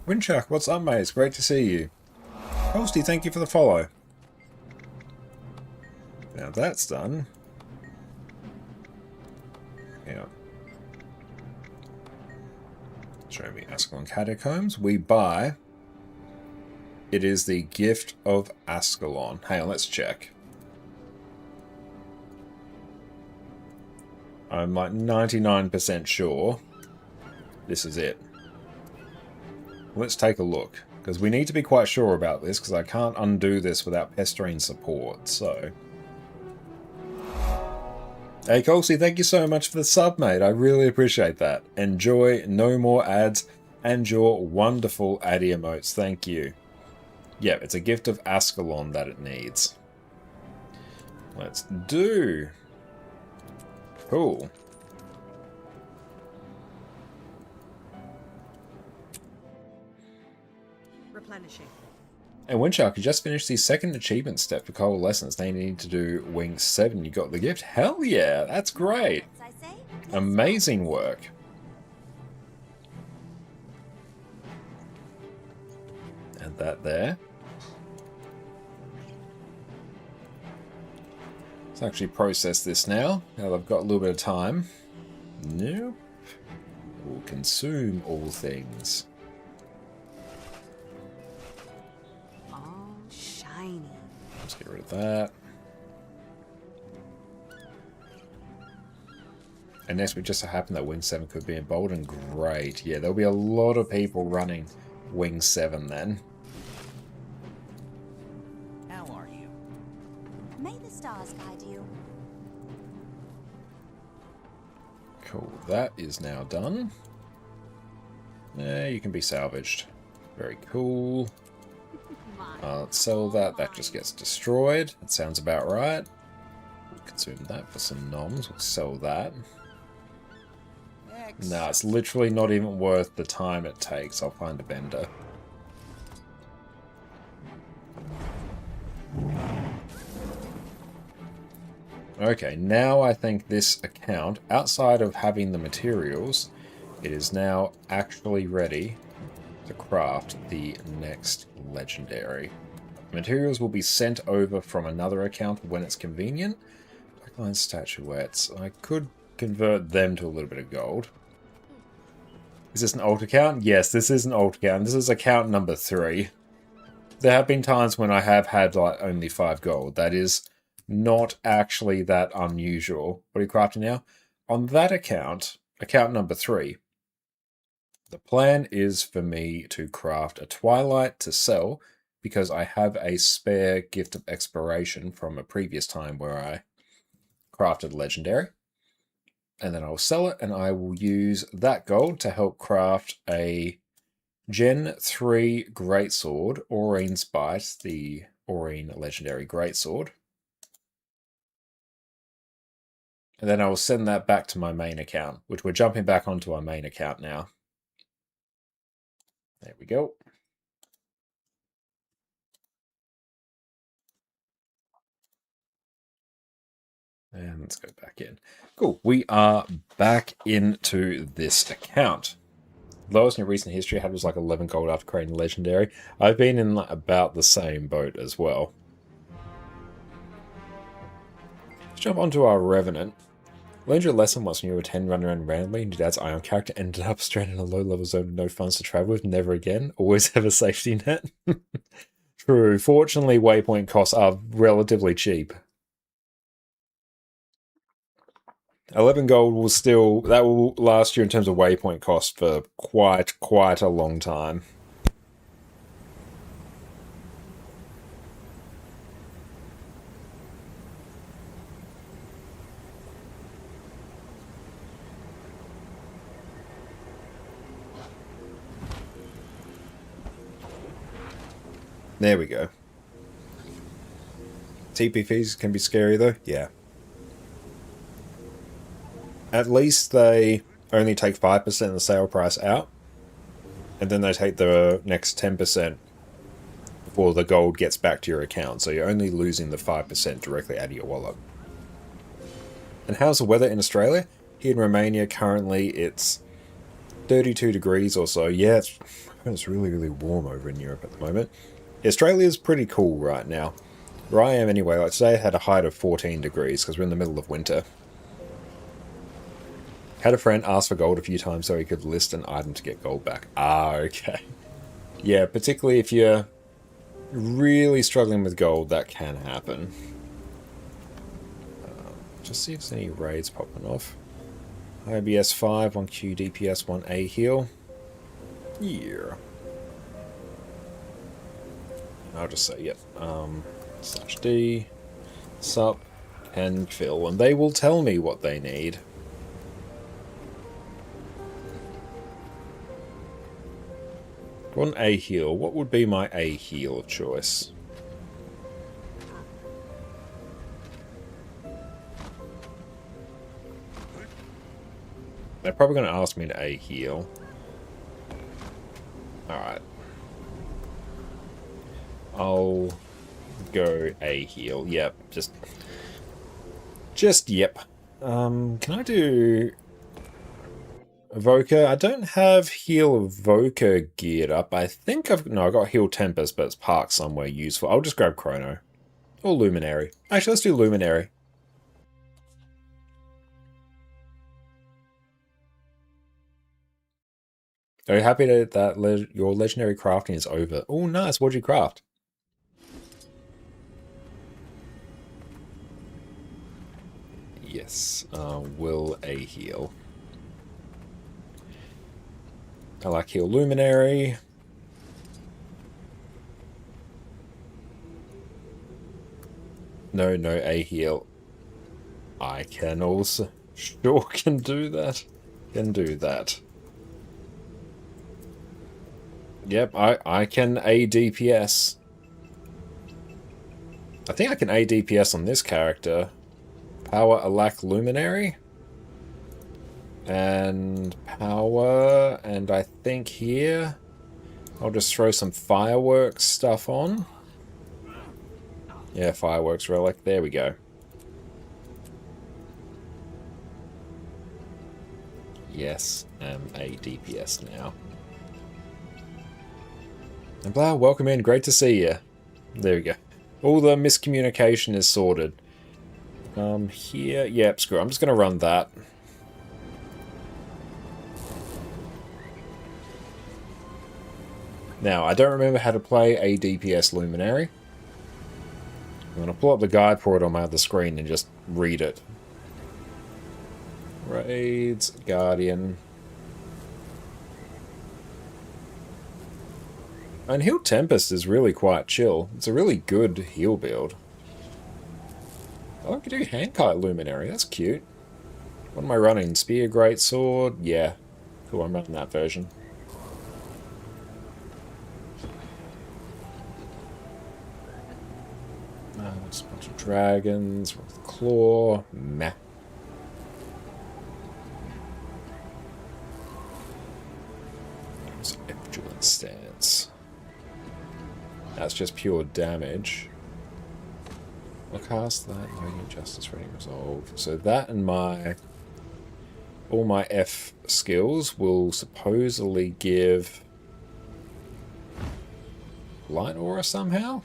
Winchuck, what's up, mate? It's great to see you. Hosty, thank you for the follow. Now that's done. Yeah. Show me Ascalon Catacombs. We buy. It is the Gift of Ascalon. Hang on, let's check. I'm like 99% sure this is it. Let's take a look, because we need to be quite sure about this, because I can't undo this without pestering support, so... Hey Colsey, thank you so much for the sub, mate. I really appreciate that. Enjoy, no more ads, and your wonderful addy emotes. Thank you. Yep, it's a Gift of Ascalon that it needs. Let's do. Cool. Replenishing. And Windshark, you just finished the second achievement step for Coalescence. They need to do Wing 7. You got the gift? Hell yeah, that's great. Amazing work. Add that there. Let's actually process this now that I've got a little bit of time. Nope. We'll consume all things. Let's get rid of that. And next we just so happen that Wing 7 could be emboldened. Great. Yeah, there'll be a lot of people running Wing 7 then. How are you? May the stars guide you. Cool. That is now done. Yeah, you can be salvaged. Very cool. Let's sell that. That just gets destroyed. That sounds about right. We'll consume that for some noms. We'll sell that. No, it's literally not even worth the time it takes. I'll find a vendor. Okay, now I think this account, outside of having the materials, it is now actually ready to craft the next legendary. Materials will be sent over from another account when it's convenient. Blackline statuettes. I could convert them to a little bit of gold. Is this an alt account? Yes, this is an alt account. This is account number 3. There have been times when I have had like only 5 gold. That is not actually that unusual. What are you crafting now? On that account, account number 3, the plan is for me to craft a Twilight to sell because I have a spare Gift of Exploration from a previous time where I crafted legendary. And then I'll sell it and I will use that gold to help craft a Gen 3 Greatsword, Aurine's Bite, the Aurine Legendary Greatsword. And then I will send that back to my main account, which we're jumping back onto our main account now. There we go. And let's go back in. Cool. We are back into this account. Lowest in your recent history I had was like 11 gold after creating legendary. I've been in about the same boat as well. Let's jump onto our Revenant. Learned your lesson once when you were 10 running around randomly and your dad's Ion character ended up stranded in a low-level zone with no funds to travel with. Never again. Always have a safety net. True. Fortunately, waypoint costs are relatively cheap. 11 gold will still, that will last you in terms of waypoint cost for quite a long time. There we go. TP fees can be scary though, yeah. At least they only take 5% of the sale price out, and then they take the next 10% before the gold gets back to your account, so you're only losing the 5% directly out of your wallet. And how's the weather in Australia? Here in Romania, currently it's 32 degrees or so. Yeah, it's really warm over in Europe at the moment. Australia's pretty cool right now. Where I am anyway, like today I had a height of 14 degrees because we're in the middle of winter. Had a friend ask for gold a few times so he could list an item to get gold back. Ah, okay. Yeah, particularly if you're really struggling with gold, that can happen. Just see if there's any raids popping off. IBS 5, 1Q DPS, 1A heal. Yeah. I'll just say, yep. /D, sup, and fill, and they will tell me what they need. One A heal. What would be my A heal of choice? They're probably going to ask me to A heal. Alright. I'll go A heal. Yep. Just yep. Can I do Evoker? I don't have Heal Evoker geared up. I think I got Heal Tempest, but it's parked somewhere useful. I'll just grab Chrono. Or Luminary. Actually, let's do Luminary. Are you happy that your legendary crafting is over? Oh, nice. What'd you craft? Yes. Will A heal. I like Heal Luminary. No A heal. I can also can do that. Can do that. Yep, I can A DPS. I think I can A DPS on this character. Power Alack Luminary. And power, and I think here I'll just throw some fireworks stuff on. Yeah, fireworks relic. There we go. Yes, am a DPS now. And Blau, welcome in. Great to see you. There we go. All the miscommunication is sorted. Here, yep, screw it. I'm just going to run that. Now, I don't remember how to play a DPS Luminary. I'm going to pull up the guide for it on my other screen and just read it. Raids, Guardian. And Heal Tempest is really quite chill. It's a really good heal build. Oh, I could do Handkite Luminary. That's cute. What am I running? Spear, Greatsword? Yeah. Cool, I'm running that version. There's a bunch of dragons with claw. Meh. There's Embodiment stance. That's just pure damage. I'll cast that. Radiant Justice, Radiant Resolve. So that and all my F skills will supposedly give Light Aura somehow.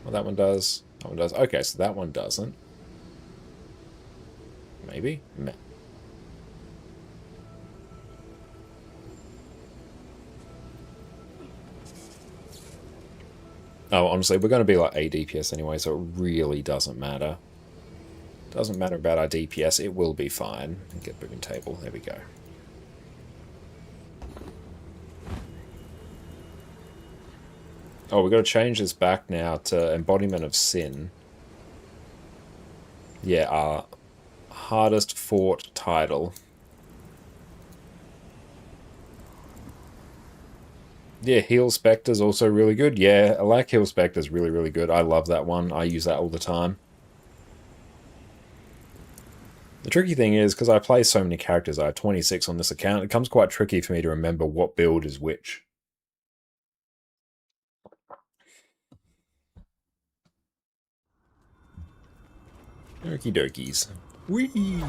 Well, that one does. That one does. Okay, so that one doesn't. Maybe? Meh. Oh, honestly, we're going to be like a DPS anyway, so it really doesn't matter. Doesn't matter about our DPS, it will be fine. Get moving table, there we go. Oh, we've got to change this back now to Embodiment of Sin. Yeah, our hardest fought title. Yeah, Heal Spectre's also really good. Yeah, I like Heal Spectre's really, really good. I love that one. I use that all the time. The tricky thing is, because I play so many characters, I have 26 on this account, it becomes quite tricky for me to remember what build is which. Okie dokies. Whee!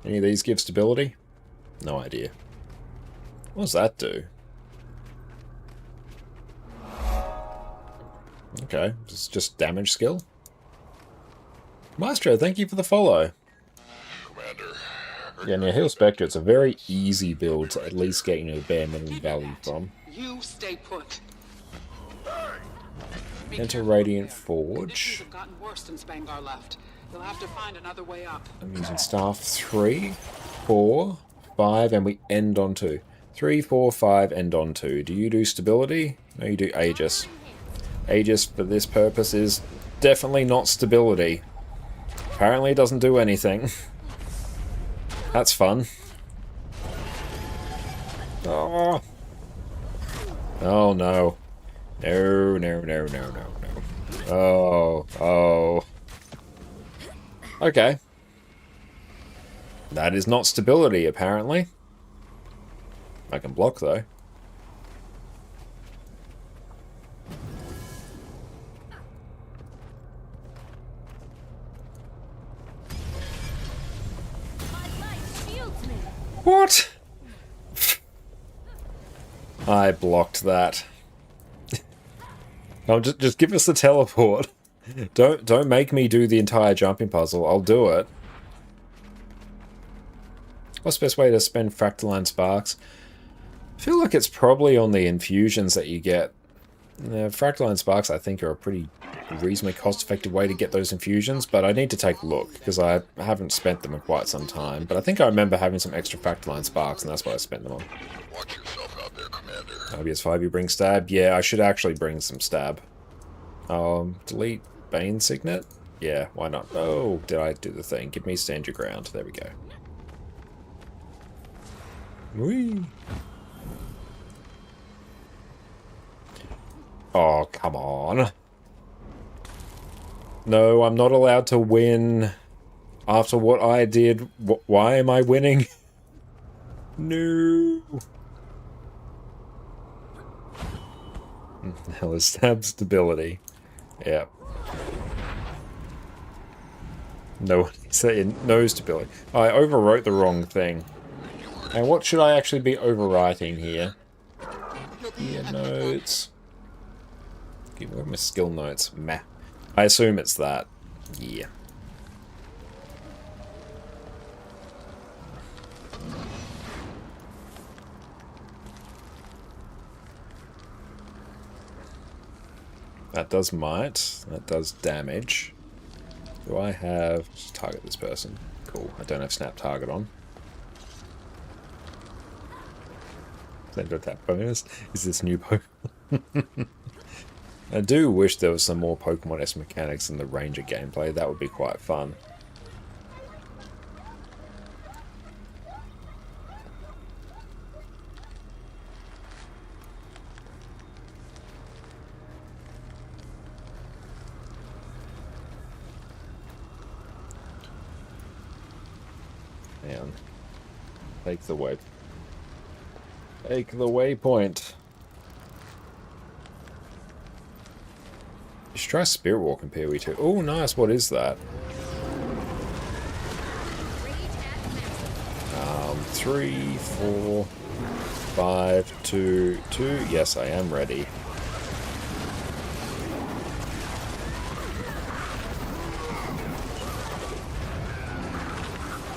Any of these give stability? No idea. What does that do? Okay, it's just damage skill. Maestro, thank you for the follow. Commander. Yeah, now Heal Spectre, it's a very easy build to at least get, you know, bare minimum value from. You stay put. Enter Radiant Forge. Have gotten worse since Bangar left. You'll have to find another way up. I'm using staff 3, 4, 5, and we end on 2. 3, 4, 5, end on 2. Do you do stability? No, you do Aegis. Aegis, for this purpose, is definitely not stability. Apparently it doesn't do anything. That's fun. Oh. Oh no. No, no, no, no, no, no. Oh, oh. Okay. That is not stability, apparently. I can block, though. What? I blocked that. Oh, just give us the teleport. Don't make me do the entire jumping puzzle. I'll do it. What's the best way to spend Fractaline Sparks? I feel like it's probably on the infusions that you get. Fractaline Sparks, I think, are a pretty reasonably cost-effective way to get those infusions, but I need to take a look, because I haven't spent them in quite some time. But I think I remember having some extra Fractaline Sparks, and that's what I spent them on. Watch yourself out there, Commander. OBS5, you bring stab? Yeah, I should actually bring some stab. Delete Bane Signet? Yeah, why not? Oh, did I do the thing? Give me Stand Your Ground. There we go. Whee! Oh, come on. No, I'm not allowed to win after what I did. Why am I winning? No. Hell is stab stability. Yep. No one knows to Billy. I overwrote the wrong thing. And what should I actually be overwriting here? Gear notes. Where are my skill notes? Meh. I assume it's that. Yeah. That does might. That does damage. Do I have... Just target this person. Cool. I don't have snap target on. Center attack bonus. Is this new Pokemon? I do wish there was some more Pokemon-esque mechanics in the Ranger gameplay. That would be quite fun. Man. Take the way. Take the waypoint. You should try Spirit Walk in PoE2. Oh, nice. What is that? 3, 4, 5, 2, 2. Yes, I am ready.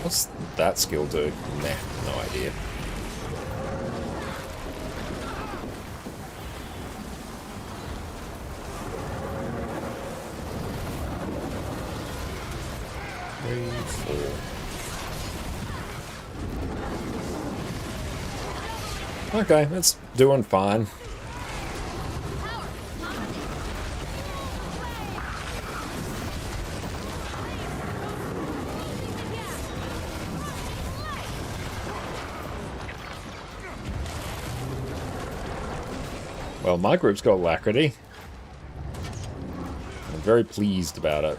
What's that skill do? Nah, no idea. Okay, it's doing fine. Well, my group's got alacrity. I'm very pleased about it.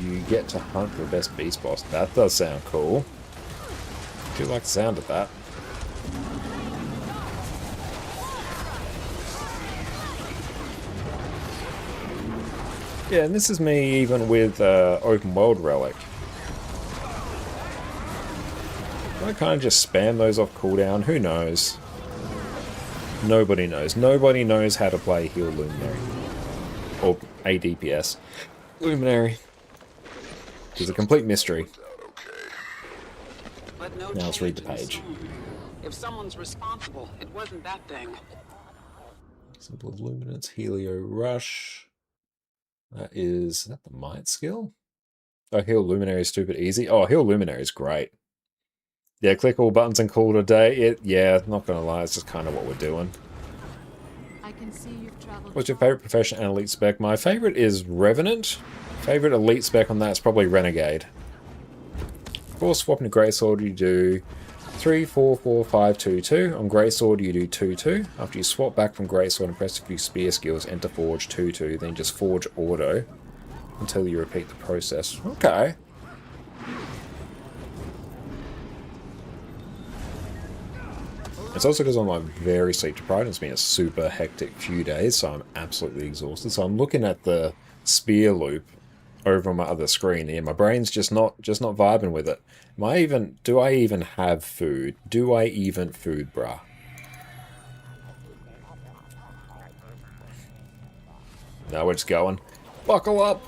You get to hunt for the best beast boss. That does sound cool. I do like the sound of that. Yeah, and this is me even with Open World Relic. I kind of just spam those off cooldown. Who knows? Nobody knows. Nobody knows how to play Heal Luminary. Or ADPS. Luminary. It's a complete mystery. Now let's read the page. If someone's responsible, it wasn't that thing. Simple of Luminance, Helio Rush. That is that the Might skill? Oh, Heal Luminary is stupid easy. Oh, Heal Luminary is great. Yeah, click all buttons and call it a day. Yeah, not gonna lie, it's just kind of what we're doing. I can see you've traveled. What's your favorite profession and elite spec? My favorite is Revenant. Favorite elite spec on that is probably Renegade. Of course, swapping to Greatsword, you do 3, 4, 4, 5, 2, 2. On Greatsword, you do 2, 2. After you swap back from Greatsword and press a few spear skills, enter Forge 2, 2. Then just Forge Auto until you repeat the process. Okay. It's also because I'm like very sleep deprived. It's been a super hectic few days, so I'm absolutely exhausted. So I'm looking at the spear loop over on my other screen here. My brain's just not vibing with it. Do I even have food? Do I even food, bruh? Now we're just going. Buckle up!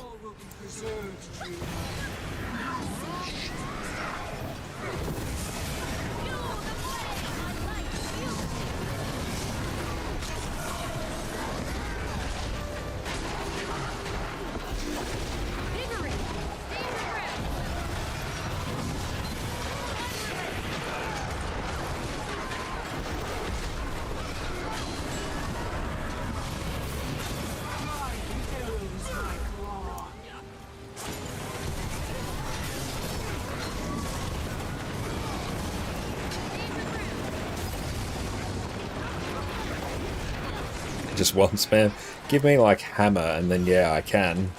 Just one spam. Give me like hammer and then yeah, I can.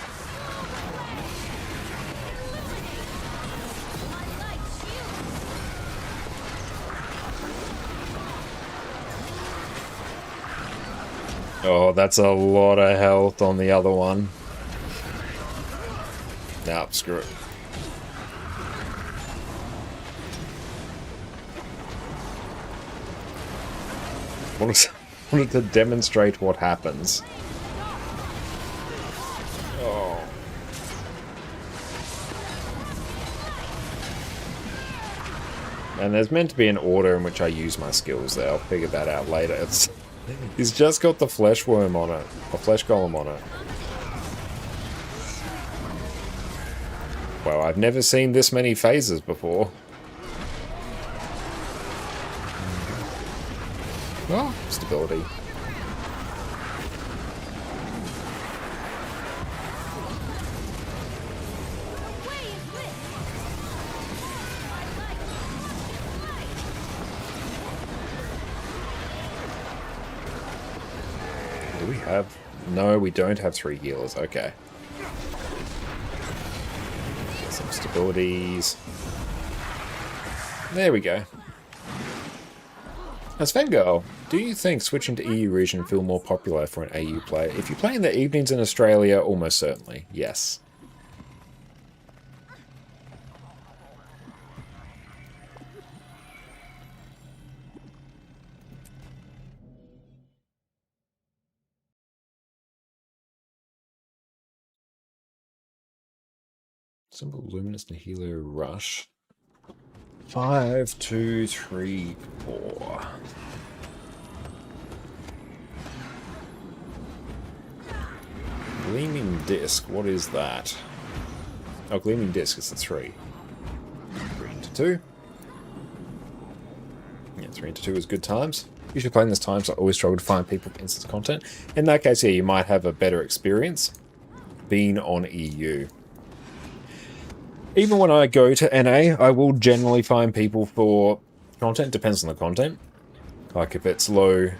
Oh, that's a lot of health on the other one. Nah, screw it. Wanted to demonstrate what happens. Oh. And there's meant to be an order in which I use my skills there. I'll figure that out later. He's just got the flesh worm on it. A flesh golem on it. Well, I've never seen this many phases before. Oh, stability. Do we have... No, we don't have 3 healers. Okay. Get some stabilities. There we go. As Fangirl, do you think switching to EU region feel more popular for an AU player? If you play in the evenings in Australia, almost certainly, yes. Symbol Luminous Nihilo Rush. 5, 2, 3, 4. Gleaming Disc, what is that? Oh, Gleaming Disc is the 3. 3 into 2. Yeah, 3 into 2 is good times. Usually playing this times, I always struggle to find people with instance content. In that case, yeah, you might have a better experience being on EU. Even when I go to NA, I will generally find people for content. Depends on the content. Like if it's low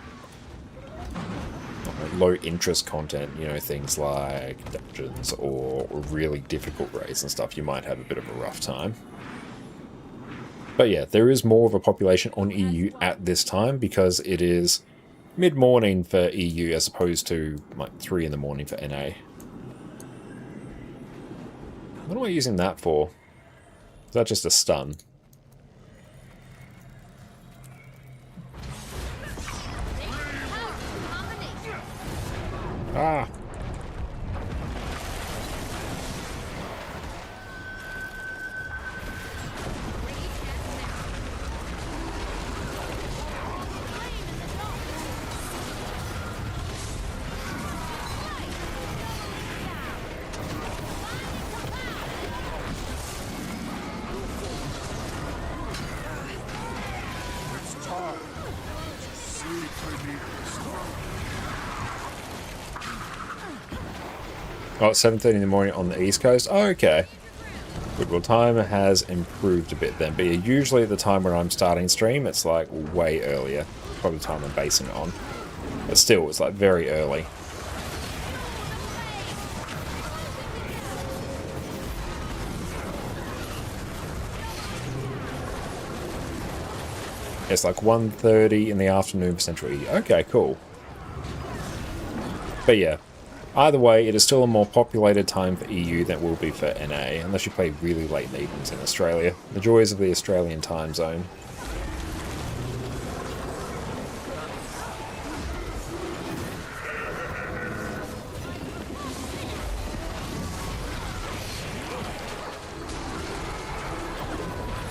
interest content, you know, things like dungeons or really difficult raids and stuff, you might have a bit of a rough time. But yeah, there is more of a population on EU at this time because it is mid-morning for EU as opposed to like 3 in the morning for NA. What am I using that for? Is that just a stun? Ah! Oh, it's 7:30 in the morning on the East Coast? Oh, okay. Good, well, time has improved a bit then. But yeah, usually at the time when I'm starting stream, it's like way earlier. Probably the time I'm basing it on. But still, it's like very early. It's like 1:30 in the afternoon for Central EU. Okay, cool. But yeah, either way, it is still a more populated time for EU than it will be for NA, unless you play really late in the evenings in Australia. The joys of the Australian time zone.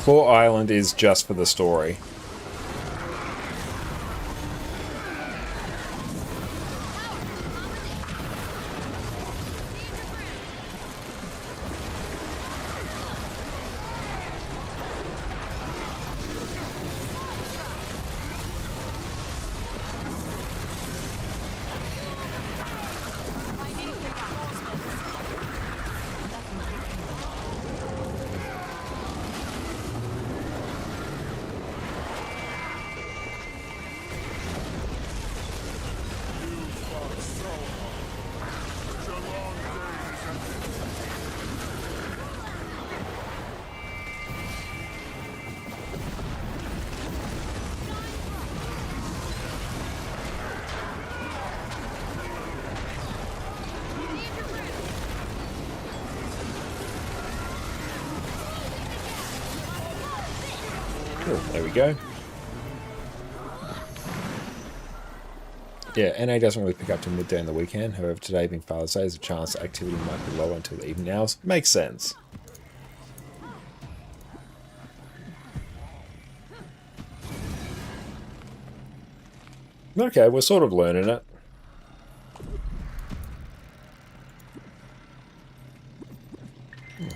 Claw Island is just for the story. Cool, there we go. Yeah, NA doesn't really pick up till midday on the weekend. However, today being Father's Day, there's a chance activity might be lower until the evening hours. Makes sense. Okay, we're sort of learning it.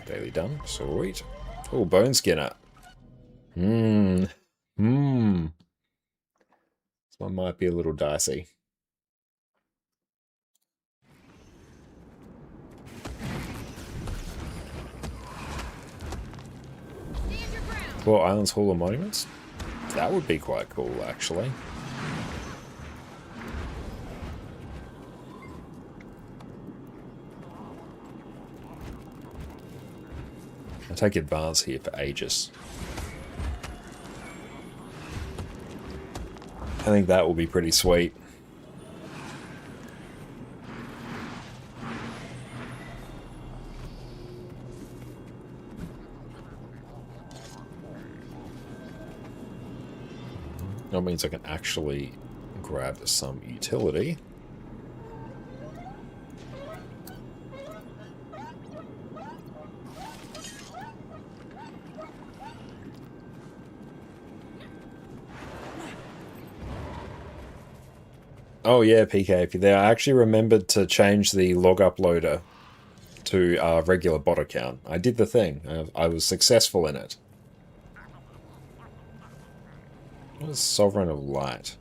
Daily done. Sweet. Oh, Bone Skinner. This one might be a little dicey. Well, Islands Hall of Monuments? That would be quite cool, actually. I'll take advance here for Aegis. I think that will be pretty sweet. That means I can actually grab some utility. Oh yeah, PKP there. I actually remembered to change the log uploader to regular bot account. I did the thing. I was successful in it. What is Sovereign of Light?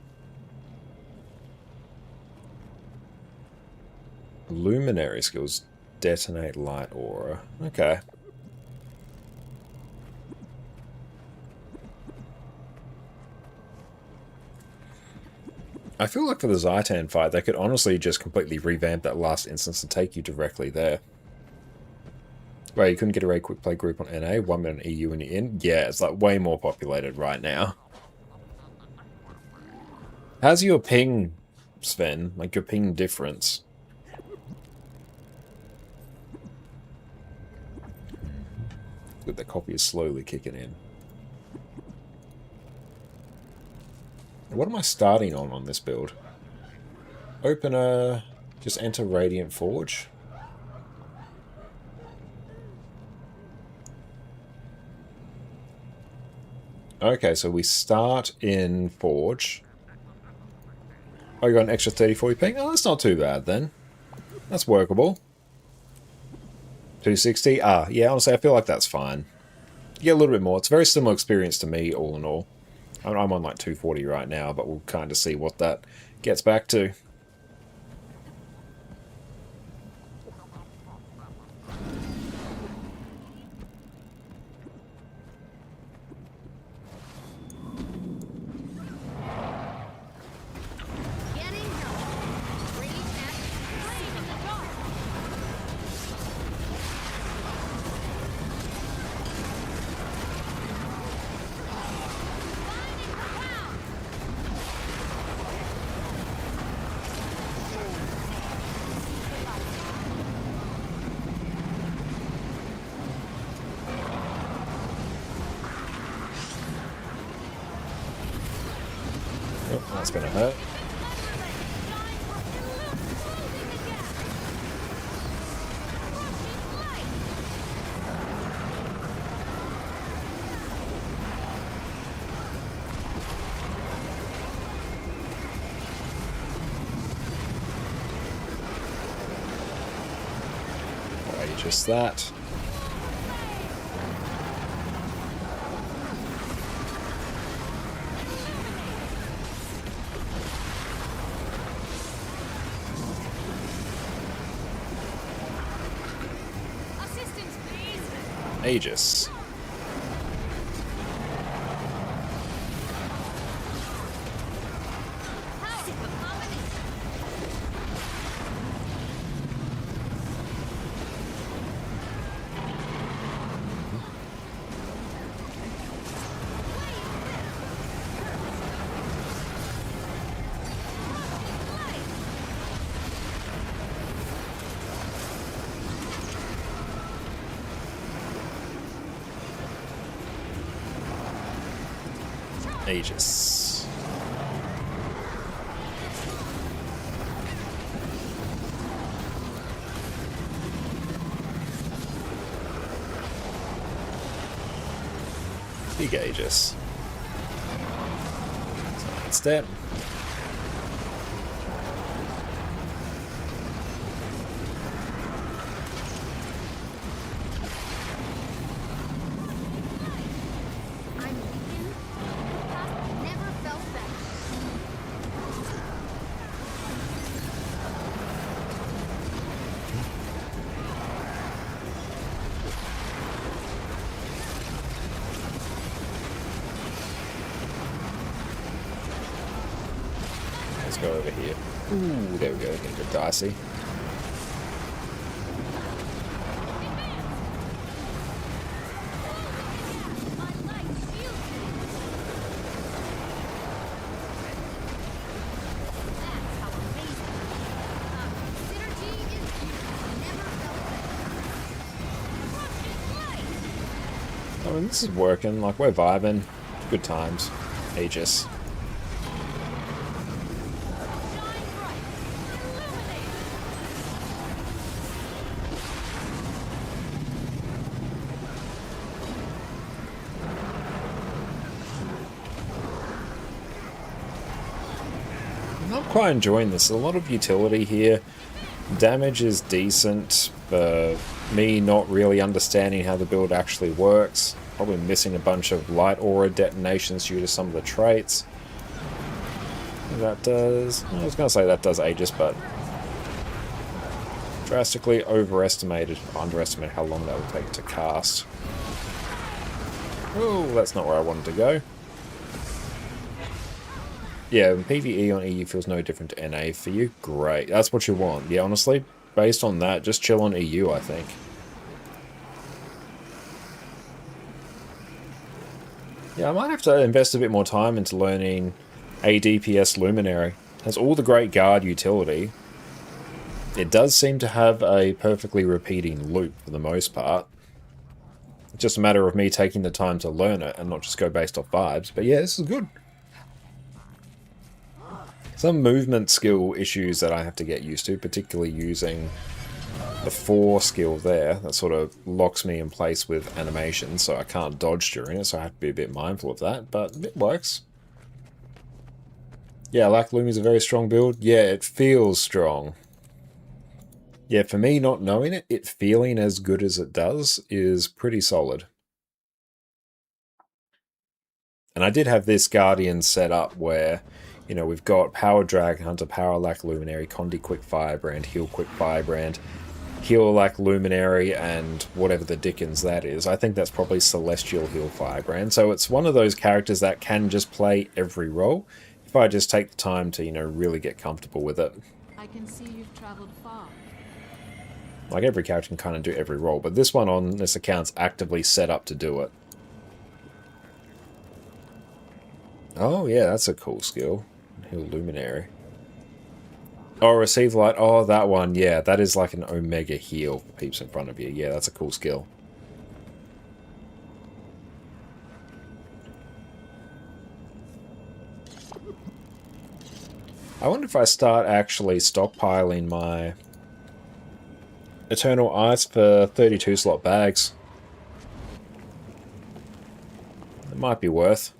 Luminary skills. Detonate light aura. Okay. I feel like for the Zaitan fight, they could honestly just completely revamp that last instance and take you directly there. Wait, you couldn't get a very quick play group on NA, 1 minute EU and you're in? Yeah, it's like way more populated right now. How's your ping, Sven? Like your ping difference? Good, the copy is slowly kicking in. What am I starting on this build? Opener, just enter Radiant Forge. Okay, so we start in Forge. Oh, you got an extra 30-40 ping? Oh, that's not too bad then. That's workable. 260? Ah, yeah, honestly, I feel like that's fine. You get a little bit more. It's a very similar experience to me, all in all. I'm on like 240 right now, but we'll kind of see what that gets back to. That's gonna hurt. Why just that? Aegis. Aegis. Big Aegis. Step. Let's go over here. Ooh, there we go. Getting a bit dicey. I mean, this is working. Like, we're vibing. Good times. Aegis. I'm quite enjoying this. A lot of utility here. Damage is decent, but me not really understanding how the build actually works. Probably missing a bunch of light aura detonations due to some of the traits. That does... I was going to say that does Aegis, but... drastically underestimated how long that would take to cast. Oh, that's not where I wanted to go. Yeah, PvE on EU feels no different to NA for you. Great. That's what you want. Yeah, honestly, based on that, just chill on EU, I think. Yeah, I might have to invest a bit more time into learning ADPS Luminary. It has all the great guard utility. It does seem to have a perfectly repeating loop for the most part. It's just a matter of me taking the time to learn it and not just go based off vibes. But yeah, this is good. Some movement skill issues that I have to get used to, particularly using the 4 skill there. That sort of locks me in place with animation, so I can't dodge during it, so I have to be a bit mindful of that, but it works. Yeah, Lack Loom is a very strong build. Yeah, it feels strong. Yeah, for me, not knowing it, it feeling as good as it does is pretty solid. And I did have this Guardian set up where... you know, we've got Power Drag Hunter, Power Lack Luminary, Condi Quick Firebrand, Heal Quick Firebrand, Heal Lack Luminary, and whatever the dickens that is. I think that's probably Celestial Heal Firebrand. So it's one of those characters that can just play every role if I just take the time to, you know, really get comfortable with it. I can see you've traveled far. Like, every character can kind of do every role, but this one on this account's actively set up to do it. Oh, yeah, that's a cool skill. Heal Luminary. Oh, Receive Light. Oh, that one. Yeah, that is like an Omega heal for peeps in front of you. Yeah, that's a cool skill. I wonder if I start actually stockpiling my Eternal Ice for 32 slot bags. It might be worth.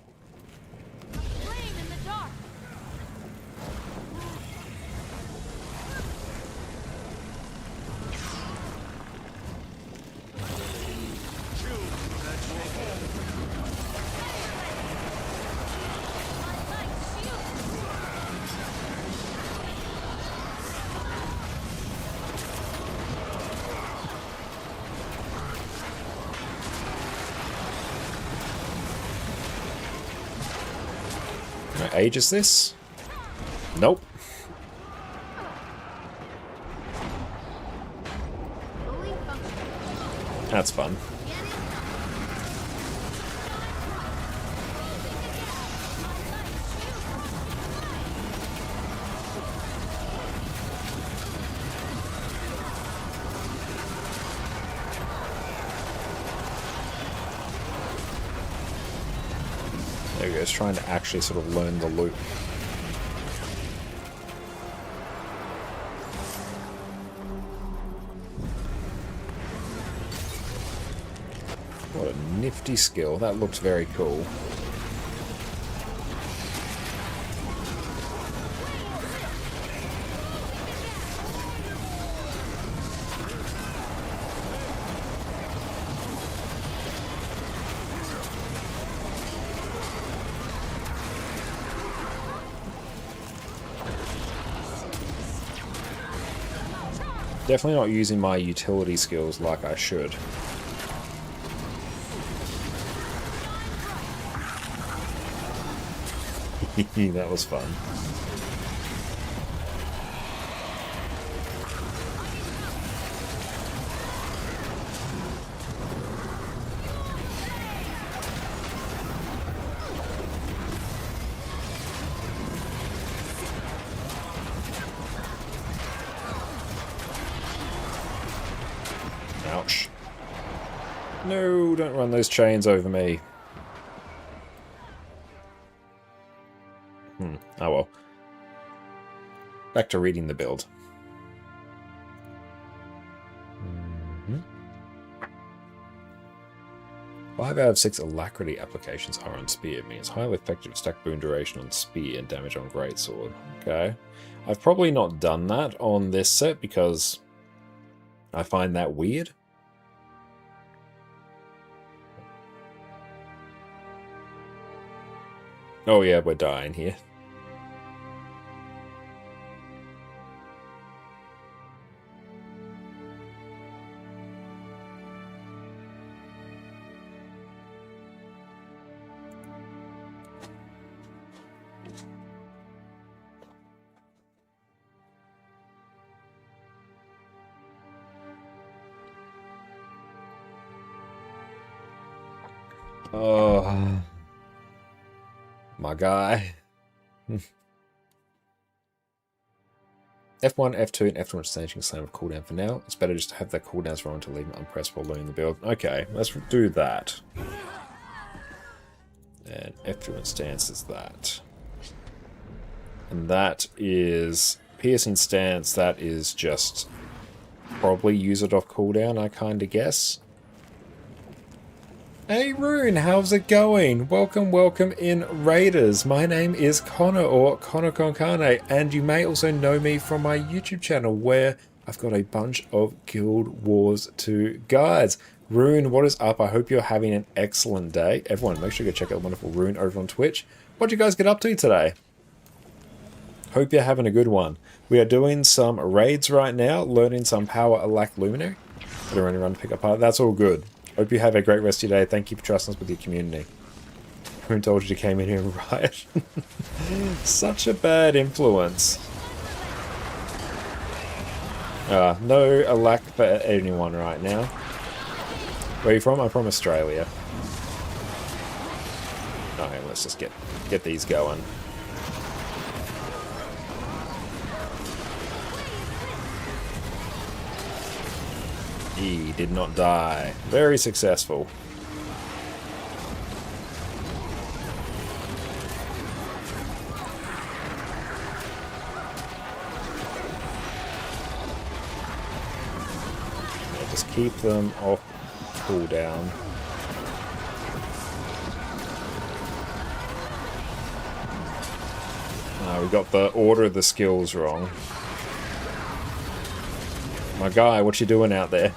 Aegis this? Nope. That's fun. There we curious, trying to actually sort of learn the loop. What a nifty skill. That looks very cool. Definitely not using my utility skills like I should. That was fun. Ouch. No, don't run those chains over me. Oh well. Back to reading the build. 5 out of 6 alacrity applications are on spear. It means highly effective stack boon duration on spear and damage on greatsword. Okay. I've probably not done that on this set because I find that weird. Oh yeah, we're dying here. Oh, my guy. F1, F2, and F1 staging slam of cooldown for now. It's better just to have their cooldowns rolling to leave them unpressed while learning the build. Okay, let's do that. And F2 stance is that. And that is piercing stance. That is just probably use it off cooldown, I kind of guess. Hey Rune, how's it going? Welcome, welcome in Raiders. My name is Connor, or ConnorConCarne, and you may also know me from my YouTube channel where I've got a bunch of Guild Wars 2 guides. Rune, what is up? I hope you're having an excellent day. Everyone, make sure you go check out wonderful Rune over on Twitch. What'd you guys get up to today? Hope you're having a good one. We are doing some raids right now, learning some power Alack Luminary. I don't really run to pick up part. That's all good. Hope you have a great rest of your day. Thank you for trusting us with your community. Who told you to came in here and riot? Such a bad influence. No Alack for anyone right now. Where are you from? I'm from Australia. Okay, let's just get these going. He did not die. Very successful. Yeah, just keep them off cooldown. We got the order of the skills wrong. My guy, what you doing out there?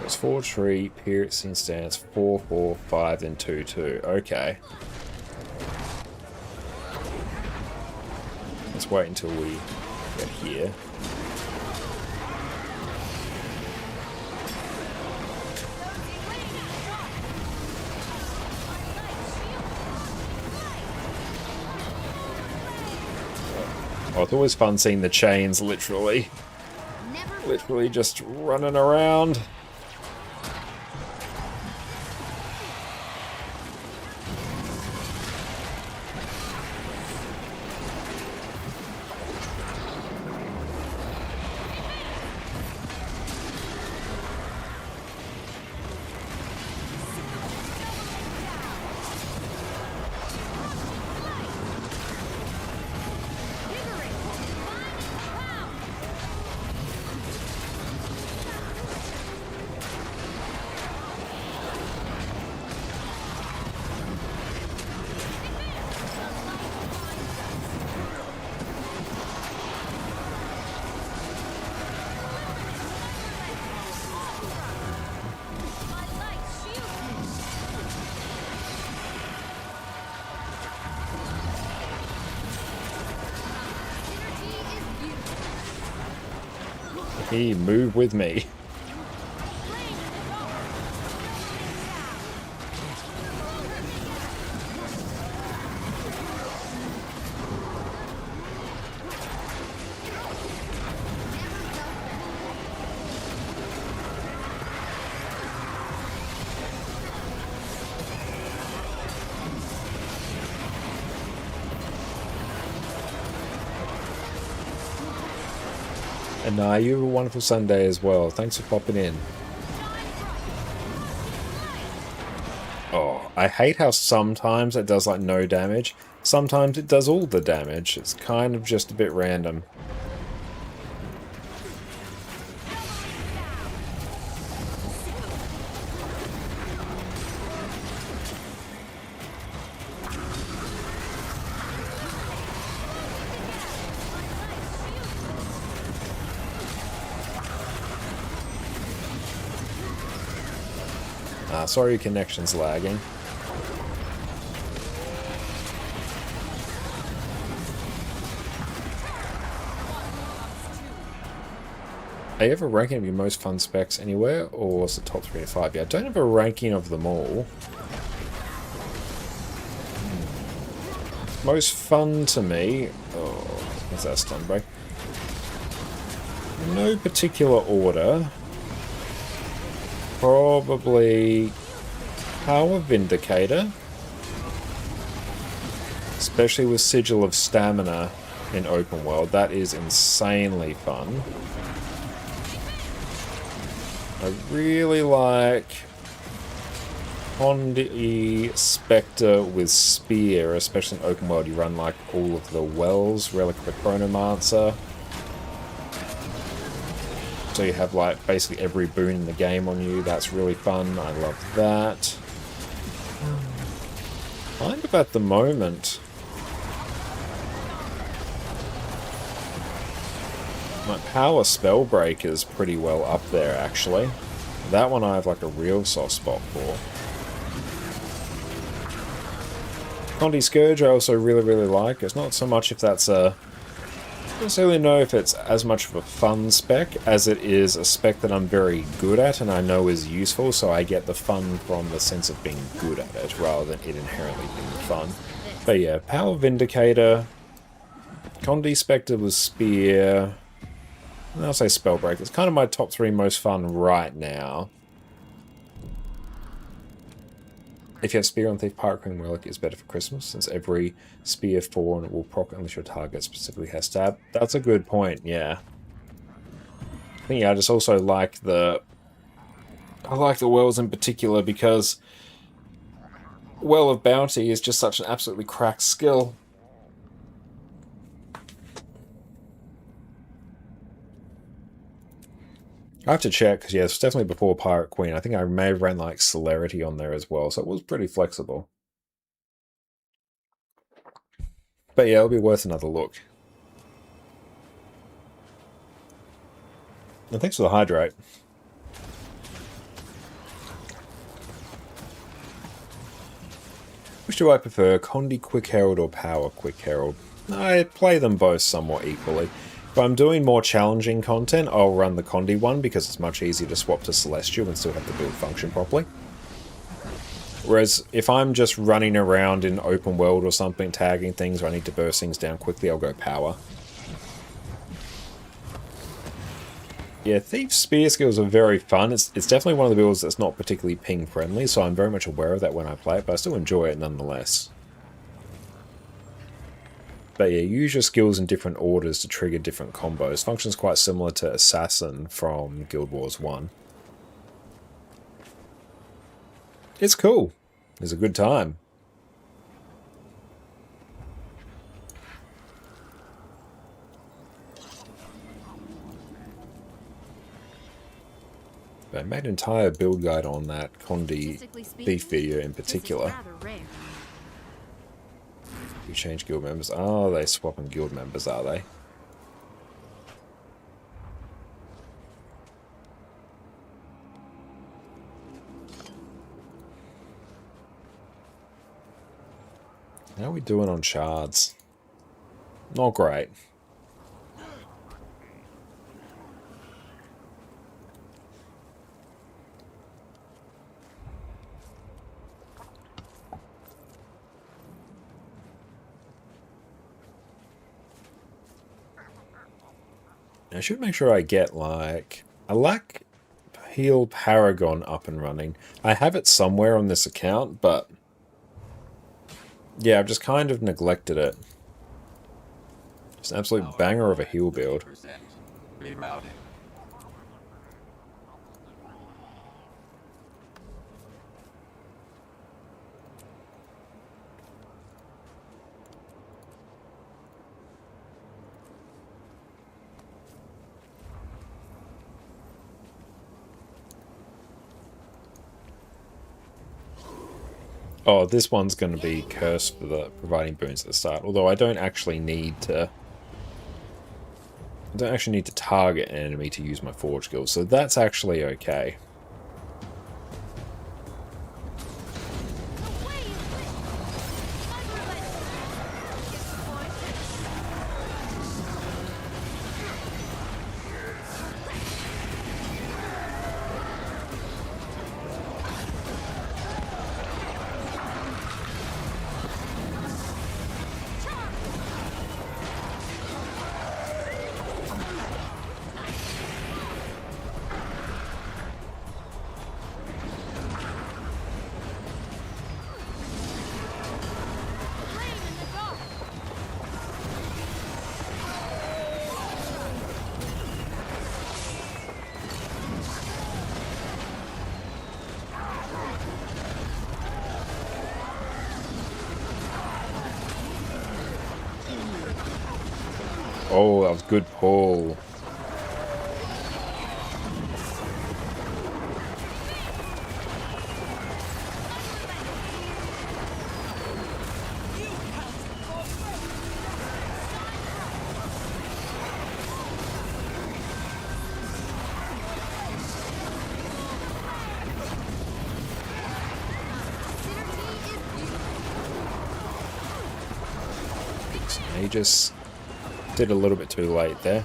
It's 4-3, piercing stance, 4-4, 5, and 2-2. Okay. Let's wait until we get here. Oh, it's always fun seeing the chains literally just running around. He move with me. And you have a wonderful Sunday as well. Thanks for popping in. Oh, I hate how sometimes it does like no damage. Sometimes it does all the damage. It's kind of just a bit random. Sorry your connection's lagging. Do you have a ranking of your most fun specs anywhere, or was it top 3 to 5? Yeah, I don't have a ranking of them all. Most fun to me... Oh, what's that stun break? No particular order. Probably Power Vindicator, especially with Sigil of Stamina in open world. That is insanely fun. I really like Condi Spectre with Spear, especially in open world. You run like all of the wells, Relic of the Chronomancer. So you have like basically every boon in the game on you. That's really fun. I love that. Kind of at the moment, my Power Spellbreak is pretty well up there actually. That one I have like a real soft spot for. Condi Scourge I also really like. It's not so much if that's a... I don't necessarily know if it's as much of a fun spec as it is a spec that I'm very good at and I know is useful, so I get the fun from the sense of being good at it rather than it inherently being fun. But yeah, Power Vindicator, Condi Spectre with Spear, and I'll say Spellbreak. It's kind of my top 3 most fun right now. If you have Spear on Thief, Pirate Queen Relic is better for Christmas, since every Spear form will proc unless your target specifically has stab. That's a good point, yeah. I think, yeah, I just also like the... I like the Wells in particular because Well of Bounty is just such an absolutely cracked skill. I have to check, because yeah, it's definitely before Pirate Queen. I think I may have ran like Celerity on there as well, so it was pretty flexible. But yeah, it'll be worth another look. And thanks for the hydrate. Which do I prefer, Condi Quick Herald or Power Quick Herald? I play them both somewhat equally. If I'm doing more challenging content, I'll run the Condi one because it's much easier to swap to Celestial and still have the build function properly. Whereas if I'm just running around in open world or something, tagging things, or I need to burst things down quickly, I'll go Power. Yeah, Thief's Spear skills are very fun. It's definitely one of the builds that's not particularly ping friendly, so I'm very much aware of that when I play it, but I still enjoy it nonetheless. But yeah, use your skills in different orders to trigger different combos. Functions quite similar to Assassin from Guild Wars 1. It's cool. It's a good time. But I made an entire build guide on that Condi Thief video in particular. You change guild members. Oh, they swapping guild members, are they? How are we doing on shards? Not great. I should make sure I get, like... I lack Heal Paragon up and running. I have it somewhere on this account, but... yeah, I've just kind of neglected it. Just an absolute banger of a heal build. Rerouting. Oh, this one's going to be cursed for the providing boons at the start. Although I don't actually need to... I don't actually need to target an enemy to use my Forge Guild, so that's actually okay. Oh, that was good pull. He just did a little bit too late there.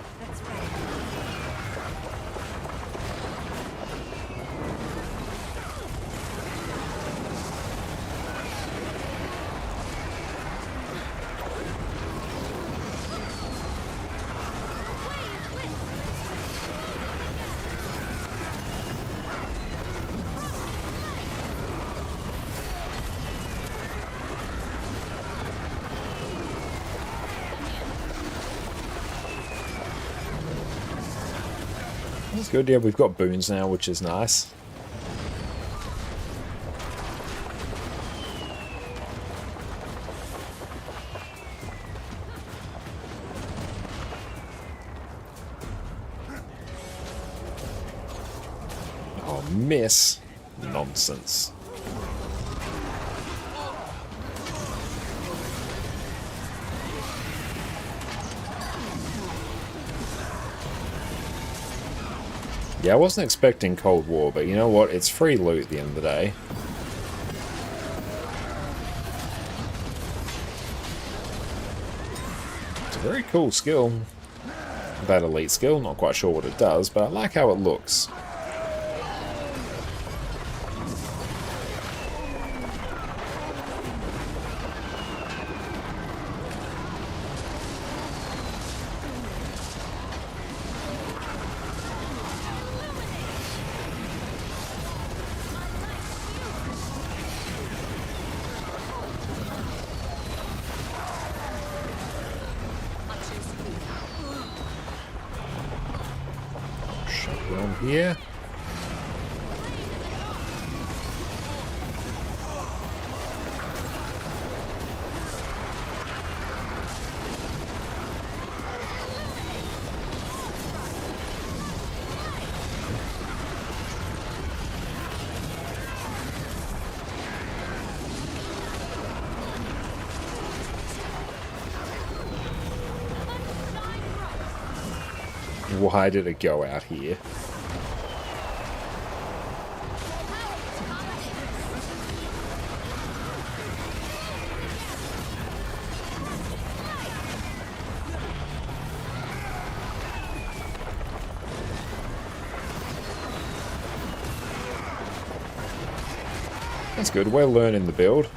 That's good, yeah, we've got boons now, which is nice. Oh, miss? Nonsense. Yeah, I wasn't expecting Cold War, but you know what? It's free loot at the end of the day. It's a very cool skill. That elite skill, not quite sure what it does, but I like how it looks. Here. Why did it go out here? That's good, we're learning the build.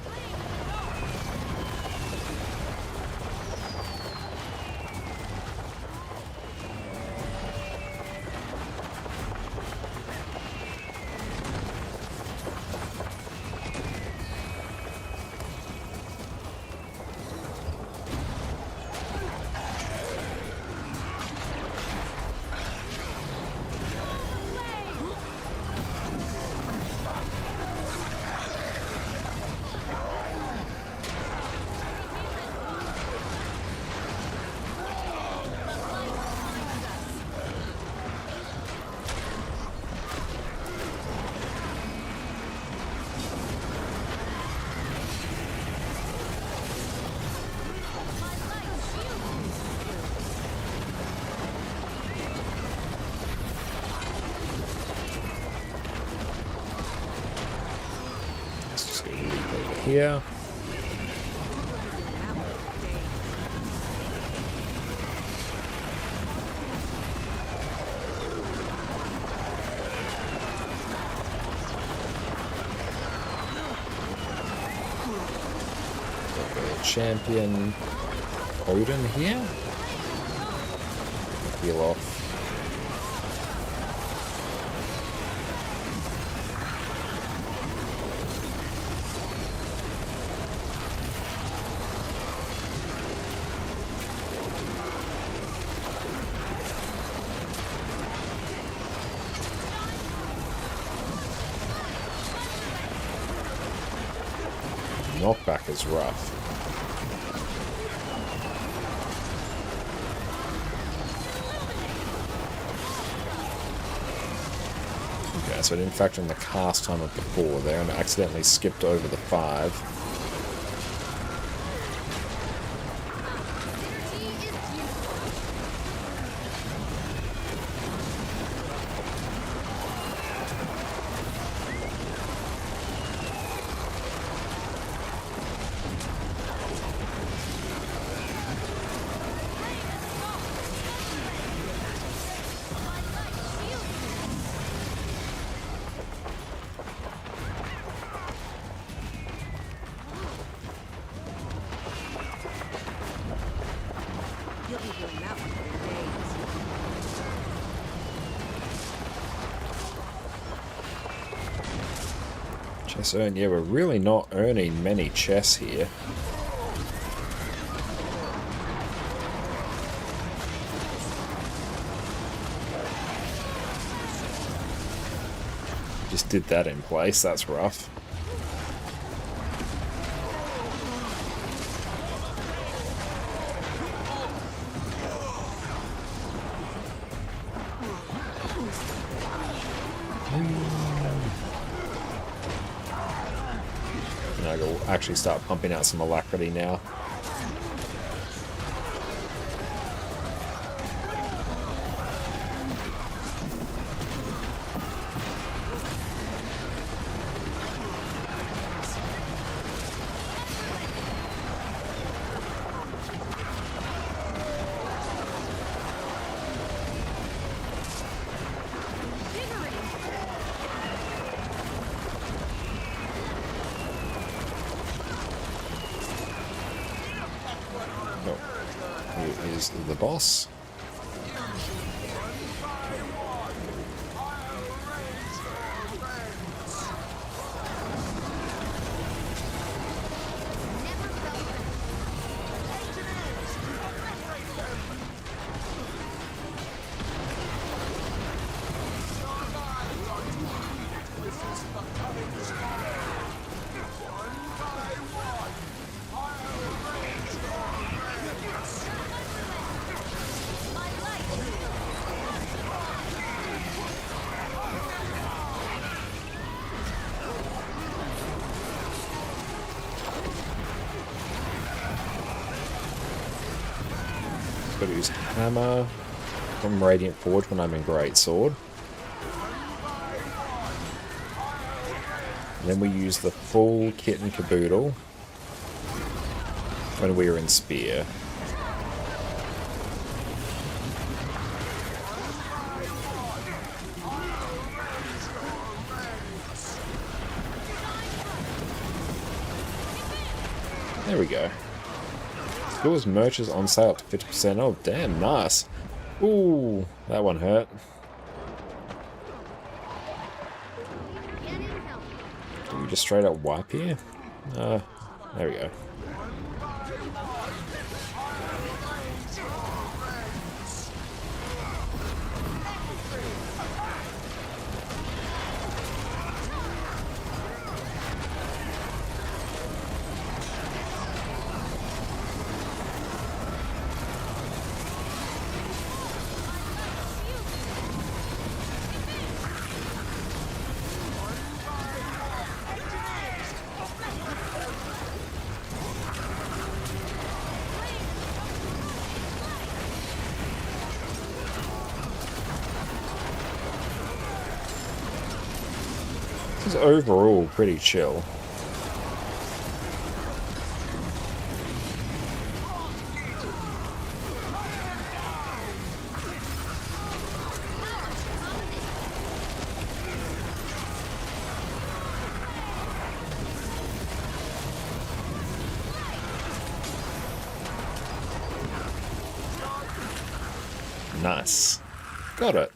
here. Champion Odin here. Heal off. Knockback is rough. Okay, so I didn't factor in the cast time of the 4 there, and I accidentally skipped over the 5. Chess earn. Yeah, we're really not earning many chess here. Just did that in place, that's rough. I will actually start pumping out some alacrity now. Is the boss. Got to use hammer from Radiant Forge when I'm in Great Sword. And then we use the full kit and caboodle when we are in Spear. There we go. Stores merch is on sale up to 50%. Oh, damn, nice. Ooh, that one hurt. Do we just straight up wipe here? There we go. This is overall pretty chill. Nice. Got it.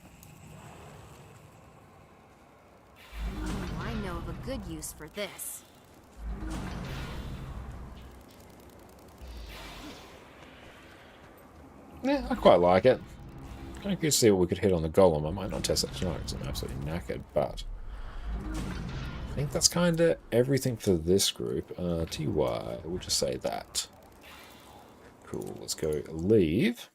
Oh, I know of a good use for this. Yeah, I quite like it. I could see what we could hit on the golem. I might not test it tonight because I'm absolutely knackered, but I think that's kind of everything for this group. TY, we'll just say that. Cool, let's go leave.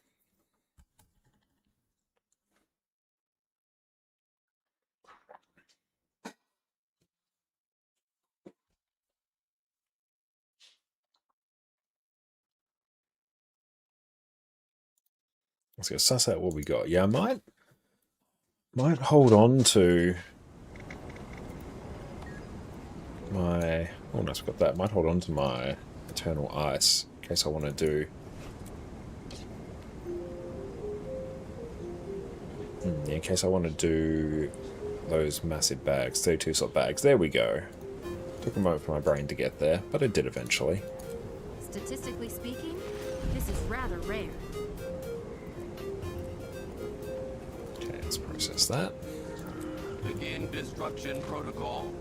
Let's go suss out what we got. Yeah, I might hold on to my... Oh, nice, we've got that. Might hold on to my Eternal Ice in case I want to do... Yeah, in case I want to do those massive bags, 32 slot bags. There we go. Took a moment for my brain to get there, but it did eventually. Statistically speaking, this is rather rare. Okay, let's process that. Begin destruction protocol.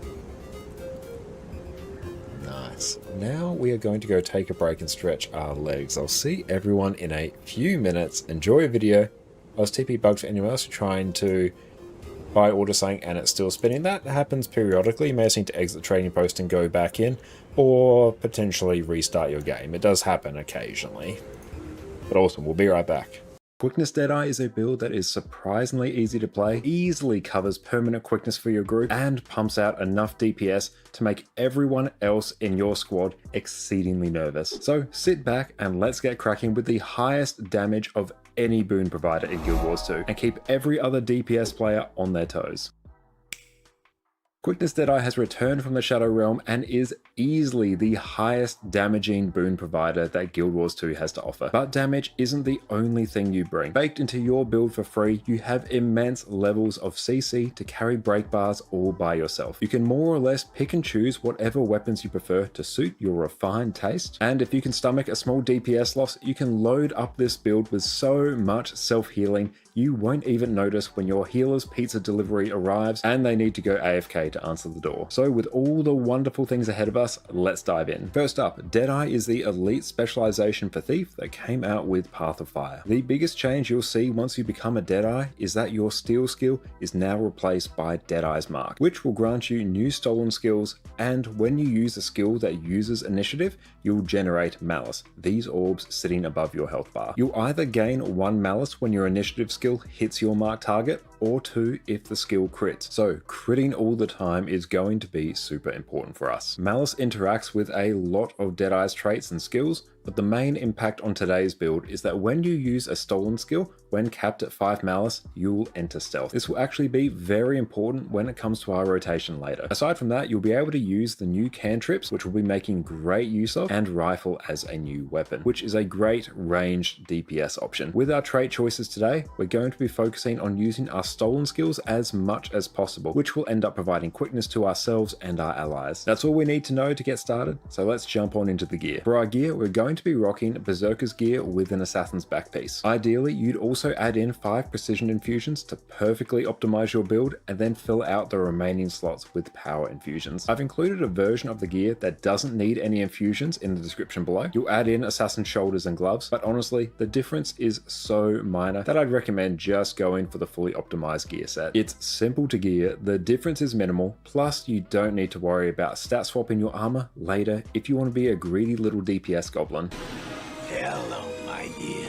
Nice. Now we are going to go take a break and stretch our legs. I'll see everyone in a few minutes. Enjoy a video. I was TP bugged for anyone else trying to buy order something and it's still spinning. That happens periodically. You may just need to exit the trading post and go back in, or potentially restart your game. It does happen occasionally. But awesome, we'll be right back. Quickness Deadeye is a build that is surprisingly easy to play, easily covers permanent quickness for your group, and pumps out enough DPS to make everyone else in your squad exceedingly nervous. So sit back and let's get cracking with the highest damage of any boon provider in Guild Wars 2, and keep every other DPS player on their toes. Quickness Deadeye has returned from the Shadow Realm and is easily the highest damaging boon provider that Guild Wars 2 has to offer. But damage isn't the only thing you bring. Baked into your build for free, you have immense levels of CC to carry break bars all by yourself. You can more or less pick and choose whatever weapons you prefer to suit your refined taste. And if you can stomach a small DPS loss, you can load up this build with so much self-healing you won't even notice when your healer's pizza delivery arrives and they need to go AFK to answer the door. So with all the wonderful things ahead of us, let's dive in. First up, Deadeye is the elite specialization for Thief that came out with Path of Fire. The biggest change you'll see once you become a Deadeye is that your steal skill is now replaced by Deadeye's Mark, which will grant you new stolen skills, and when you use a skill that uses initiative, you'll generate Malice, these orbs sitting above your health bar. You'll either gain 1 Malice when your initiative skill hits your mark target, or 2 if the skill crits. So critting all the time is going to be super important for us. Malice interacts with a lot of Deadeye's traits and skills, but the main impact on today's build is that when you use a stolen skill, when capped at 5 Malice, you'll enter stealth. This will actually be very important when it comes to our rotation later. Aside from that, you'll be able to use the new cantrips, which we'll be making great use of, and rifle as a new weapon, which is a great ranged DPS option. With our trait choices today, we're going to be focusing on using our stolen skills as much as possible, which will end up providing quickness to ourselves and our allies. That's all we need to know to get started, so let's jump on into the gear. For our gear, we're going to be rocking Berserker's gear with an Assassin's back piece. Ideally, you'd also add in 5 precision infusions to perfectly optimize your build, and then fill out the remaining slots with power infusions. I've included a version of the gear that doesn't need any infusions in the description below. You'll add in Assassin shoulders and gloves, but honestly, the difference is so minor that I'd recommend just going for the fully optimized gear set. It's simple to gear, the difference is minimal, plus you don't need to worry about stat swapping your armor later if you want to be a greedy little DPS goblin. Hello, my dear.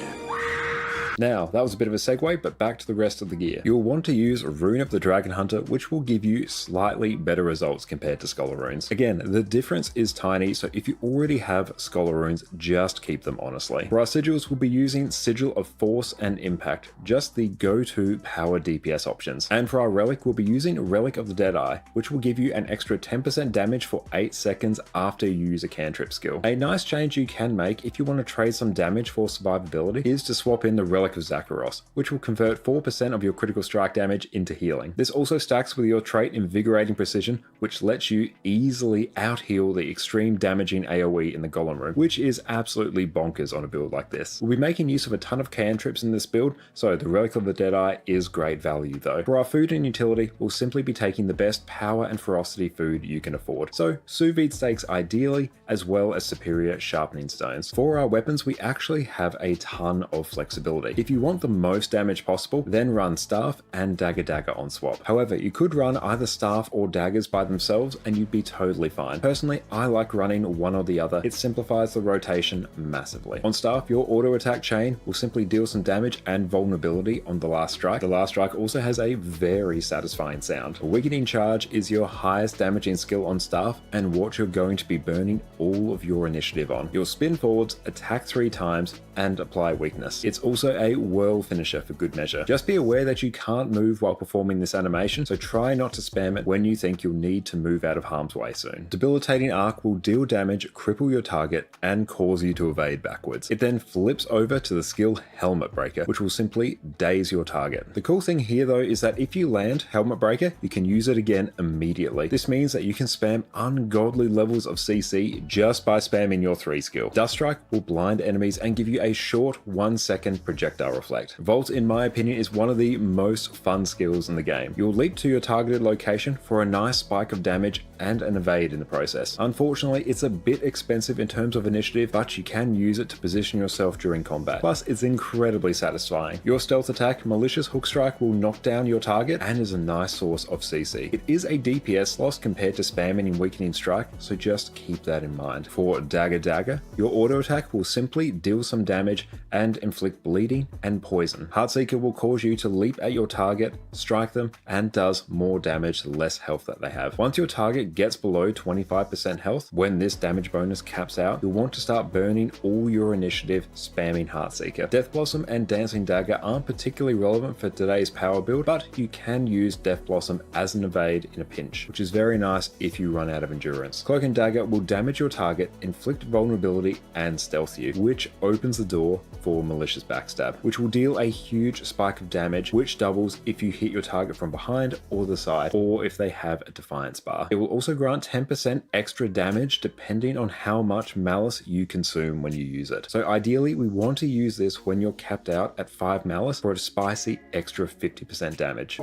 Now, that was a bit of a segue, but back to the rest of the gear. You'll want to use Rune of the Dragon Hunter, which will give you slightly better results compared to Scholar Runes. Again, the difference is tiny, so if you already have Scholar Runes, just keep them honestly. For our sigils, we'll be using Sigil of Force and Impact, just the go-to power DPS options. And for our Relic, we'll be using Relic of the Deadeye, which will give you an extra 10% damage for 8 seconds after you use a cantrip skill. A nice change you can make if you want to trade some damage for survivability is to swap in the Relic Pipe of Zakharos, which will convert 4% of your critical strike damage into healing. This also stacks with your trait Invigorating Precision, which lets you easily out-heal the extreme damaging AoE in the Golem room, which is absolutely bonkers on a build like this. We'll be making use of a ton of cantrips in this build, so the Relic of the Deadeye is great value though. For our food and utility, we'll simply be taking the best power and ferocity food you can afford. So sous vide steaks ideally, as well as superior sharpening stones. For our weapons, we actually have a ton of flexibility. If you want the most damage possible, then run Staff and Dagger on swap. However, you could run either Staff or Daggers by themselves and you'd be totally fine. Personally, I like running one or the other. It simplifies the rotation massively. On Staff, your auto attack chain will simply deal some damage and vulnerability on the last strike. The last strike also has a very satisfying sound. Weakening Charge is your highest damaging skill on Staff and what you're going to be burning all of your initiative on. You'll spin forwards, attack 3 times, and apply weakness. It's also a whirl finisher for good measure. Just be aware that you can't move while performing this animation, so try not to spam it when you think you'll need to move out of harm's way soon. Debilitating Arc will deal damage, cripple your target, and cause you to evade backwards. It then flips over to the skill Helmet Breaker, which will simply daze your target. The cool thing here though is that if you land Helmet Breaker, you can use it again immediately. This means that you can spam ungodly levels of CC just by spamming your 3 skill. Dust Strike will blind enemies and give you a short 1-second projectile reflect. Vault, in my opinion, is one of the most fun skills in the game. You'll leap to your targeted location for a nice spike of damage and an evade in the process. Unfortunately, it's a bit expensive in terms of initiative, but you can use it to position yourself during combat. Plus, it's incredibly satisfying. Your stealth attack, Malicious Hook Strike, will knock down your target and is a nice source of CC. It is a DPS loss compared to spamming in Weakening Strike, so just keep that in mind. For Dagger, your auto attack will simply deal some damage and inflict bleeding and poison. Heartseeker will cause you to leap at your target, strike them, and does more damage the less health that they have. Once your target gets below 25% health, when this damage bonus caps out, you'll want to start burning all your initiative spamming Heartseeker. Death Blossom and Dancing Dagger aren't particularly relevant for today's power build, but you can use Death Blossom as an evade in a pinch, which is very nice if you run out of endurance. Cloak and Dagger will damage your target, inflict vulnerability, and stealth you, which opens the door for Malicious Backstab, which will deal a huge spike of damage, which doubles if you hit your target from behind or the side, or if they have a Defiance bar. It will also grant 10% extra damage depending on how much Malice you consume when you use it. So ideally, we want to use this when you're capped out at 5 Malice for a spicy extra 50% damage.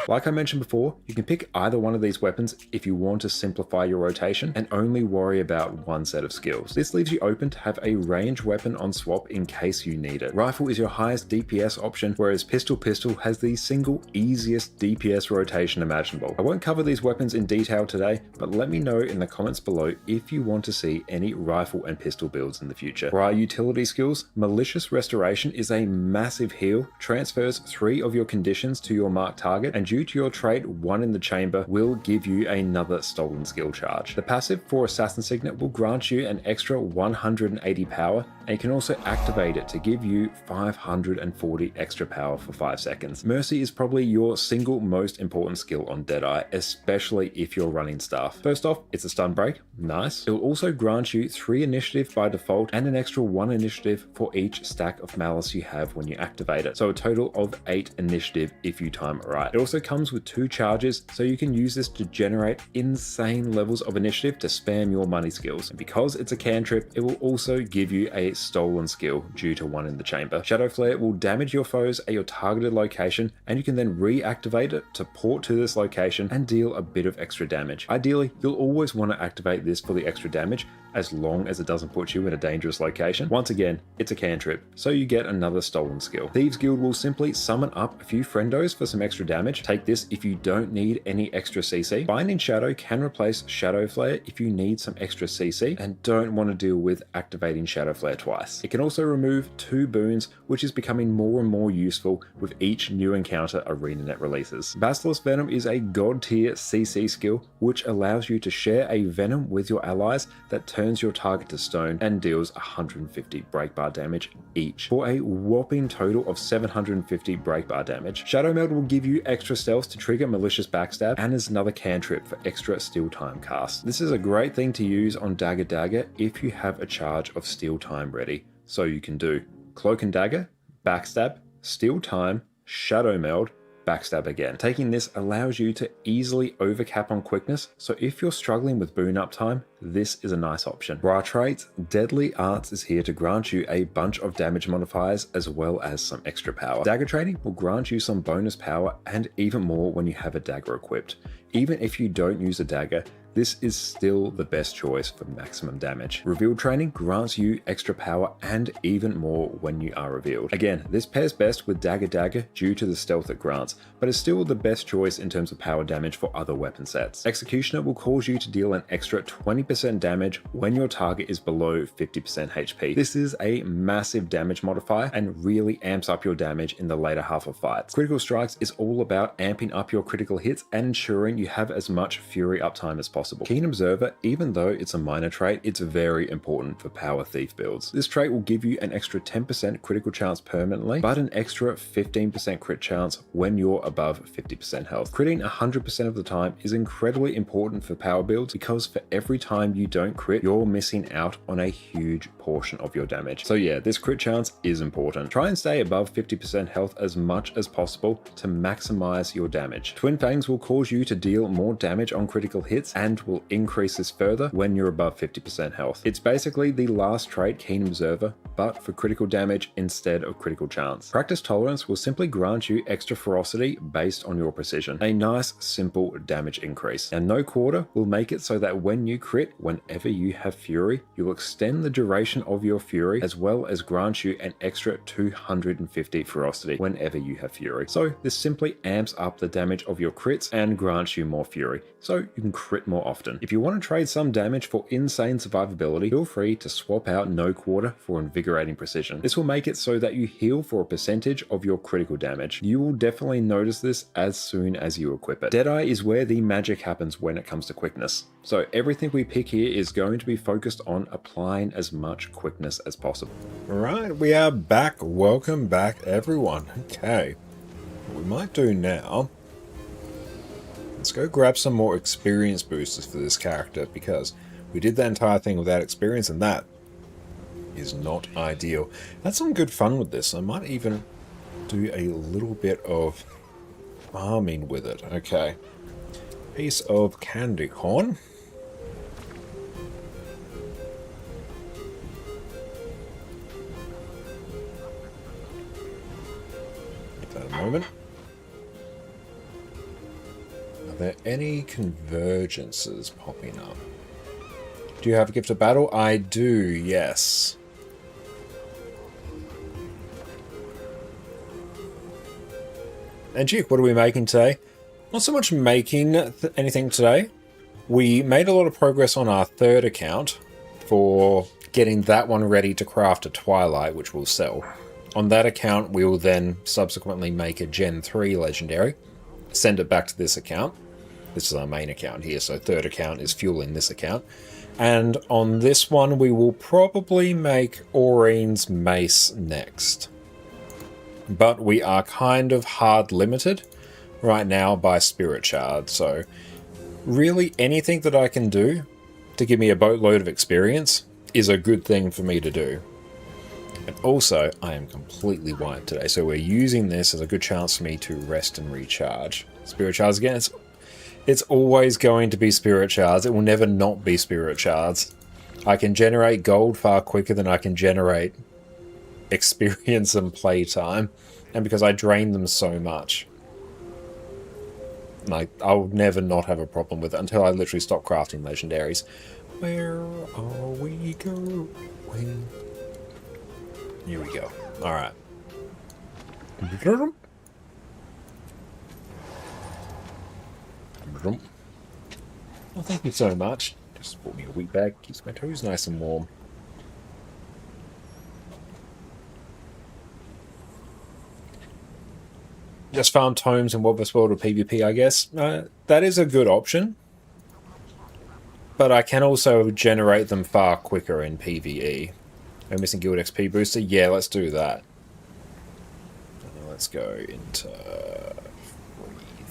Like I mentioned before, you can pick either one of these weapons if you want to simplify your rotation and only worry about one set of skills. This leaves you open to have a range weapon on swap in case you need it. Rifle is your highest DPS option, whereas Pistol has the single easiest DPS rotation imaginable. I won't cover these weapons in detail today, but let me know in the comments below if you want to see any rifle and pistol builds in the future. For our utility skills, Malicious Restoration is a massive heal, transfers 3 of your conditions to your marked target, and due to your trait 1 in the chamber will give you another stolen skill charge. The passive for Assassin Signet will grant you an extra 180 power, and you can also activate it to give you 540 extra power for 5 seconds. Mercy is probably your single most important skill on Deadeye, especially if you're running Staff. First off, it's a stun break, nice. It will also grant you 3 initiative by default and an extra 1 initiative for each stack of Malice you have when you activate it, so a total of 8 initiative if you time it right. It also comes with 2 charges, so you can use this to generate insane levels of initiative to spam your money skills. And because it's a cantrip, it will also give you a stolen skill due to 1 in the chamber. Shadow Flare will damage your foes at your targeted location, and you can then reactivate it to port to this location and deal a bit of extra damage. Ideally, you'll always want to activate this for the extra damage, as long as it doesn't put you in a dangerous location. Once again, it's a cantrip, so you get another stolen skill. Thieves Guild will simply summon up a few friendos for some extra damage. Take this if you don't need any extra CC. Binding Shadow can replace Shadow Flare if you need some extra CC and don't want to deal with activating Shadow Flare twice. It can also remove 2 boons, which is becoming more and more useful with each new encounter ArenaNet releases. Basilisk Venom is a god tier CC skill, which allows you to share a venom with your allies that turns your target to stone and deals 150 breakbar damage each, for a whopping total of 750 breakbar damage. Shadow Meld will give you extra stamina stealth to trigger malicious backstab, and is another cantrip for extra steal time cast. This is a great thing to use on Dagger if you have a charge of steal time ready. So you can do Cloak and Dagger, backstab, steal time, shadow meld, backstab again. Taking this allows you to easily overcap on quickness, so if you're struggling with boon uptime, this is a nice option. For our traits, Deadly Arts is here to grant you a bunch of damage modifiers as well as some extra power. Dagger training will grant you some bonus power and even more when you have a dagger equipped. Even if you don't use a dagger, this is still the best choice for maximum damage. Revealed training grants you extra power and even more when you are revealed. Again, this pairs best with Dagger due to the stealth it grants, but is still the best choice in terms of power damage for other weapon sets. Executioner will cause you to deal an extra 20% damage when your target is below 50% HP. This is a massive damage modifier and really amps up your damage in the later half of fights. Critical Strikes is all about amping up your critical hits and ensuring you have as much fury uptime as possible. Keen Observer, even though it's a minor trait, it's very important for power thief builds. This trait will give you an extra 10% critical chance permanently, but an extra 15% crit chance when you're above 50% health. Critting 100% of the time is incredibly important for power builds because for every time you don't crit, you're missing out on a huge portion of your damage. So yeah, this crit chance is important. Try and stay above 50% health as much as possible to maximize your damage. Twin Fangs will cause you to deal more damage on critical hits and will increase this further when you're above 50% health. It's basically the last trait Keen Observer, but for critical damage instead of critical chance. Practice Tolerance will simply grant you extra ferocity based on your precision. A nice, simple damage increase. And No Quarter will make it so that when you crit, whenever you have Fury, you'll extend the duration of your Fury as well as grant you an extra 250 ferocity whenever you have Fury. So this simply amps up the damage of your crits and grants you more Fury, so you can crit more often. If you want to trade some damage for insane survivability, feel free to swap out No Quarter for Invigorating Precision. This will make it so that you heal for a percentage of your critical damage. You will definitely notice this as soon as you equip it. Deadeye is where the magic happens when it comes to quickness. So everything we pick here is going to be focused on applying as much quickness as possible. Alright, we are back. Welcome back, everyone. Okay, what we might do now, let's go grab some more experience boosters for this character, because we did that entire thing without experience, and that is not ideal. Had some good fun with this. I might even do a little bit of farming with it. Okay. Piece of candy corn. Give that a moment. Are there any convergences popping up? Do you have a gift of battle? I do, yes. And Duke, what are we making today? Not so much making anything today. We made a lot of progress on our third account for getting that one ready to craft a Twilight, which we'll sell. On that account, we will then subsequently make a Gen 3 Legendary, send it back to this account. This is our main account here, so third account is fueling this account. And on this one, we will probably make Aurine's Mace next. But we are kind of hard limited right now by Spirit Shard, so really anything that I can do to give me a boatload of experience is a good thing for me to do. And also, I am completely wiped today, so we're using this as a good chance for me to rest and recharge. Spirit Shards again, it's always going to be Spirit Shards. It will never not be Spirit Shards. I can generate gold far quicker than I can generate experience and playtime. And because I drain them so much. Like, I'll never not have a problem with it until I literally stop crafting legendaries. Where are we going? Here we go. Alright. Well, thank you so much. Just bought me a wheat bag. Keeps my toes nice and warm. Just farm tomes in Wobbuff's World or PvP, I guess. That is a good option. But I can also generate them far quicker in PvE. I'm missing Guild XP booster? Yeah, let's do that. Let's go into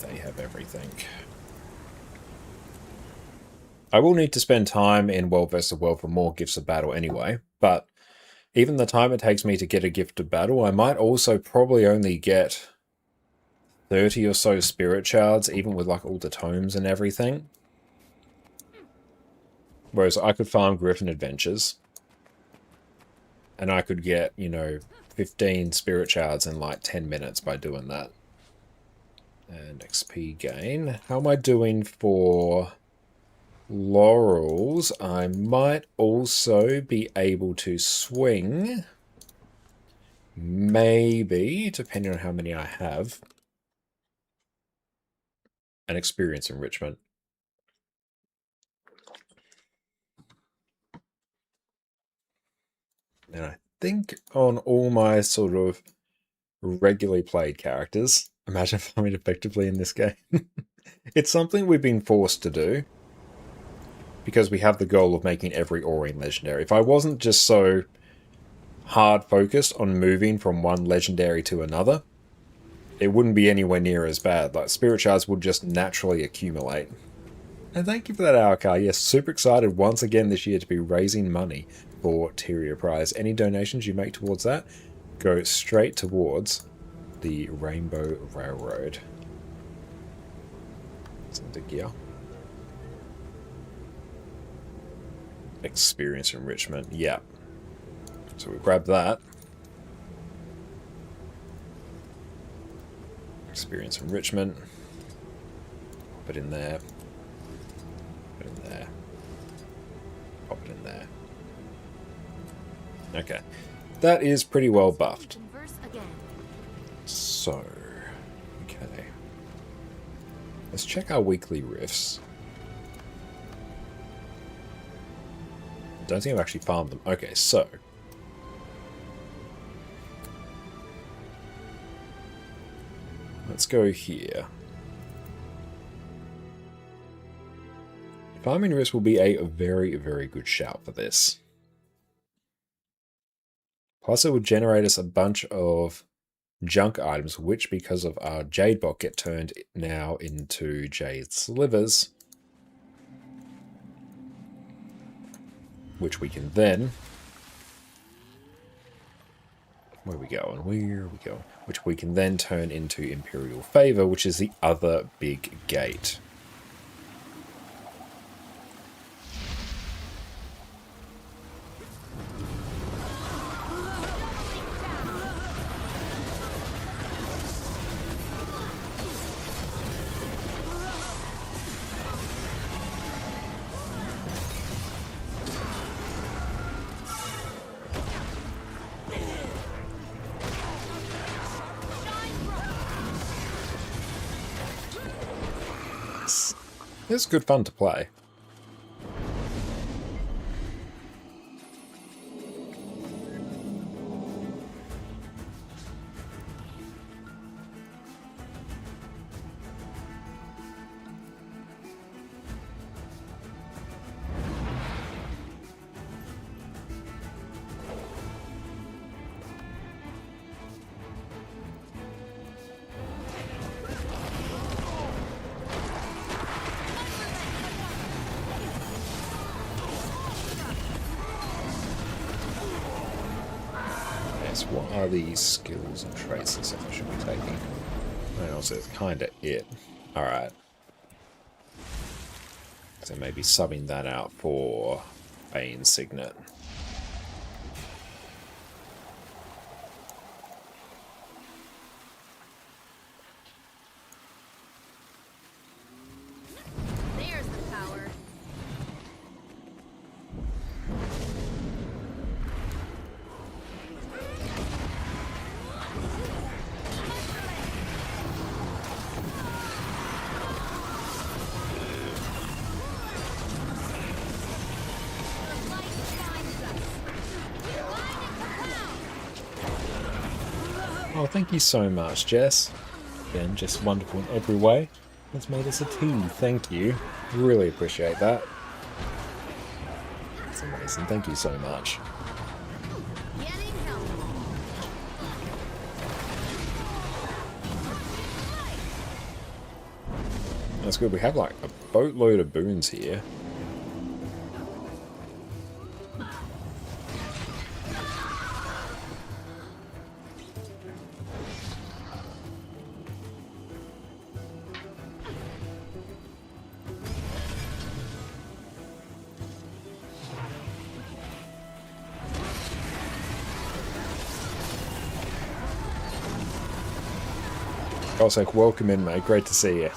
They have everything. I will need to spend time in World vs. World for more gifts of battle anyway, but even the time it takes me to get a gift of battle, I might also probably only get 30 or so spirit shards, even with like all the tomes and everything. Whereas I could farm Griffin Adventures, and I could get, 15 spirit shards in like 10 minutes by doing that. And XP gain. How am I doing for laurels? I might also be able to swing, maybe, depending on how many I have, an experience enrichment. And I think on all my sort of regularly played characters, imagine farming effectively in this game. It's something we've been forced to do because we have the goal of making every Aurine legendary. If I wasn't just so hard focused on moving from one legendary to another, it wouldn't be anywhere near as bad. Like, spirit shards would just naturally accumulate. And thank you for that hour car. Yes, super excited once again this year to be raising money for Tyria Prize. Any donations you make towards that go straight towards the Rainbow Railroad. Some the gear. Experience enrichment, yeah. So we grab that. Experience enrichment. Pop it in there. Put it in there. Pop it in there. Okay. That is pretty well buffed. So, okay. Let's check our weekly rifts. Don't think I've actually farmed them. Okay, so. Let's go here. Farming rifts will be a very, very good shout for this. Plus it would generate us a bunch of junk items, which because of our Jade Bot get turned now into Jade Slivers. Which we can then... Where are we going? Where are we going? Which we can then turn into Imperial Favor, which is the other big gate. It's good fun to play. What are these skills and traits and stuff I should be taking? Well, so it's kind of it. Alright. So maybe subbing that out for Bane Signet. There's the power. Oh, thank you so much, Jess. Again, just wonderful in every way. That's made us a tea. Thank you. Really appreciate that. That's amazing. Thank you so much. That's good. We have like a boatload of boons here. Cossack, welcome in, mate. Great to see you.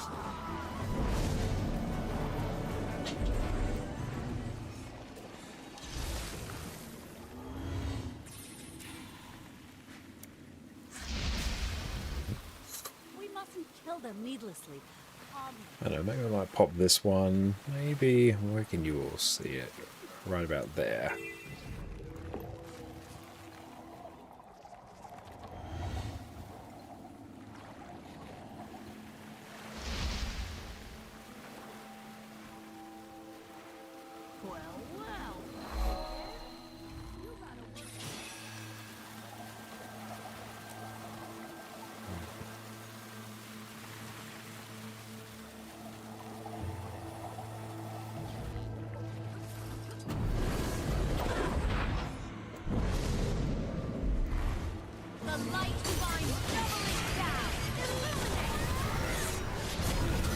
We mustn't kill them needlessly. I don't know, maybe I might pop this one. Maybe, where can you all see it? Right about there.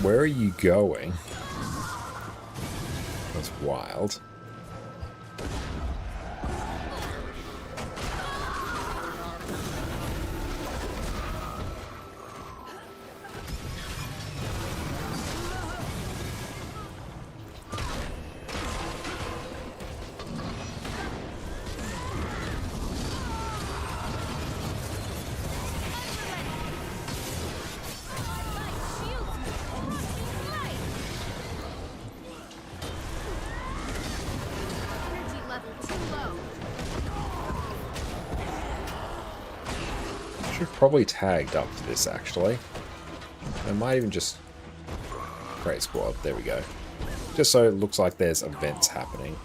Where are you going? That's wild. Should have probably tagged up for this, actually. I might even just create squad. There we go. Just so it looks like there's events happening.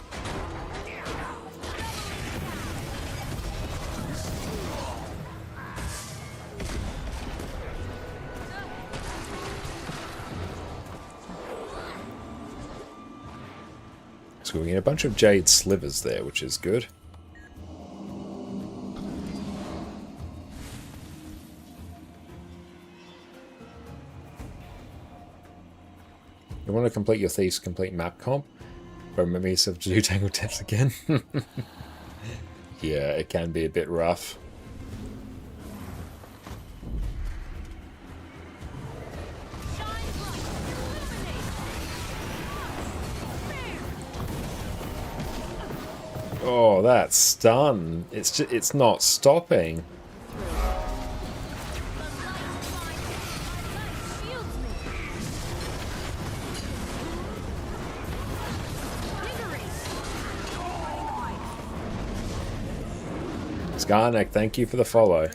So we get a bunch of jade slivers there, which is good. You want to complete your Thief's complete map comp? But remember yourself to do Tangle Depths again? Yeah, it can be a bit rough. Oh, that stun. It's not stopping. Skarnek, thank you for the follow.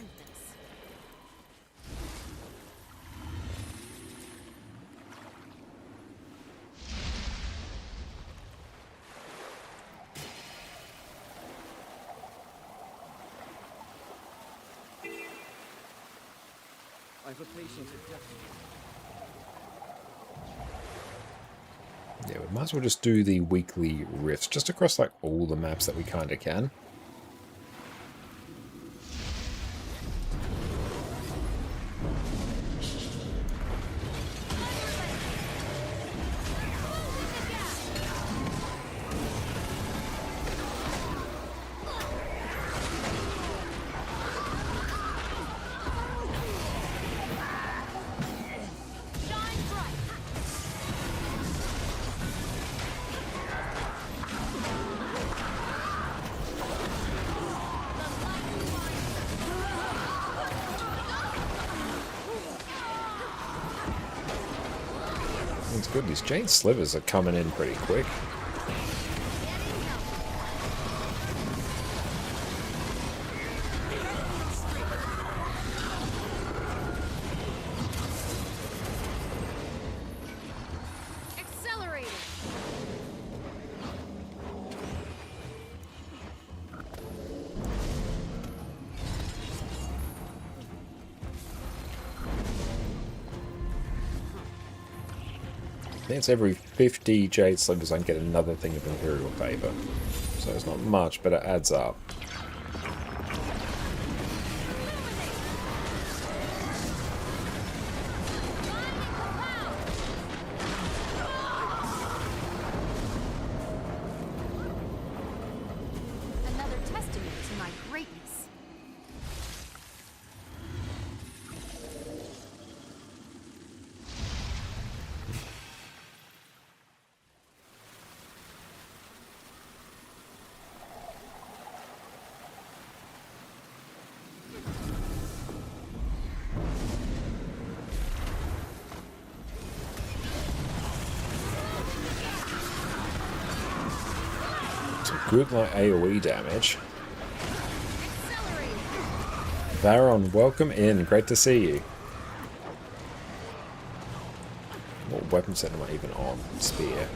Yeah, we might as well just do the weekly rifts, just across like all the maps that we kind of can. It's good. These jade slivers are coming in pretty quick. think it's every 50 jade slivers I can get another thing of Imperial paper. So it's not much, but it adds up. Another testament to my greatness. Good like AoE damage. Varon, welcome in. Great to see you. What weapon set am I even on? Spear.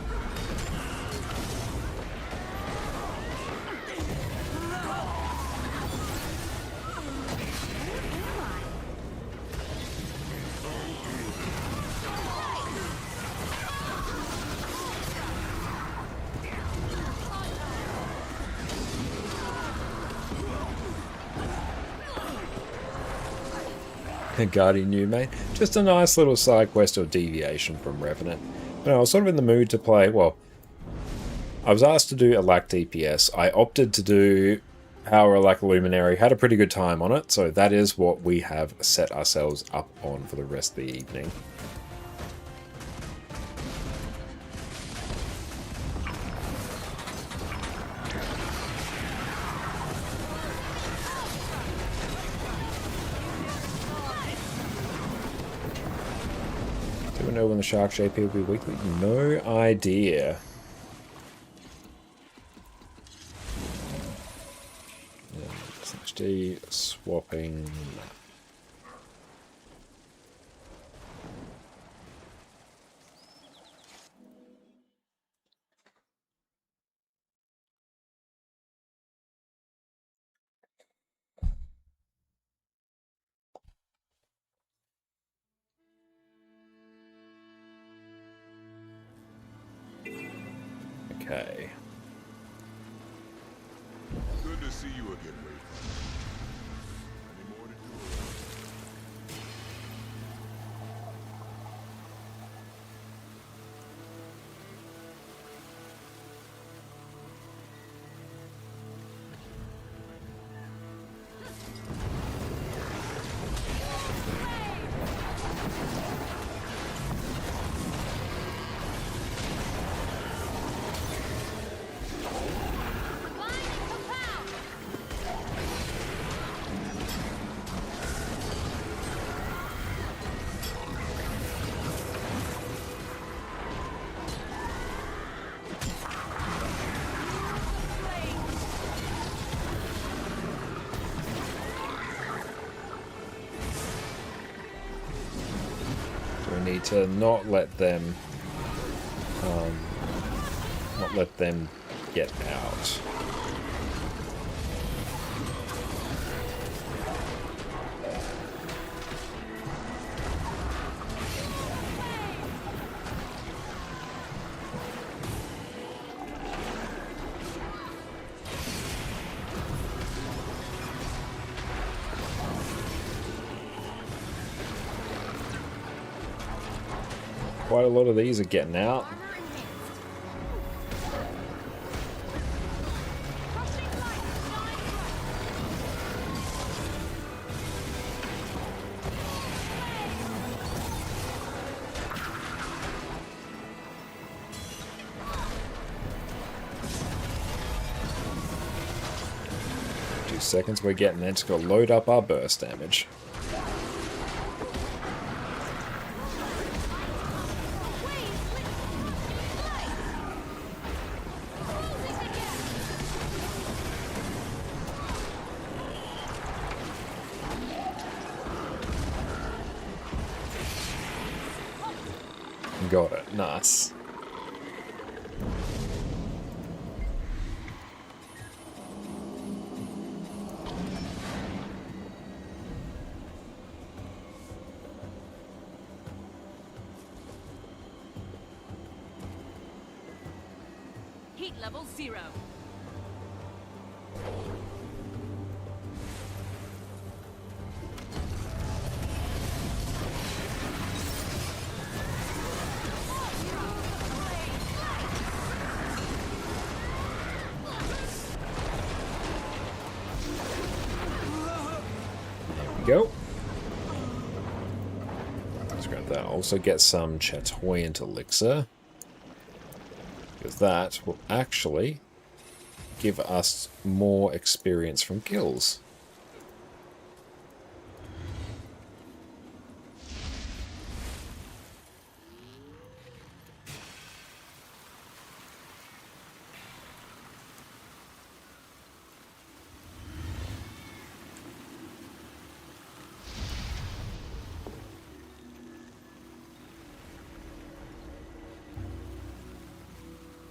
Guardian new mate. Just a nice little side quest or deviation from Revenant. But I was sort of in the mood to play, well, I was asked to do a LAC DPS. I opted to do Power LAC Luminary, had a pretty good time on it, so that is what we have set ourselves up on for the rest of the evening. Do we know when the Shark JP will be weekly? No idea. HD swapping. Okay. Good to see you again, Wraith. Any more to do? We need to not let them get out. Quite a lot of these are getting out. Seconds we're getting there, just gotta load up our burst damage. Got it, nice. Fate level 0. Go. Let's grab that. Also get some Chatoyant elixir, because that will actually give us more experience from kills.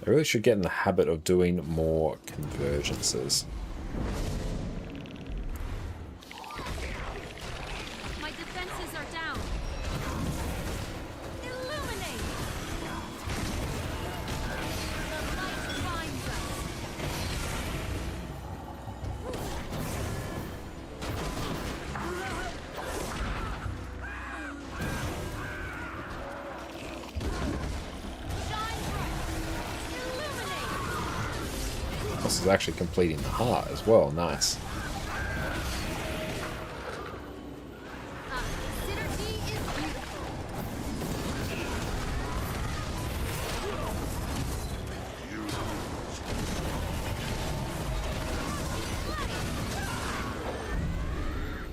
I really should get in the habit of doing more convergences. My defenses are down. Illuminate! The light finds us. This is actually completing the heart as well. Nice.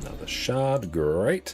Another shard, great.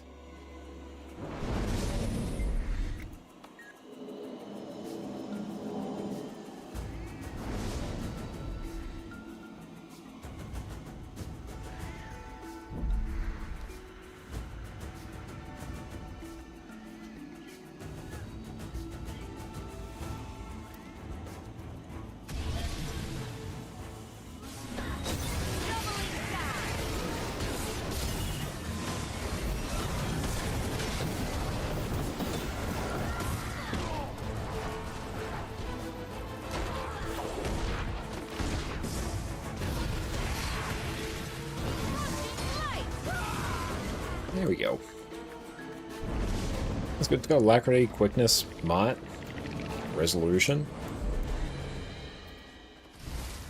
There we go. That's good to go. Alacrity, quickness, might, resolution.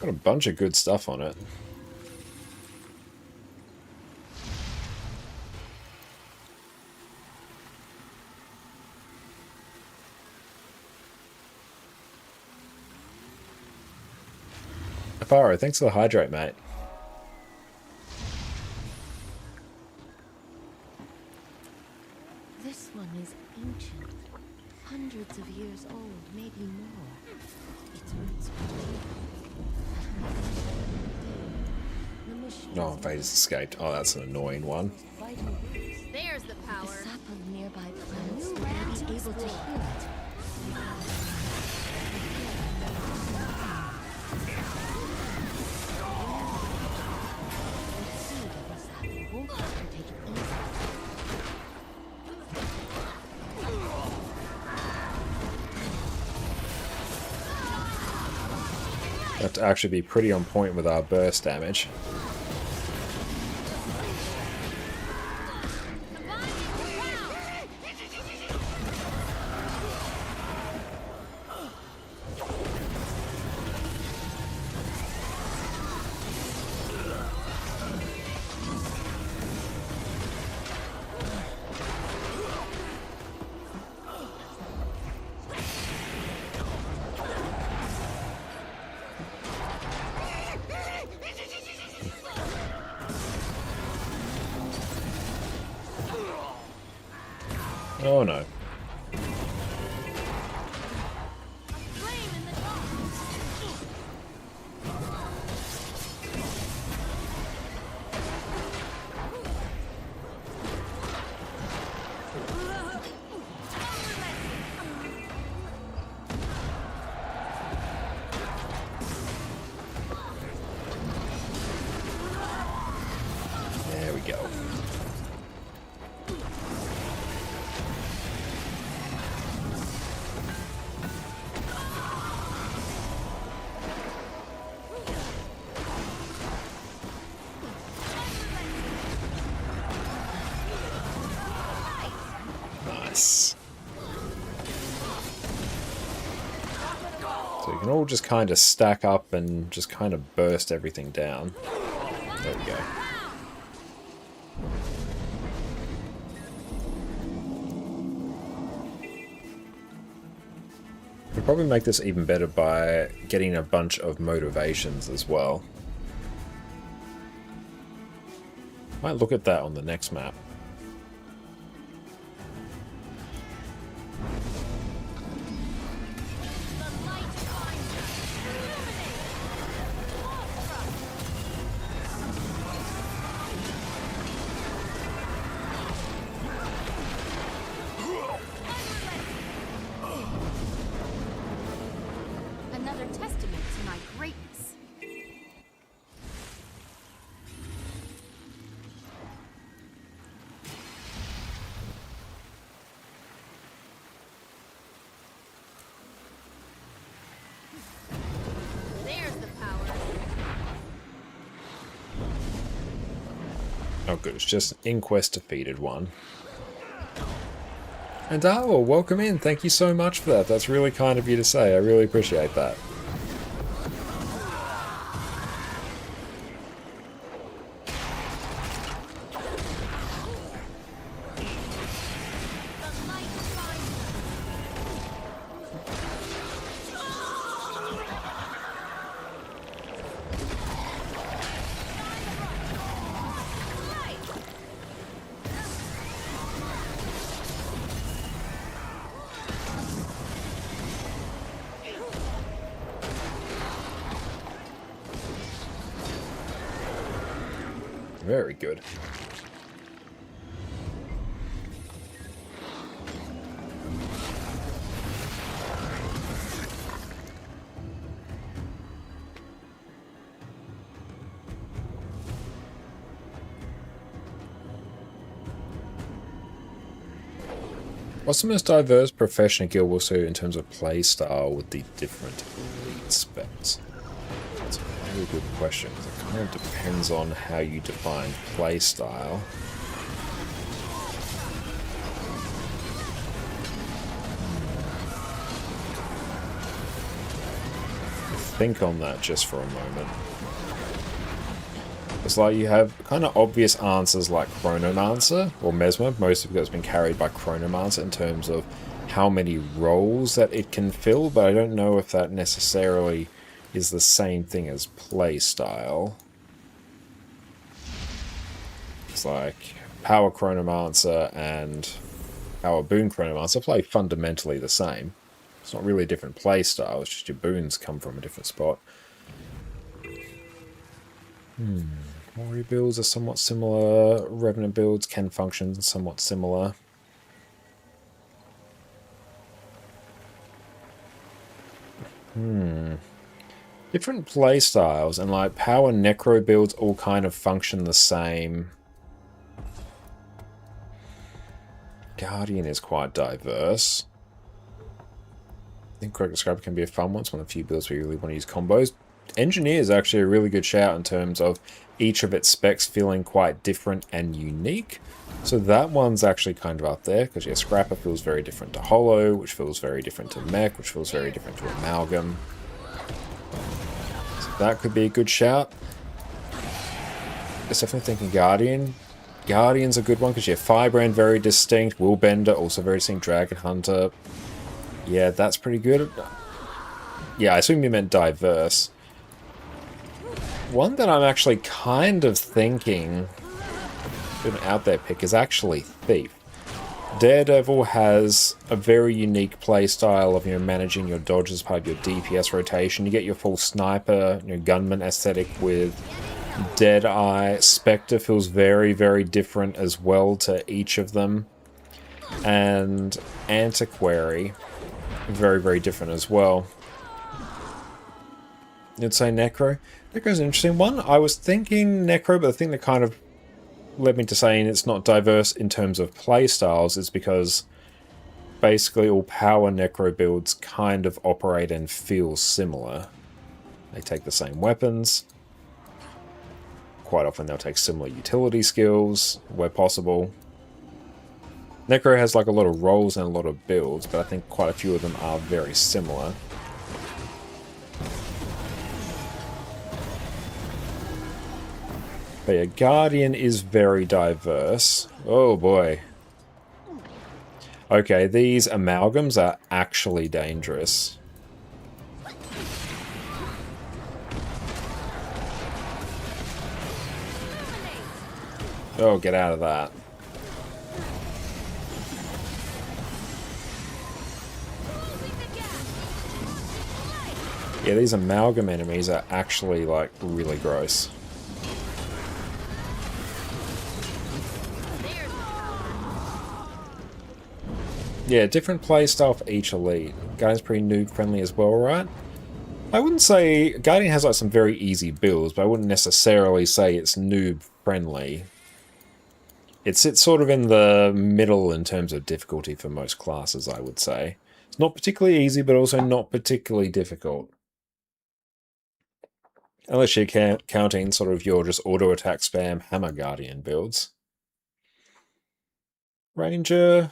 Got a bunch of good stuff on it. Aparo, thanks for the hydrate, mate. This one is ancient. Hundreds of years old, maybe more. Its roots were Oh, Fate has escaped. Oh, that's an annoying one. There's the power. The sap of nearby plants may be able to heal it. Have to actually be pretty on point with our burst damage. Oh no. There we go. Yes. So you can all just kind of stack up and just kind of burst everything down. There we go. We'll probably make this even better by getting a bunch of motivations as well. Might look at that on the next map. Another testament to my greatness. There's the power. Oh good, it's just Inquest defeated one. And Darwell, welcome in. Thank you so much for that. That's really kind of you to say. I really appreciate that. Very good. What's the most diverse profession guild will suit in terms of play style with the different elite specs? That's a very good question. It kind of depends on how you define play style. Think on that just for a moment. It's like you have kind of obvious answers like Chronomancer or Mesmer. Most of it has been carried by Chronomancer in terms of how many roles that it can fill, but I don't know if that necessarily is the same thing as play style. It's like Power Chronomancer and Power Boon Chronomancer play fundamentally the same. It's not really a different play style, it's just your boons come from a different spot. Warrior builds are somewhat similar. Revenant builds can function somewhat similar. Different play styles, and like power necro builds all kind of function the same. Guardian is quite diverse. I think Correct Describer can be a fun one. It's one of the few builds where you really want to use combos. Engineer is actually a really good shout in terms of each of its specs feeling quite different and unique. So that one's actually kind of up there, because yeah, Scrapper feels very different to Hollow, which feels very different to Mech, which feels very different to Amalgam. So that could be a good shout. I was definitely thinking Guardian. Guardian's a good one, because yeah, Firebrand very distinct, Willbender also very distinct, Dragon Hunter. Yeah, that's pretty good. Yeah, I assume you meant diverse. One that I'm actually kind of thinking, an out there pick, is actually Thief. Daredevil has a very unique play style of managing your dodge as part of your DPS rotation. You get your full sniper, gunman aesthetic with Deadeye. Spectre feels very, very different as well to each of them. And Antiquary, very, very different as well. You'd say Necro? Necro's an interesting one. I was thinking Necro, but the thing that kind of led me to saying it's not diverse in terms of play styles is because basically all power Necro builds kind of operate and feel similar. They take the same weapons. Quite often they'll take similar utility skills where possible. Necro has like a lot of roles and a lot of builds, but I think quite a few of them are very similar. But yeah, Guardian is very diverse. Oh boy. Okay, these amalgams are actually dangerous. Oh, get out of that. Yeah, these amalgam enemies are actually, like, really gross. Yeah, different playstyle for each elite. Guardian's pretty noob-friendly as well, right? I wouldn't say... Guardian has, like, some very easy builds, but I wouldn't necessarily say it's noob-friendly. It sits sort of in the middle in terms of difficulty for most classes, I would say. It's not particularly easy, but also not particularly difficult. Unless you're counting sort of your just auto-attack spam Hammer Guardian builds. Ranger...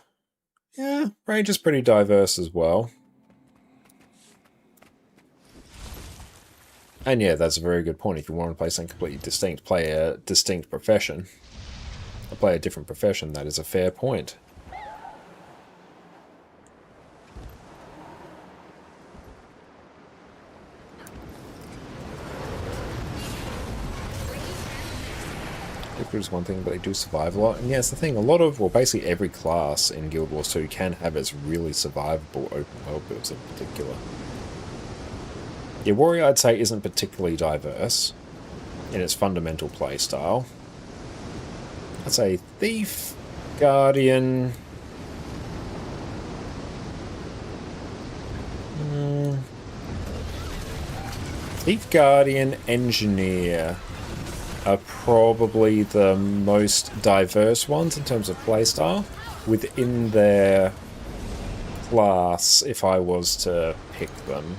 Yeah, Ranger's pretty diverse as well. And yeah, that's a very good point. If you want to play something completely distinct, play a distinct profession. Or play a different profession, that is a fair point. Difficult is one thing, but they do survive a lot. And yeah, it's the thing, a lot of, well, basically every class in Guild Wars 2 can have its really survivable open world builds in particular. Yeah, Warrior, I'd say, isn't particularly diverse in its fundamental playstyle. I'd say Thief, Guardian... Thief, Guardian, Engineer are probably the most diverse ones in terms of playstyle within their class, if I was to pick them.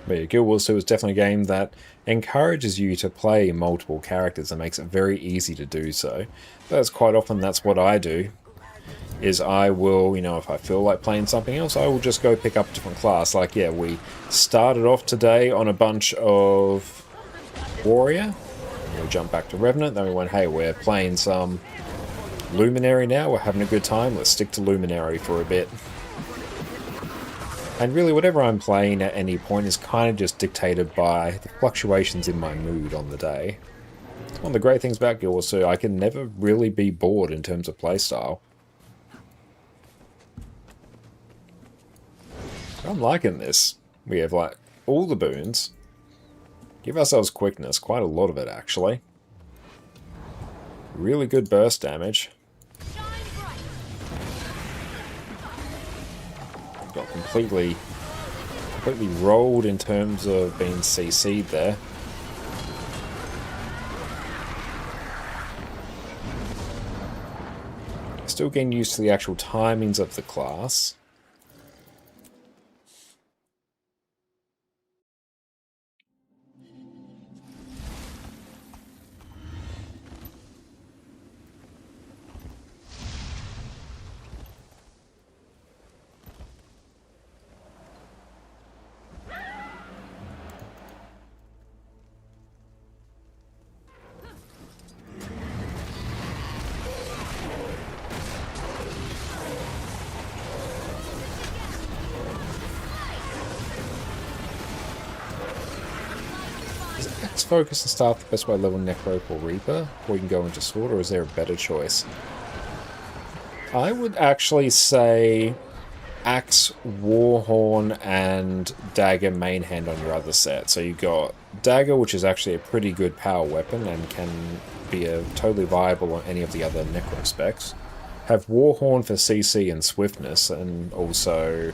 But yeah, Guild Wars 2 is definitely a game that encourages you to play multiple characters and makes it very easy to do so. That's quite often that's what I do, is I will, you know, if I feel like playing something else, I will just go pick up a different class. Like, yeah, we started off today on a bunch of Warrior, we jumped back to Revenant, then we went, hey, we're playing some Luminary now, we're having a good time, let's stick to Luminary for a bit. And really, whatever I'm playing at any point is kind of just dictated by the fluctuations in my mood on the day. One of the great things about Guild Wars 2, I can never really be bored in terms of playstyle. I'm liking this. We have, like, all the boons. Give ourselves quickness, quite a lot of it, actually. Really good burst damage. Got completely rolled in terms of being CC'd there. Still getting used to the actual timings of the class. Focus and start the best way level Necro or Reaper, or you can go into Sword, or is there a better choice? I would actually say Axe, Warhorn, and Dagger main hand on your other set. So you got Dagger, which is actually a pretty good power weapon and can be totally viable on any of the other Necro specs. Have Warhorn for CC and Swiftness, and also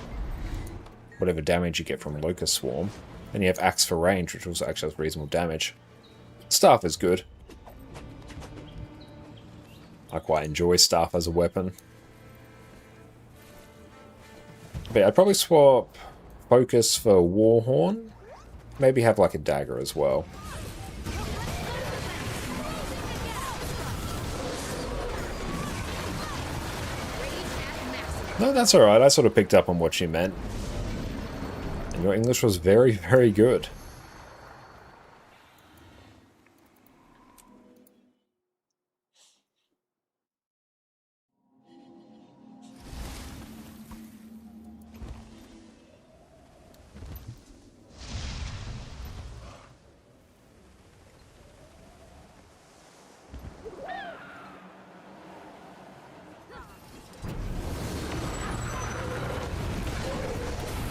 whatever damage you get from Locust Swarm. Then you have Axe for range, which also actually has reasonable damage. Staff is good. I quite enjoy staff as a weapon. But yeah, I'd probably swap focus for Warhorn. Maybe have like a dagger as well. No, that's alright. I sort of picked up on what you meant. And your English was very, very good.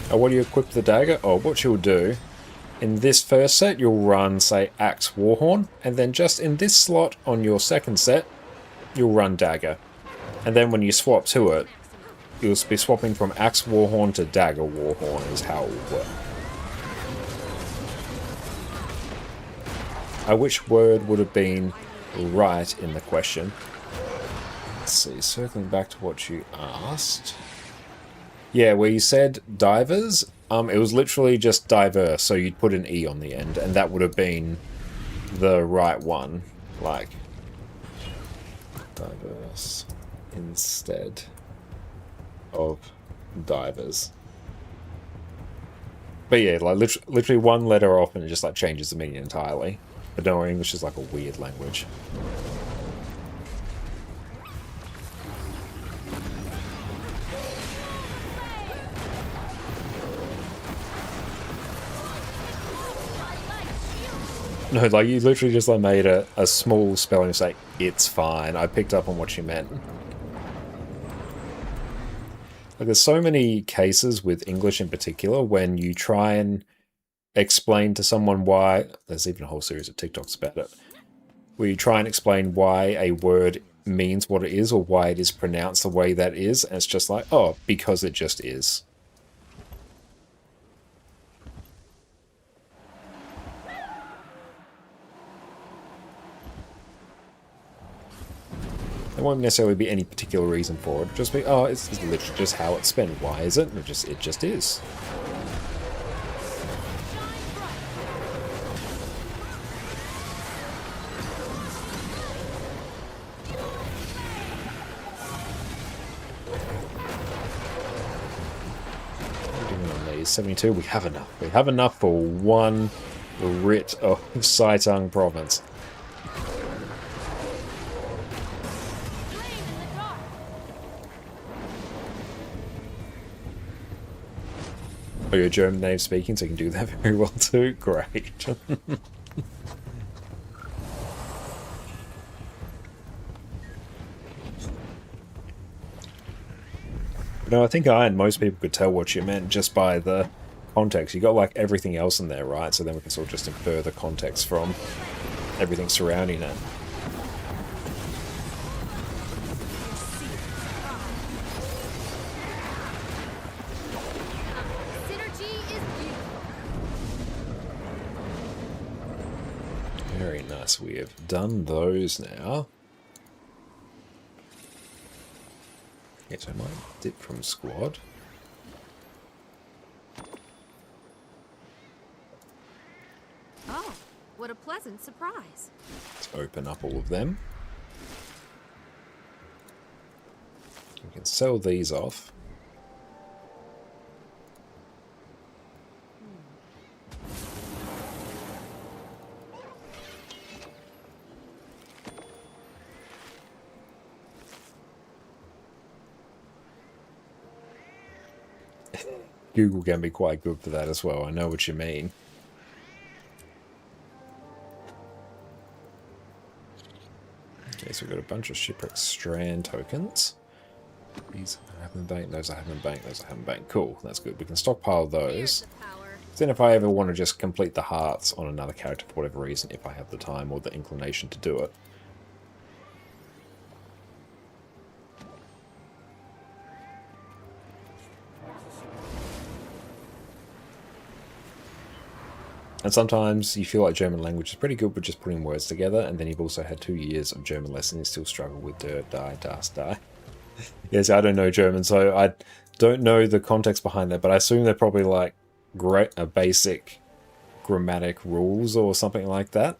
Oh, what do you equip the dagger? Oh, what you'll do, in this first set, you'll run, say, Axe Warhorn, and then just in this slot on your second set, you'll run Dagger. And then when you swap to it, you'll be swapping from Axe Warhorn to Dagger Warhorn is how it will work. Which word would have been right in the question? Let's see, circling back to what you asked. Yeah, where you said divers, it was literally just diverse, so you'd put an E on the end, and that would have been the right one. Like, diverse instead of divers. But yeah, like literally one letter off and it just like changes the meaning entirely. But no, English is like a weird language. No, like you literally just like made a small spelling mistake. It's fine. I picked up on what you meant. Like there's so many cases with English in particular when you try and explain to someone why, there's even a whole series of TikToks about it, where you try and explain why a word means what it is or why it is pronounced the way that is, and it's just like, oh, because it just is. There won't necessarily be any particular reason for it. Just be, oh, it's literally just how it's spent. Why is it? It just is. What are we doing on these? 72? We have enough. We have enough for one writ of Saitung province. Oh, you're German native speaking, so you can do that very well too. Great. No, I think I and most people could tell what you meant just by the context. You got like everything else in there, right? So then we can sort of just infer the context from everything surrounding it. Very nice. We have done those now. Okay, so I might dip from squad. Oh, what a pleasant surprise. Let's open up all of them. We can sell these off. Google can be quite good for that as well. I know what you mean. Okay, so we've got a bunch of Shipwreck Strand tokens. These I haven't banked, those I haven't banked, those I haven't banked. Cool, that's good. We can stockpile those. Then if I ever want to just complete the hearts on another character for whatever reason, if I have the time or the inclination to do it. And sometimes you feel like German language is pretty good with just putting words together, and then you've also had 2 years of German lessons and you still struggle with der, die, das, die. Yes, I don't know German, so I don't know the context behind that, but I assume they're probably like basic grammatic rules or something like that.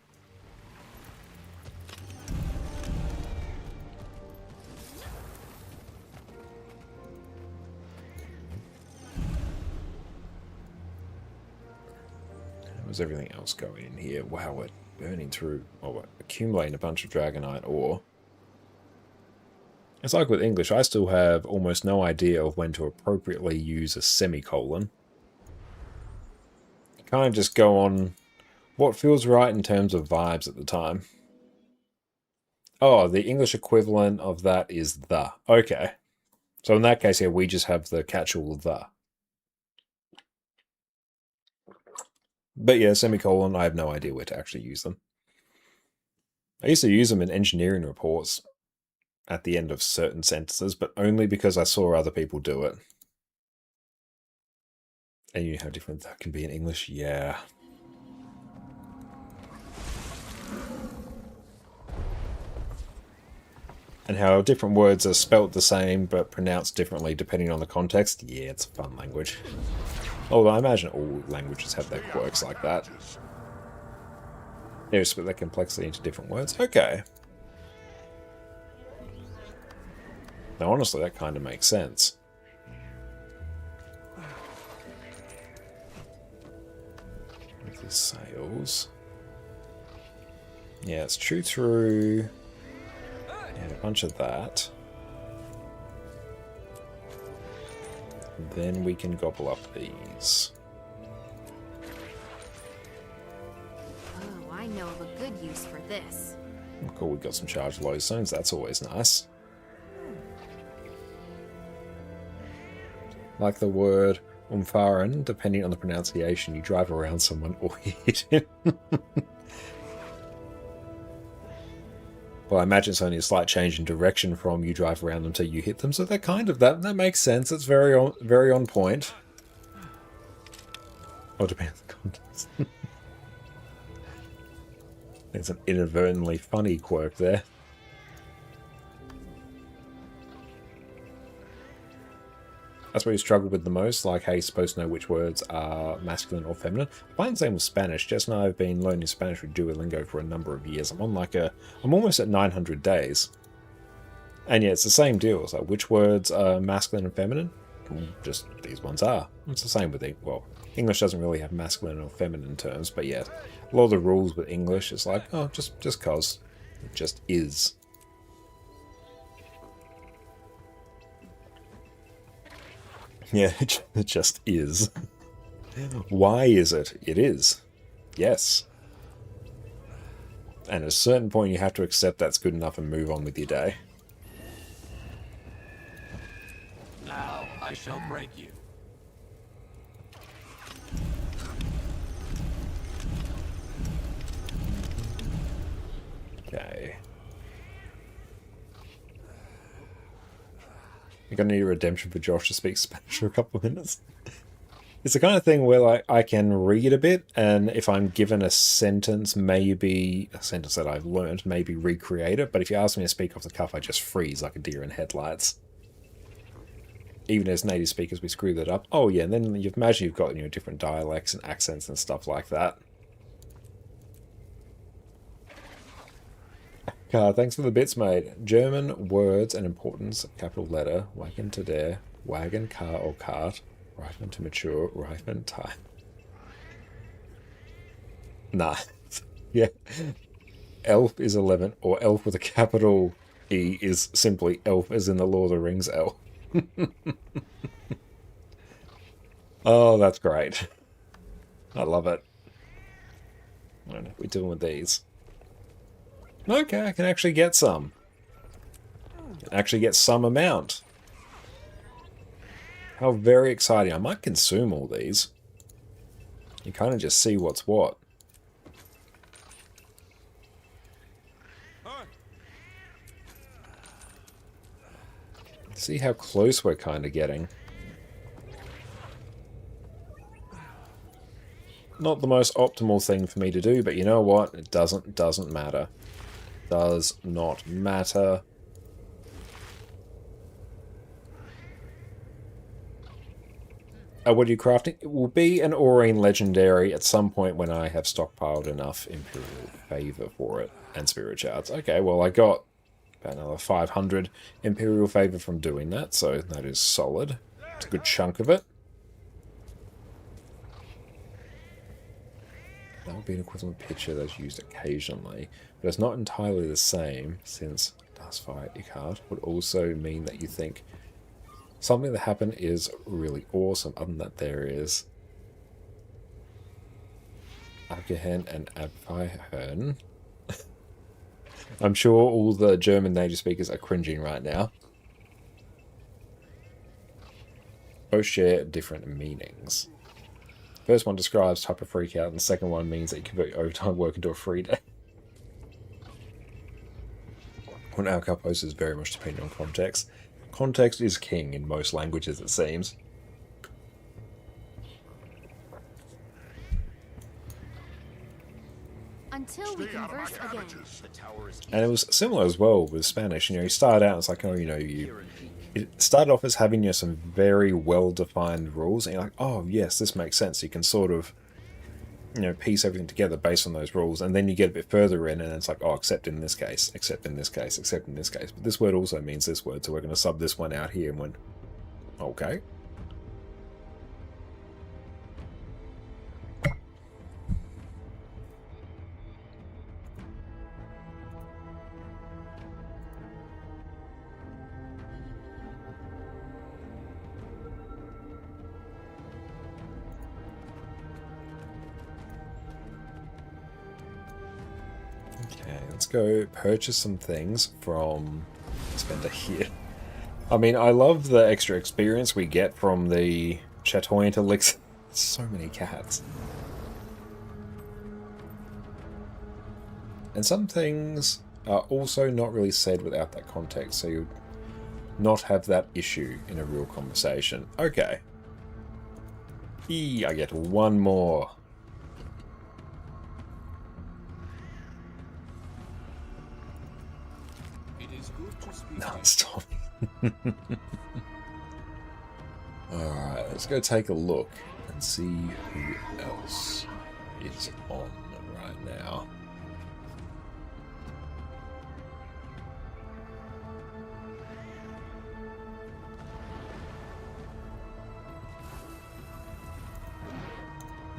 How's everything else going in here? Wow, we're burning through, or we're accumulating a bunch of Dragonite ore. It's like with English, I still have almost no idea of when to appropriately use a semicolon. Kind of just go on what feels right in terms of vibes at the time. Oh, the English equivalent of that is the. Okay. So in that case, yeah, we just have the catch-all the. But yeah, semicolon, I have no idea where to actually use them. I used to use them in engineering reports at the end of certain sentences, but only because I saw other people do it. And you know how different that can be in English? Yeah. And how different words are spelt the same but pronounced differently depending on the context? Yeah, it's a fun language. Although I imagine all languages have their quirks like that. They split their complexity into different words. Okay. Now honestly, that kind of makes sense. With the sails. Yeah, let's chew through... yeah, a bunch of that. Then we can gobble up these. Oh, I know of a good use for this. Oh, cool, we've got some charged low zones. That's always nice. Like the word umfahren, depending on the pronunciation, you drive around someone or you hit him. Well, I imagine it's only a slight change in direction from you drive around them to you hit them, so that kind of that makes sense. It's very on point. Oh, depends on the context. There's an inadvertently funny quirk there. That's what you struggle with the most, like how you're supposed to know which words are masculine or feminine. I find the same with Spanish. Jess and I have been learning Spanish with Duolingo for a number of years. I'm almost at 900 days. And yeah, it's the same deal. It's like, which words are masculine and feminine? Well, just these ones are. It's the same with, well, English doesn't really have masculine or feminine terms, but yeah, a lot of the rules with English is like, oh, just cause. It just is. Yeah, it just is. Why is it? It is. Yes. And at a certain point you have to accept that's good enough and move on with your day. Now I shall break you. Okay. You're going to need a redemption for Josh to speak Spanish for a couple of minutes. It's the kind of thing where like I can read a bit, and if I'm given a sentence, maybe a sentence that I've learned, maybe recreate it. But if you ask me to speak off the cuff, I just freeze like a deer in headlights. Even as native speakers, we screw that up. Oh yeah, and then you imagine you've got different dialects and accents and stuff like that. Thanks for the bits, mate. German words and importance, capital letter, wagon to der, wagon, car or cart, Reifen to mature, Reifen time. Nah. Yeah. Elf is 11, or elf with a capital E is simply elf as in the Lord of the Rings elf. Oh, that's great. I love it. I don't know if we're dealing with these. Okay, I can actually get some. Actually get some amount. How very exciting. I might consume all these. You kind of just see what's what. See how close we're kind of getting. Not the most optimal thing for me to do, but you know what? It doesn't matter. Does not matter. What are you crafting? It will be an Aurine Legendary at some point when I have stockpiled enough Imperial Favor for it and Spirit Shards. Okay, well I got about another 500 Imperial Favor from doing that, so that is solid. It's a good chunk of it. That would be an equivalent picture that's used occasionally, but it's not entirely the same, since Dustfire Icard would also mean that you think something that happened is really awesome. Other than that, there is Abgehen and Abweihern. I'm sure all the German native speakers are cringing right now. Both share different meanings. First one describes type of freak out, and the second one means that you convert your overtime work into a free day. When our post is very much dependent on context. Context is king in most languages, it seems. Until we converse again. And it was similar as well with Spanish. You know, you start out, it's like, oh, you know, it started off as having, you know, some very well-defined rules, and you're like, oh, yes, this makes sense. You can sort of, you know, piece everything together based on those rules, and then you get a bit further in, and it's like, oh, except in this case, except in this case, except in this case. But this word also means this word, so we're going to sub this one out here, and went, okay. Let's go purchase some things from Spender here. I mean, I love the extra experience we get from the Chatoyant elixir. So many cats. And some things are also not really said without that context, so you'd not have that issue in a real conversation. Okay. I get one more. No, stop. Alright, let's go take a look and see who else is on right now.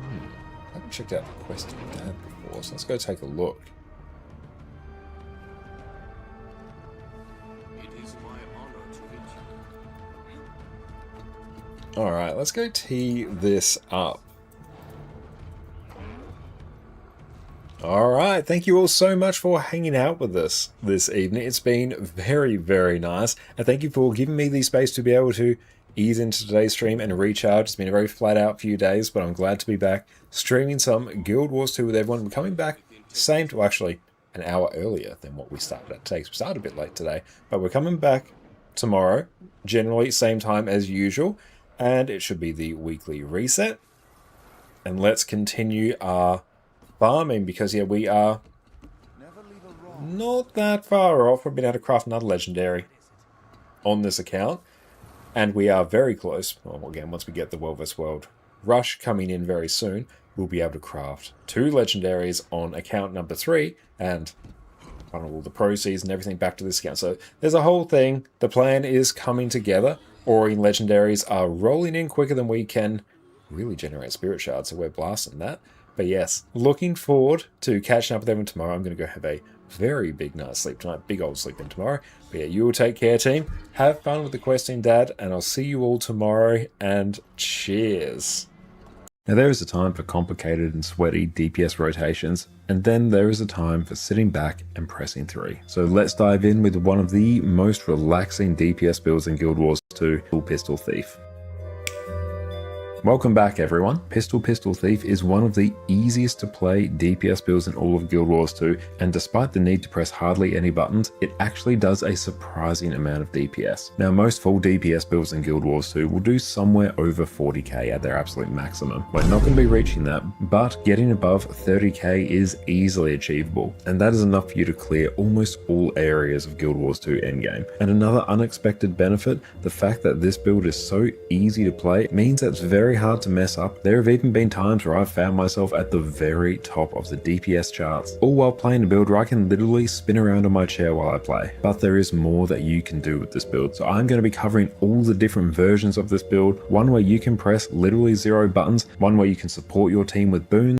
I haven't checked out the quest of Dad before, so let's go take a look. Alright, let's go tee this up. Alright, thank you all so much for hanging out with us this evening. It's been very, very nice. And thank you for giving me the space to be able to ease into today's stream and recharge. It's been a very flat out few days, but I'm glad to be back streaming some Guild Wars 2 with everyone. We're coming back same to actually an hour earlier than what we started at today. We started a bit late today, but we're coming back tomorrow, generally same time as usual. And it should be the weekly reset. And let's continue our farming, because yeah, we are not that far off. We've been able to craft another legendary on this account. And we are very close. Well, again, once we get the World vs. World rush coming in very soon, we'll be able to craft 2 legendaries on account number 3 and funnel all the proceeds and everything back to this account. So there's a whole thing. The plan is coming together. Aurine legendaries are rolling in quicker than we can really generate spirit shards, so we're blasting that. But yes, looking forward to catching up with everyone tomorrow. I'm going to go have a very big night's sleep tonight, big old sleep in tomorrow. But yeah, you will take care, team. Have fun with the questing, Dad, and I'll see you all tomorrow, and cheers. Now there is a time for complicated and sweaty DPS rotations, and then there is a time for sitting back and pressing 3. So let's dive in with one of the most relaxing DPS builds in Guild Wars 2, Pistol Thief. Welcome back everyone. Pistol Thief is one of the easiest to play DPS builds in all of Guild Wars 2, and despite the need to press hardly any buttons, it actually does a surprising amount of DPS. Now most full DPS builds in Guild Wars 2 will do somewhere over 40k at their absolute maximum. We're not going to be reaching that, but getting above 30k is easily achievable, and that is enough for you to clear almost all areas of Guild Wars 2 endgame. And another unexpected benefit, the fact that this build is so easy to play means that it's very hard to mess up. There have even been times where I've found myself at the very top of the DPS charts, all while playing a build where I can literally spin around on my chair while I play. But there is more that you can do with this build, so I'm going to be covering all the different versions of this build, one where you can press literally 0 buttons, one where you can support your team with boons,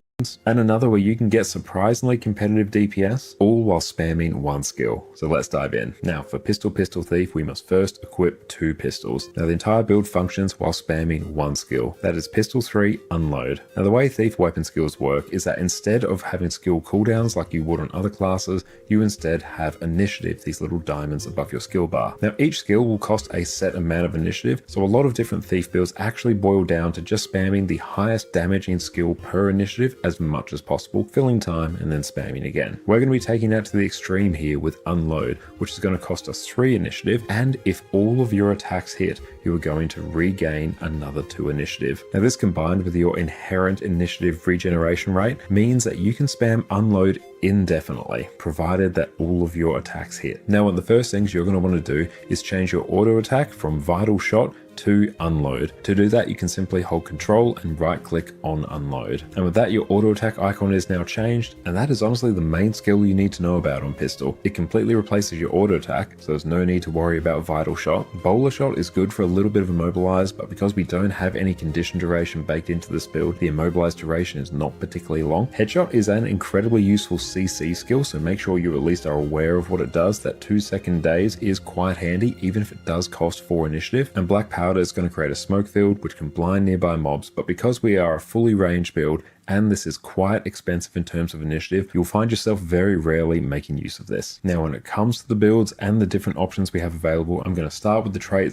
and another where you can get surprisingly competitive DPS, all while spamming one skill. So let's dive in. Now for Pistol Thief, we must first equip 2 pistols. Now the entire build functions while spamming one skill. That is Pistol 3, Unload. Now the way Thief weapon skills work is that instead of having skill cooldowns like you would on other classes, you instead have initiative, these little diamonds above your skill bar. Now each skill will cost a set amount of initiative, so a lot of different Thief builds actually boil down to just spamming the highest damaging skill per initiative as much as possible, filling time and then spamming again. We're going to be taking that to the extreme here with Unload, which is going to cost us 3 initiative, and if all of your attacks hit, you are going to regain another 2 initiative. Now this combined with your inherent initiative regeneration rate means that you can spam Unload indefinitely, provided that all of your attacks hit. Now one of the first things you're going to want to do is change your auto attack from Vital Shot to Unload. To do that, you can simply hold Control and right click on Unload. And with that, your auto attack icon is now changed, and that is honestly the main skill you need to know about on Pistol. It completely replaces your auto attack, so there's no need to worry about Vital Shot. Bowler Shot is good for a little bit of immobilize, but because we don't have any condition duration baked into this build, the immobilized duration is not particularly long. Headshot is an incredibly useful CC skill, so make sure you at least are aware of what it does. That 2-second daze is quite handy, even if it does cost 4 initiative. And Black Powder is going to create a smoke field which can blind nearby mobs, but because we are a fully ranged build and this is quite expensive in terms of initiative, you'll find yourself very rarely making use of this. Now when it comes to the builds and the different options we have available, I'm going to start with the traits